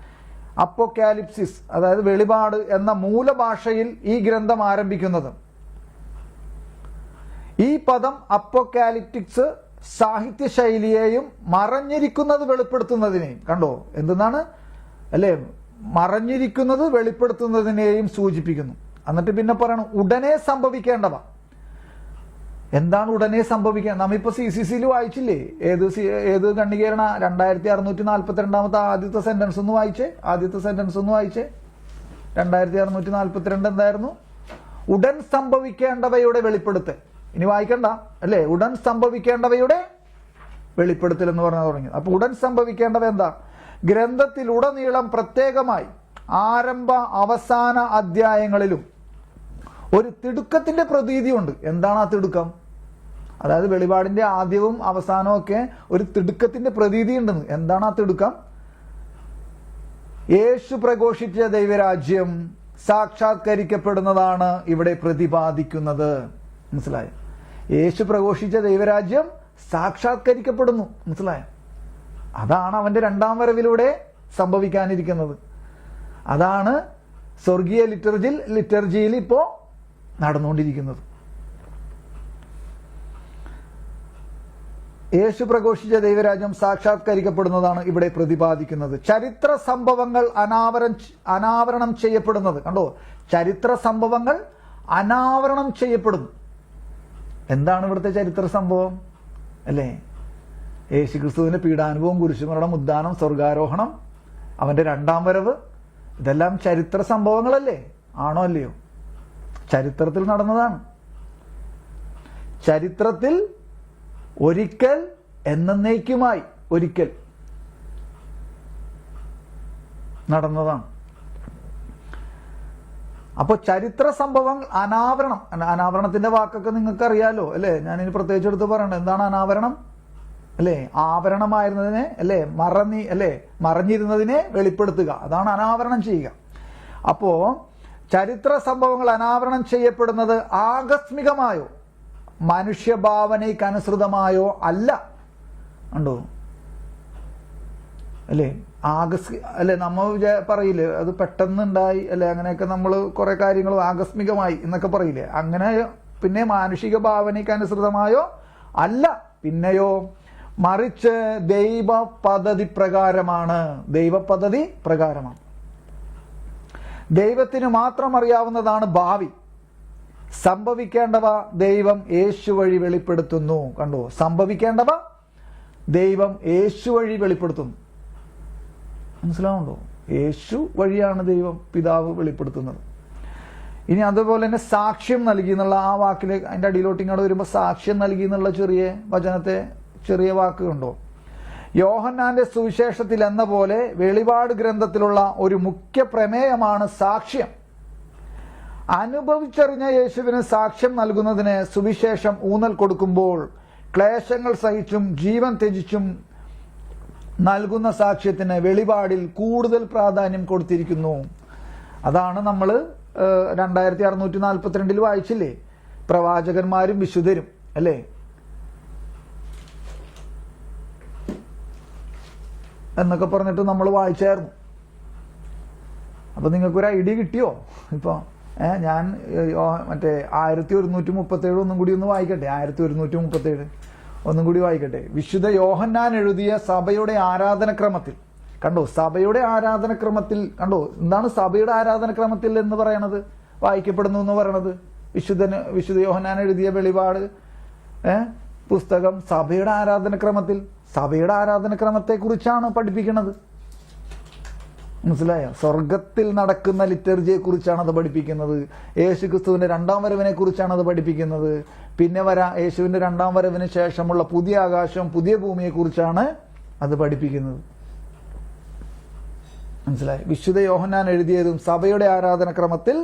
അപ്പോക്കാലിപ്സിസ്, അതായത് വെളിപാട് എന്ന മൂലഭാഷയിൽ ഈ ഗ്രന്ഥം ആരംഭിക്കുന്നത്. ഈ പദം അപ്പോക്കാലിപ്റ്റിക്സ് സാഹിത്യ ശൈലിയെയും മറഞ്ഞിരിക്കുന്നത് വെളിപ്പെടുത്തുന്നതിനെയും, കണ്ടോ എന്തെന്നാണ് അല്ലെ, മറഞ്ഞിരിക്കുന്നത് വെളിപ്പെടുത്തുന്നതിനെയും സൂചിപ്പിക്കുന്നു. എന്നിട്ട് പിന്നെ പറയണം ഉടനെ സംഭവിക്കേണ്ടവ. എന്താണ് ഉടനെ സംഭവിക്കുക? നമ്മിപ്പോ CCCയിൽ വായിച്ചില്ലേ? ഏത് കണ്ണികേരണ 2642 ആദ്യത്തെ സെന്റൻസ് ഒന്ന് വായിച്ചേ. 2642 എന്തായിരുന്നു? ഉടൻ സംഭവിക്കേണ്ടവയുടെ വെളിപ്പെടുത്തൽ. ഇനി വായിക്കണ്ട അല്ലേ, ഉടൻ സംഭവിക്കേണ്ടവയുടെ വെളിപ്പെടുത്തൽ എന്ന് പറഞ്ഞാൽ തുടങ്ങി. അപ്പൊ ഉടൻ സംഭവിക്കേണ്ടവ എന്താ? ഗ്രന്ഥത്തിലുടനീളം പ്രത്യേകമായി ആരംഭ അവസാന അധ്യായങ്ങളിലും ഒരു തിടുക്കത്തിന്റെ പ്രതീതിയുണ്ട്. എന്താണ് ആ തിടുക്കം? അതായത് വെളിപാടിന്റെ ആദ്യവും അവസാനവും ഒക്കെ ഒരു തിടുക്കത്തിന്റെ പ്രതീതി ഉണ്ടെന്ന്. എന്താണ് ആ തിടുക്കം? യേശു പ്രഘോഷിച്ച ദൈവരാജ്യം സാക്ഷാത്കരിക്കപ്പെടുന്നതാണ് ഇവിടെ പ്രതിപാദിക്കുന്നത്. മനസ്സിലായോ? യേശു പ്രഘോഷിച്ച ദൈവരാജ്യം സാക്ഷാത്കരിക്കപ്പെടുന്നു. മനസ്സിലായോ? അതാണ് അവന്റെ 2ാം വരവിലൂടെ സംഭവിക്കാനിരിക്കുന്നത്. അതാണ് സ്വർഗീയ ലിറ്റർജിയിൽ ഇപ്പോ നടന്നുകൊണ്ടിരിക്കുന്നത്. യേശു പ്രഘോഷിച്ച ദൈവരാജ്യം സാക്ഷാത്കരിക്കപ്പെടുന്നതാണ് ഇവിടെ പ്രതിപാദിക്കുന്നത്. ചരിത്ര സംഭവങ്ങൾ അനാവരണം ചെയ്യപ്പെടുന്നത്. കണ്ടോ, ചരിത്ര സംഭവങ്ങൾ അനാവരണം ചെയ്യപ്പെടുന്നു. എന്താണ് ഇവിടുത്തെ ചരിത്ര സംഭവം അല്ലേ? യേശുക്രിസ്തുവിന്റെ പീഡാനുഭവം, കുരിശുമരണം, ഉദ്ധാനം, സ്വർഗാരോഹണം, അവന്റെ 2ാം വരവ്, ഇതെല്ലാം ചരിത്ര സംഭവങ്ങളല്ലേ? ആണോ അല്ലയോ? ചരിത്രത്തിൽ നടന്നതാണ്. ചരിത്രത്തിൽ ഒരിക്കൽ, എന്നേക്കുമായി ഒരിക്കൽ നടന്നതാണ്. അപ്പൊ ചരിത്ര സംഭവങ്ങൾ അനാവരണത്തിന്റെ വാക്കൊക്കെ നിങ്ങൾക്ക് അറിയാലോ അല്ലെ? ഞാനിനി പ്രത്യേകിച്ച് എടുത്ത് പറയണ്ട. എന്താണ് അനാവരണം അല്ലെ? ആവരണമായിരുന്നതിനെ അല്ലെ, മറഞ്ഞിരുന്നതിനെ വെളിപ്പെടുത്തുക, അതാണ് അനാവരണം ചെയ്യുക. അപ്പോ ചരിത്ര സംഭവങ്ങൾ അനാവരണം ചെയ്യപ്പെടുന്നത് ആകസ്മികമായോ മനുഷ്യഭാവനയ്ക്കനുസൃതമായോ അല്ല. ഉണ്ടോ അല്ലേ? അല്ലെ, നമ്മൾ പറയില്ലേ അത് പെട്ടെന്നുണ്ടായി അല്ലെ, അങ്ങനെയൊക്കെ നമ്മൾ കുറെ കാര്യങ്ങൾ ആകസ്മികമായി എന്നൊക്കെ പറയില്ലേ, അങ്ങനെ പിന്നെ മാനുഷിക ഭാവനയ്ക്ക് അനുസൃതമായോ അല്ല, പിന്നെയോ മറിച്ച് ദൈവ പദ്ധതി പ്രകാരമാണ്. ദൈവ പദ്ധതി പ്രകാരമാണ്. ദൈവത്തിന് മാത്രം അറിയാവുന്നതാണ് ഭാവി. സംഭവിക്കേണ്ടവ ദൈവം യേശു വഴി വെളിപ്പെടുത്തുന്നു. കണ്ടോ, സംഭവിക്കേണ്ടവ ദൈവം യേശു വഴി വെളിപ്പെടുത്തുന്നു. മനസ്സിലാവുണ്ടോ? യേശു വഴിയാണ് ദൈവം പിതാവ് വെളിപ്പെടുത്തുന്നത്. ഇനി അതുപോലെ തന്നെ സാക്ഷ്യം നൽകി എന്നുള്ള ആ വാക്കിലേക്ക്, അതിന്റെ അടിയിലോട്ട് ഇങ്ങോട്ട് വരുമ്പോൾ സാക്ഷ്യം നൽകി എന്നുള്ള ചെറിയ വചനത്തെ ചെറിയ വാക്ക് കണ്ടോ. യോഹന്നാന്റെ സുവിശേഷത്തിൽ എന്ന പോലെ വെളിപാട് ഗ്രന്ഥത്തിലുള്ള ഒരു മുഖ്യ പ്രമേയമാണ് സാക്ഷ്യം. അനുഭവിച്ചറിഞ്ഞ യേശുവിന് സാക്ഷ്യം നൽകുന്നതിന് സുവിശേഷം ഊന്നൽ കൊടുക്കുമ്പോൾ ക്ലേശങ്ങൾ സഹിച്ചും ജീവൻ ത്യജിച്ചും നൽകുന്ന സാക്ഷ്യത്തിന് വെളിപാടിൽ കൂടുതൽ പ്രാധാന്യം കൊടുത്തിരിക്കുന്നു. അതാണ് നമ്മൾ 2642 വായിച്ചില്ലേ, പ്രവാചകന്മാരും വിശുദ്ധരും അല്ലേ. എന്നൊക്കെ പറഞ്ഞിട്ട് നമ്മൾ വായിച്ചായിരുന്നു. അപ്പൊ നിങ്ങൾക്കൊരു ഐഡിയ കിട്ടിയോ? ഇപ്പൊ ഞാൻ മറ്റേ 1137 ഒന്നും കൂടി ഒന്ന് വായിക്കട്ടെ. 1137 ഒന്നും കൂടി വായിക്കട്ടെ. വിശുദ്ധ യോഹന്നാൻ എഴുതിയ സഭയുടെ ആരാധനക്രമത്തിൽ കണ്ടോ, സഭയുടെ ആരാധനക്രമത്തിൽ കണ്ടോ, എന്താണ് സഭയുടെ ആരാധനക്രമത്തിൽ എന്ന് പറയണത്, വായിക്കപ്പെടുന്നു എന്ന് പറയണത്. വിശുദ്ധ യോഹന്നാൻ എഴുതിയ വെളിപാട് പുസ്തകം സഭയുടെ ആരാധനക്രമത്തിൽ, സഭയുടെ ആരാധനക്രമത്തെ കുറിച്ചാണ് പഠിപ്പിക്കുന്നത്. മനസ്സിലായോ? സ്വർഗത്തിൽ നടക്കുന്ന ലിറ്റർജിയെ കുറിച്ചാണ് അത് പഠിപ്പിക്കുന്നത്. യേശുക്രിസ്തുവിന്റെ രണ്ടാം വരവിനെ കുറിച്ചാണ് അത് പഠിപ്പിക്കുന്നത്. പിന്നെ യേശുവിന്റെ രണ്ടാം വരവിന് ശേഷമുള്ള പുതിയ ആകാശം പുതിയ ഭൂമിയെ കുറിച്ചാണ് അത് പഠിപ്പിക്കുന്നത്. മനസ്സിലായി? വിശുദ്ധ യോഹന്നാൻ എഴുതിയതും സഭയുടെ ആരാധനക്രമത്തിൽ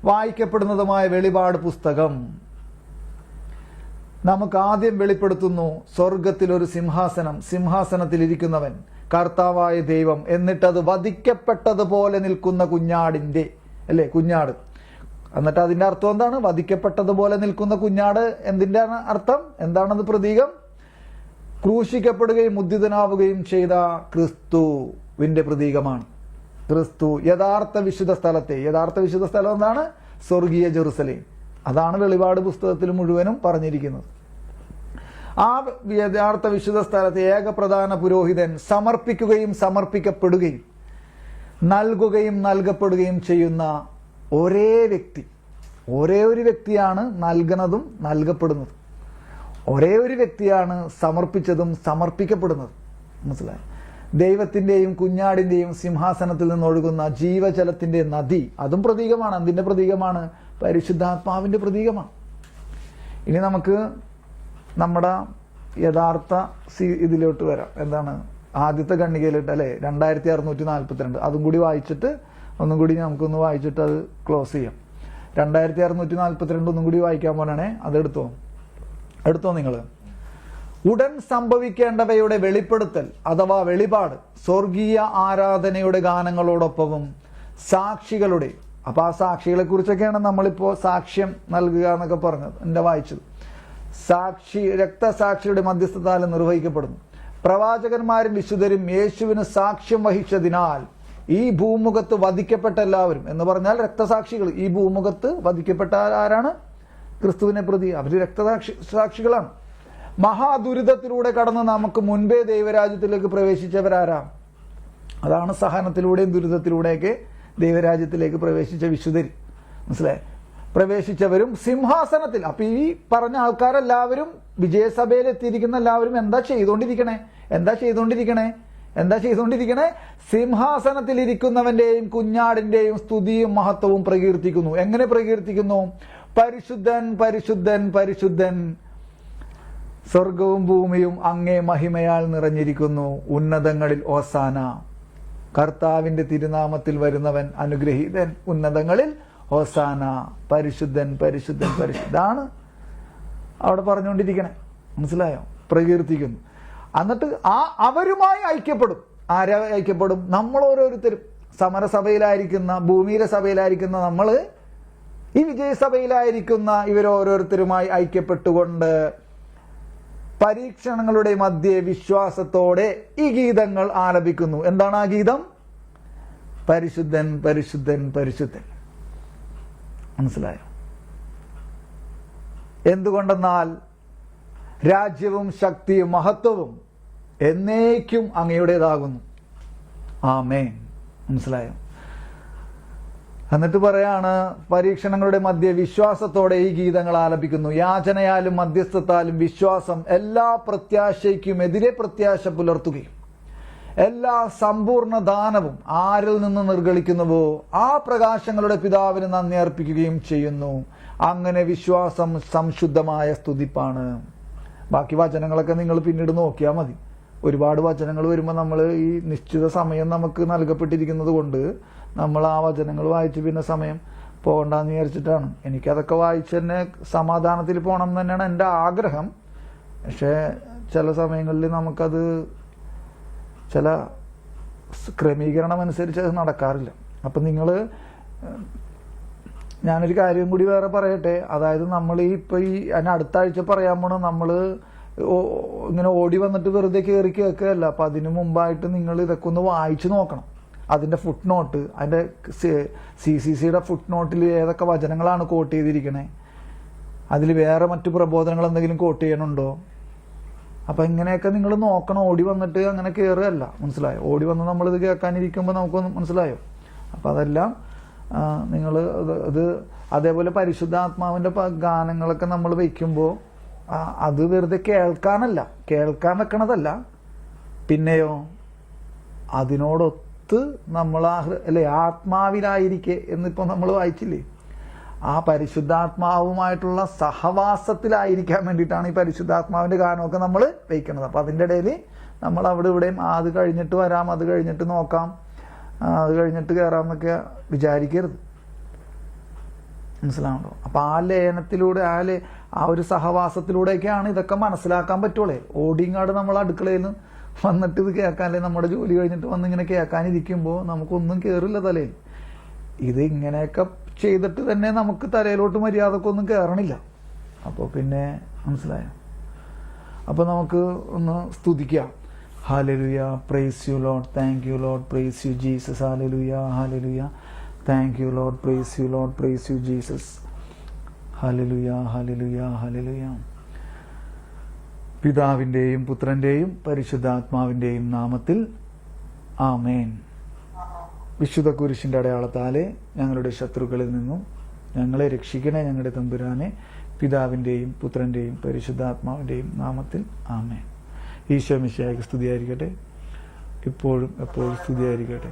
വായിക്കപ്പെടുന്നതുമായ വെളിപാട് പുസ്തകം നമുക്ക് ആദ്യം വെളിപ്പെടുത്തുന്നു സ്വർഗത്തിൽ ഒരു സിംഹാസനം, സിംഹാസനത്തിൽ ഇരിക്കുന്നവൻ കർത്താവായ ദൈവം, എന്നിട്ടത് വധിക്കപ്പെട്ടതുപോലെ നിൽക്കുന്ന കുഞ്ഞാടിന്റെ അല്ലെ, കുഞ്ഞാട്. എന്നിട്ട് അതിന്റെ അർത്ഥം എന്താണ്? വധിക്കപ്പെട്ടതുപോലെ നിൽക്കുന്ന കുഞ്ഞാട് എന്തിന്റെ അർത്ഥം? എന്താണത് പ്രതീകം? ക്രൂശിക്കപ്പെടുകയും ഉദ്ധിതനാവുകയും ചെയ്ത ക്രിസ്തുവിന്റെ പ്രതീകമാണ്. ക്രിസ്തു യഥാർത്ഥ വിശുദ്ധ സ്ഥലത്തെ, യഥാർത്ഥ വിശുദ്ധ സ്ഥലം എന്താണ്? സ്വർഗീയ ജെറുസലേം. അതാണ് വെളിപാട് പുസ്തകത്തിൽ മുഴുവനും പറഞ്ഞിരിക്കുന്നത്. ആ യഥാർത്ഥ വിശുദ്ധ സ്ഥലത്തെ ഏക പ്രധാന പുരോഹിതൻ സമർപ്പിക്കുകയും സമർപ്പിക്കപ്പെടുകയും നൽകുകയും നൽകപ്പെടുകയും ചെയ്യുന്ന ഒരേ വ്യക്തി, ഒരേ ഒരു വ്യക്തിയാണ് നൽകുന്നതും നൽകപ്പെടുന്നതും, ഒരേ ഒരു വ്യക്തിയാണ് സമർപ്പിച്ചതും സമർപ്പിക്കപ്പെടുന്നതും. മനസ്സിലായി? ദൈവത്തിന്റെയും കുഞ്ഞാടിന്റെയും സിംഹാസനത്തിൽ നിന്നൊഴുകുന്ന ജീവജലത്തിന്റെ നദി, അതും പ്രതീകമാണ്. അതിന്റെ പ്രതീകമാണ്? പരിശുദ്ധാത്മാവിന്റെ പ്രതീകമാണ്. ഇനി നമുക്ക് നമ്മുടെ യഥാർത്ഥ ഇതിലോട്ട് വരാം. എന്താണ്? ആദ്യത്തെ ഖണ്ഡികയിലിട്ട് അല്ലെ, 2642. അതും കൂടി വായിച്ചിട്ട് ഒന്നും കൂടി നമുക്കൊന്ന് വായിച്ചിട്ട് അത് ക്ലോസ് ചെയ്യാം. 2642 ഒന്നും കൂടി വായിക്കാൻ പോലാണേ. അതെടുത്തോ നിങ്ങൾ. ഉടൻ സംഭവിക്കേണ്ടവയുടെ വെളിപ്പെടുത്തൽ അഥവാ വെളിപാട് സ്വർഗീയ ആരാധനയുടെ ഗാനങ്ങളോടൊപ്പവും സാക്ഷികളുടെ, അപ്പൊ ആ സാക്ഷികളെ കുറിച്ചൊക്കെയാണ് നമ്മളിപ്പോ സാക്ഷ്യം നൽകുക എന്നൊക്കെ പറഞ്ഞത്, എന്റെ വായിച്ചത്. രക്തസാക്ഷിയുടെ മധ്യസ്ഥത്താൽ നിർവഹിക്കപ്പെടുന്നു. പ്രവാചകന്മാരും വിശുദ്ധരും യേശുവിന് സാക്ഷ്യം വഹിച്ചതിനാൽ ഈ ഭൂമുഖത്ത് വധിക്കപ്പെട്ട എല്ലാവരും എന്ന് പറഞ്ഞാൽ രക്തസാക്ഷികൾ, ഈ ഭൂമുഖത്ത് വധിക്കപ്പെട്ട ആരാണ്? ക്രിസ്തുവിനെ പ്രതി. അവര് രക്തസാക്ഷികളാണ്. മഹാദുരിതത്തിലൂടെ കടന്ന് നമുക്ക് മുൻപേ ദൈവരാജ്യത്തിലേക്ക് പ്രവേശിച്ചവരാരാ? അതാണ് സഹനത്തിലൂടെയും ദുരിതത്തിലൂടെയൊക്കെ ദൈവരാജ്യത്തിലേക്ക് പ്രവേശിച്ച വിശുദ്ധരി. മനസ്സിലായി? പ്രവേശിച്ചവരും സിംഹാസനത്തിൽ. അപ്പൊ ഈ പറഞ്ഞ ആൾക്കാരെല്ലാവരും വിജയസഭയിൽ എത്തിയിരിക്കുന്ന എല്ലാവരും എന്താ ചെയ്തുകൊണ്ടിരിക്കണേ? സിംഹാസനത്തിൽ ഇരിക്കുന്നവന്റെയും കുഞ്ഞാടിന്റെയും സ്തുതിയും മഹത്വവും പ്രകീർത്തിക്കുന്നു. എങ്ങനെ പ്രകീർത്തിക്കുന്നു? പരിശുദ്ധൻ പരിശുദ്ധൻ പരിശുദ്ധൻ, സ്വർഗവും ഭൂമിയും അങ്ങേ മഹിമയാൽ നിറഞ്ഞിരിക്കുന്നു. ഉന്നതങ്ങളിൽ ഓസാന, കർത്താവിന്റെ തിരുനാമത്തിൽ വരുന്നവൻ അനുഗ്രഹീതൻ. ഉന്നതങ്ങളിൽ ഓസാന, പരിശുദ്ധൻ പരിശുദ്ധൻ പരിശുദ്ധാണ് അവിടെ പറഞ്ഞുകൊണ്ടിരിക്കണേ. മനസ്സിലായോ? പ്രകീർത്തിക്കുന്നു. എന്നിട്ട് അവരുമായി ഐക്യപ്പെടും. ആരാ ഐക്യപ്പെടും? നമ്മൾ ഓരോരുത്തരും സമരസഭയിലായിരിക്കുന്ന, ഭൂമിയിലെ സഭയിലായിരിക്കുന്ന നമ്മള്, ഈ വിജയസഭയിലായിരിക്കുന്ന ഇവരോരോരുത്തരുമായി ഐക്യപ്പെട്ടുകൊണ്ട് പരീക്ഷണങ്ങളുടെ മധ്യേ വിശ്വാസത്തോടെ ഈ ഗീതങ്ങൾ ആലപിക്കുന്നു. എന്താണ് ആ ഗീതം? പരിശുദ്ധൻ പരിശുദ്ധൻ പരിശുദ്ധൻ. മനസ്സിലായോ? എന്തുകൊണ്ടെന്നാൽ രാജ്യവും ശക്തിയും മഹത്വവും എന്നേക്കും അങ്ങയുടേതാകുന്നു. ആമേൻ. മനസ്സിലായോ? എന്നിട്ട് പറയാണ്, പരീക്ഷണങ്ങളുടെ മധ്യേ വിശ്വാസത്തോടെ ഈ ഗീതങ്ങൾ ആലപിക്കുന്നു. യാചനയാലും മധ്യസ്ഥത്താലും വിശ്വാസം എല്ലാ പ്രത്യാശയ്ക്കും എതിരെ പ്രത്യാശ പുലർത്തുകയും എല്ലാ സമ്പൂർണ്ണ ദാനവും ആരിൽ നിന്ന് നിർഗളിക്കുന്നുവോ ആ പ്രകാശങ്ങളുടെ പിതാവിന് നന്ദി അർപ്പിക്കുകയും ചെയ്യുന്നു. അങ്ങനെ വിശ്വാസം സംശുദ്ധമായ സ്തുതിപ്പാണ്. ബാക്കി വചനങ്ങളൊക്കെ നിങ്ങൾ പിന്നീട് നോക്കിയാൽ മതി. ഒരുപാട് വചനങ്ങൾ വരുമ്പോൾ നമ്മൾ ഈ നിശ്ചിത സമയം നമുക്ക് നൽകപ്പെട്ടിരിക്കുന്നത് കൊണ്ട് നമ്മൾ ആ വചനങ്ങൾ വായിച്ച് പിന്നെ സമയം പോകണ്ടെന്ന് വിചാരിച്ചിട്ടാണ്. എനിക്കതൊക്കെ വായിച്ച് തന്നെ സമാധാനത്തിൽ പോകണം എന്ന് തന്നെയാണ് എൻ്റെ ആഗ്രഹം. പക്ഷേ ചില സമയങ്ങളിൽ നമുക്കത് ചില ക്രമീകരണം അനുസരിച്ച് അത് നടക്കാറില്ല. അപ്പം ഞാനൊരു കാര്യം കൂടി വേറെ പറയട്ടെ. അതായത് നമ്മൾ ഇപ്പം അതിന് അടുത്ത ആഴ്ച പറയാൻ പോണ നമ്മൾ ഇങ്ങനെ ഓടി വന്നിട്ട് വെറുതെ കയറി കേൾക്കുകയല്ല. അപ്പം അതിന് മുമ്പായിട്ട് നിങ്ങൾ ഇതൊക്കെ ഒന്ന് വായിച്ചു നോക്കണം. അതിൻ്റെ ഫുട് നോട്ട്, അതിൻ്റെ CCCയുടെ ഫുട് നോട്ടിൽ ഏതൊക്കെ വചനങ്ങളാണ് കോട്ട് ചെയ്തിരിക്കണേ, അതിൽ വേറെ മറ്റു പ്രബോധനങ്ങൾ എന്തെങ്കിലും കോട്ട് ചെയ്യണുണ്ടോ? അപ്പം ഇങ്ങനെയൊക്കെ നിങ്ങൾ നോക്കണം. ഓടി വന്നിട്ട് അങ്ങനെ കയറുകയല്ല. മനസ്സിലായോ? ഓടി വന്ന് നമ്മളിത് കേൾക്കാനിരിക്കുമ്പോൾ നമുക്കൊന്ന് മനസ്സിലായോ? അപ്പം അതെല്ലാം നിങ്ങൾ ഇത് അതേപോലെ പരിശുദ്ധാത്മാവിൻ്റെ ഗാനങ്ങളൊക്കെ നമ്മൾ വയ്ക്കുമ്പോൾ അത് വെറുതെ കേൾക്കാൻ വെക്കണതല്ല, പിന്നെയോ അതിനോടൊത്ത് നമ്മൾ അല്ലേ ആത്മാവിലായിരിക്കെ എന്നിപ്പോൾ നമ്മൾ വായിച്ചില്ലേ, ആ പരിശുദ്ധാത്മാവുമായിട്ടുള്ള സഹവാസത്തിലായിരിക്കാൻ വേണ്ടിയിട്ടാണ് ഈ പരിശുദ്ധാത്മാവിൻ്റെ ഗാനമൊക്കെ നമ്മൾ വയ്ക്കുന്നത്. അപ്പം അതിൻ്റെ ഇടയിൽ നമ്മൾ അവിടെ ഇവിടെയും അത് കഴിഞ്ഞിട്ട് വരാം, അത് കഴിഞ്ഞിട്ട് നോക്കാം, അത് കഴിഞ്ഞിട്ട് കയറാം എന്നൊക്കെ വിചാരിക്കരുത്. മനസ്സിലാവുണ്ടോ? അപ്പം ആ ലയനത്തിലൂടെ ആ ഒരു സഹവാസത്തിലൂടെയൊക്കെയാണ് ഇതൊക്കെ മനസ്സിലാക്കാൻ പറ്റുള്ളേ. ഓടിങ്ങാട് നമ്മൾ അടുക്കളയിൽ നിന്ന് വന്നിട്ട് ഇത് കേൾക്കാനല്ലേ, നമ്മുടെ ജോലി കഴിഞ്ഞിട്ട് വന്നിങ്ങനെ കേൾക്കാനിരിക്കുമ്പോൾ നമുക്കൊന്നും കയറില്ല തലയിൽ. ഇത് ഇങ്ങനെയൊക്കെ ചെയ്തിട്ട് തന്നെ നമുക്ക് തലയിലോട്ട് മര്യാദക്കൊന്നും കയറണില്ല. അപ്പോൾ പിന്നെ മനസ്സിലായോ? അപ്പോൾ നമുക്ക് ഒന്ന് സ്തുതിക്കാം. Hallelujah, praise you Lord, thank you Lord, praise you Jesus. Hallelujah, hallelujah, thank you Lord, praise you Lord, praise you Jesus. Hallelujah, hallelujah, hallelujah. പിതാവിൻ്റെയും പുത്രൻ്റെയും പരിശുദ്ധാത്മാവിൻ്റെയും നാമത്തിൽ ആമേൻ. വിശുദ്ധ കുരിശിൻ്റെ അടയാളത്താലെ ഞങ്ങളുടെ ശത്രുക്കളിൽ നിന്നും ഞങ്ങളെ രക്ഷിക്കണേ ഞങ്ങളുടെ തമ്പുരാനെ. പിതാവിൻ്റെയും പുത്രൻ്റെയും പരിശുദ്ധാത്മാവിൻ്റെയും നാമത്തിൽ ആമേൻ. ഈശോ മിശിഹായ്ക്ക് സ്തുതിയായിരിക്കട്ടെ, ഇപ്പോഴും എപ്പോഴും സ്തുതിയായിരിക്കട്ടെ.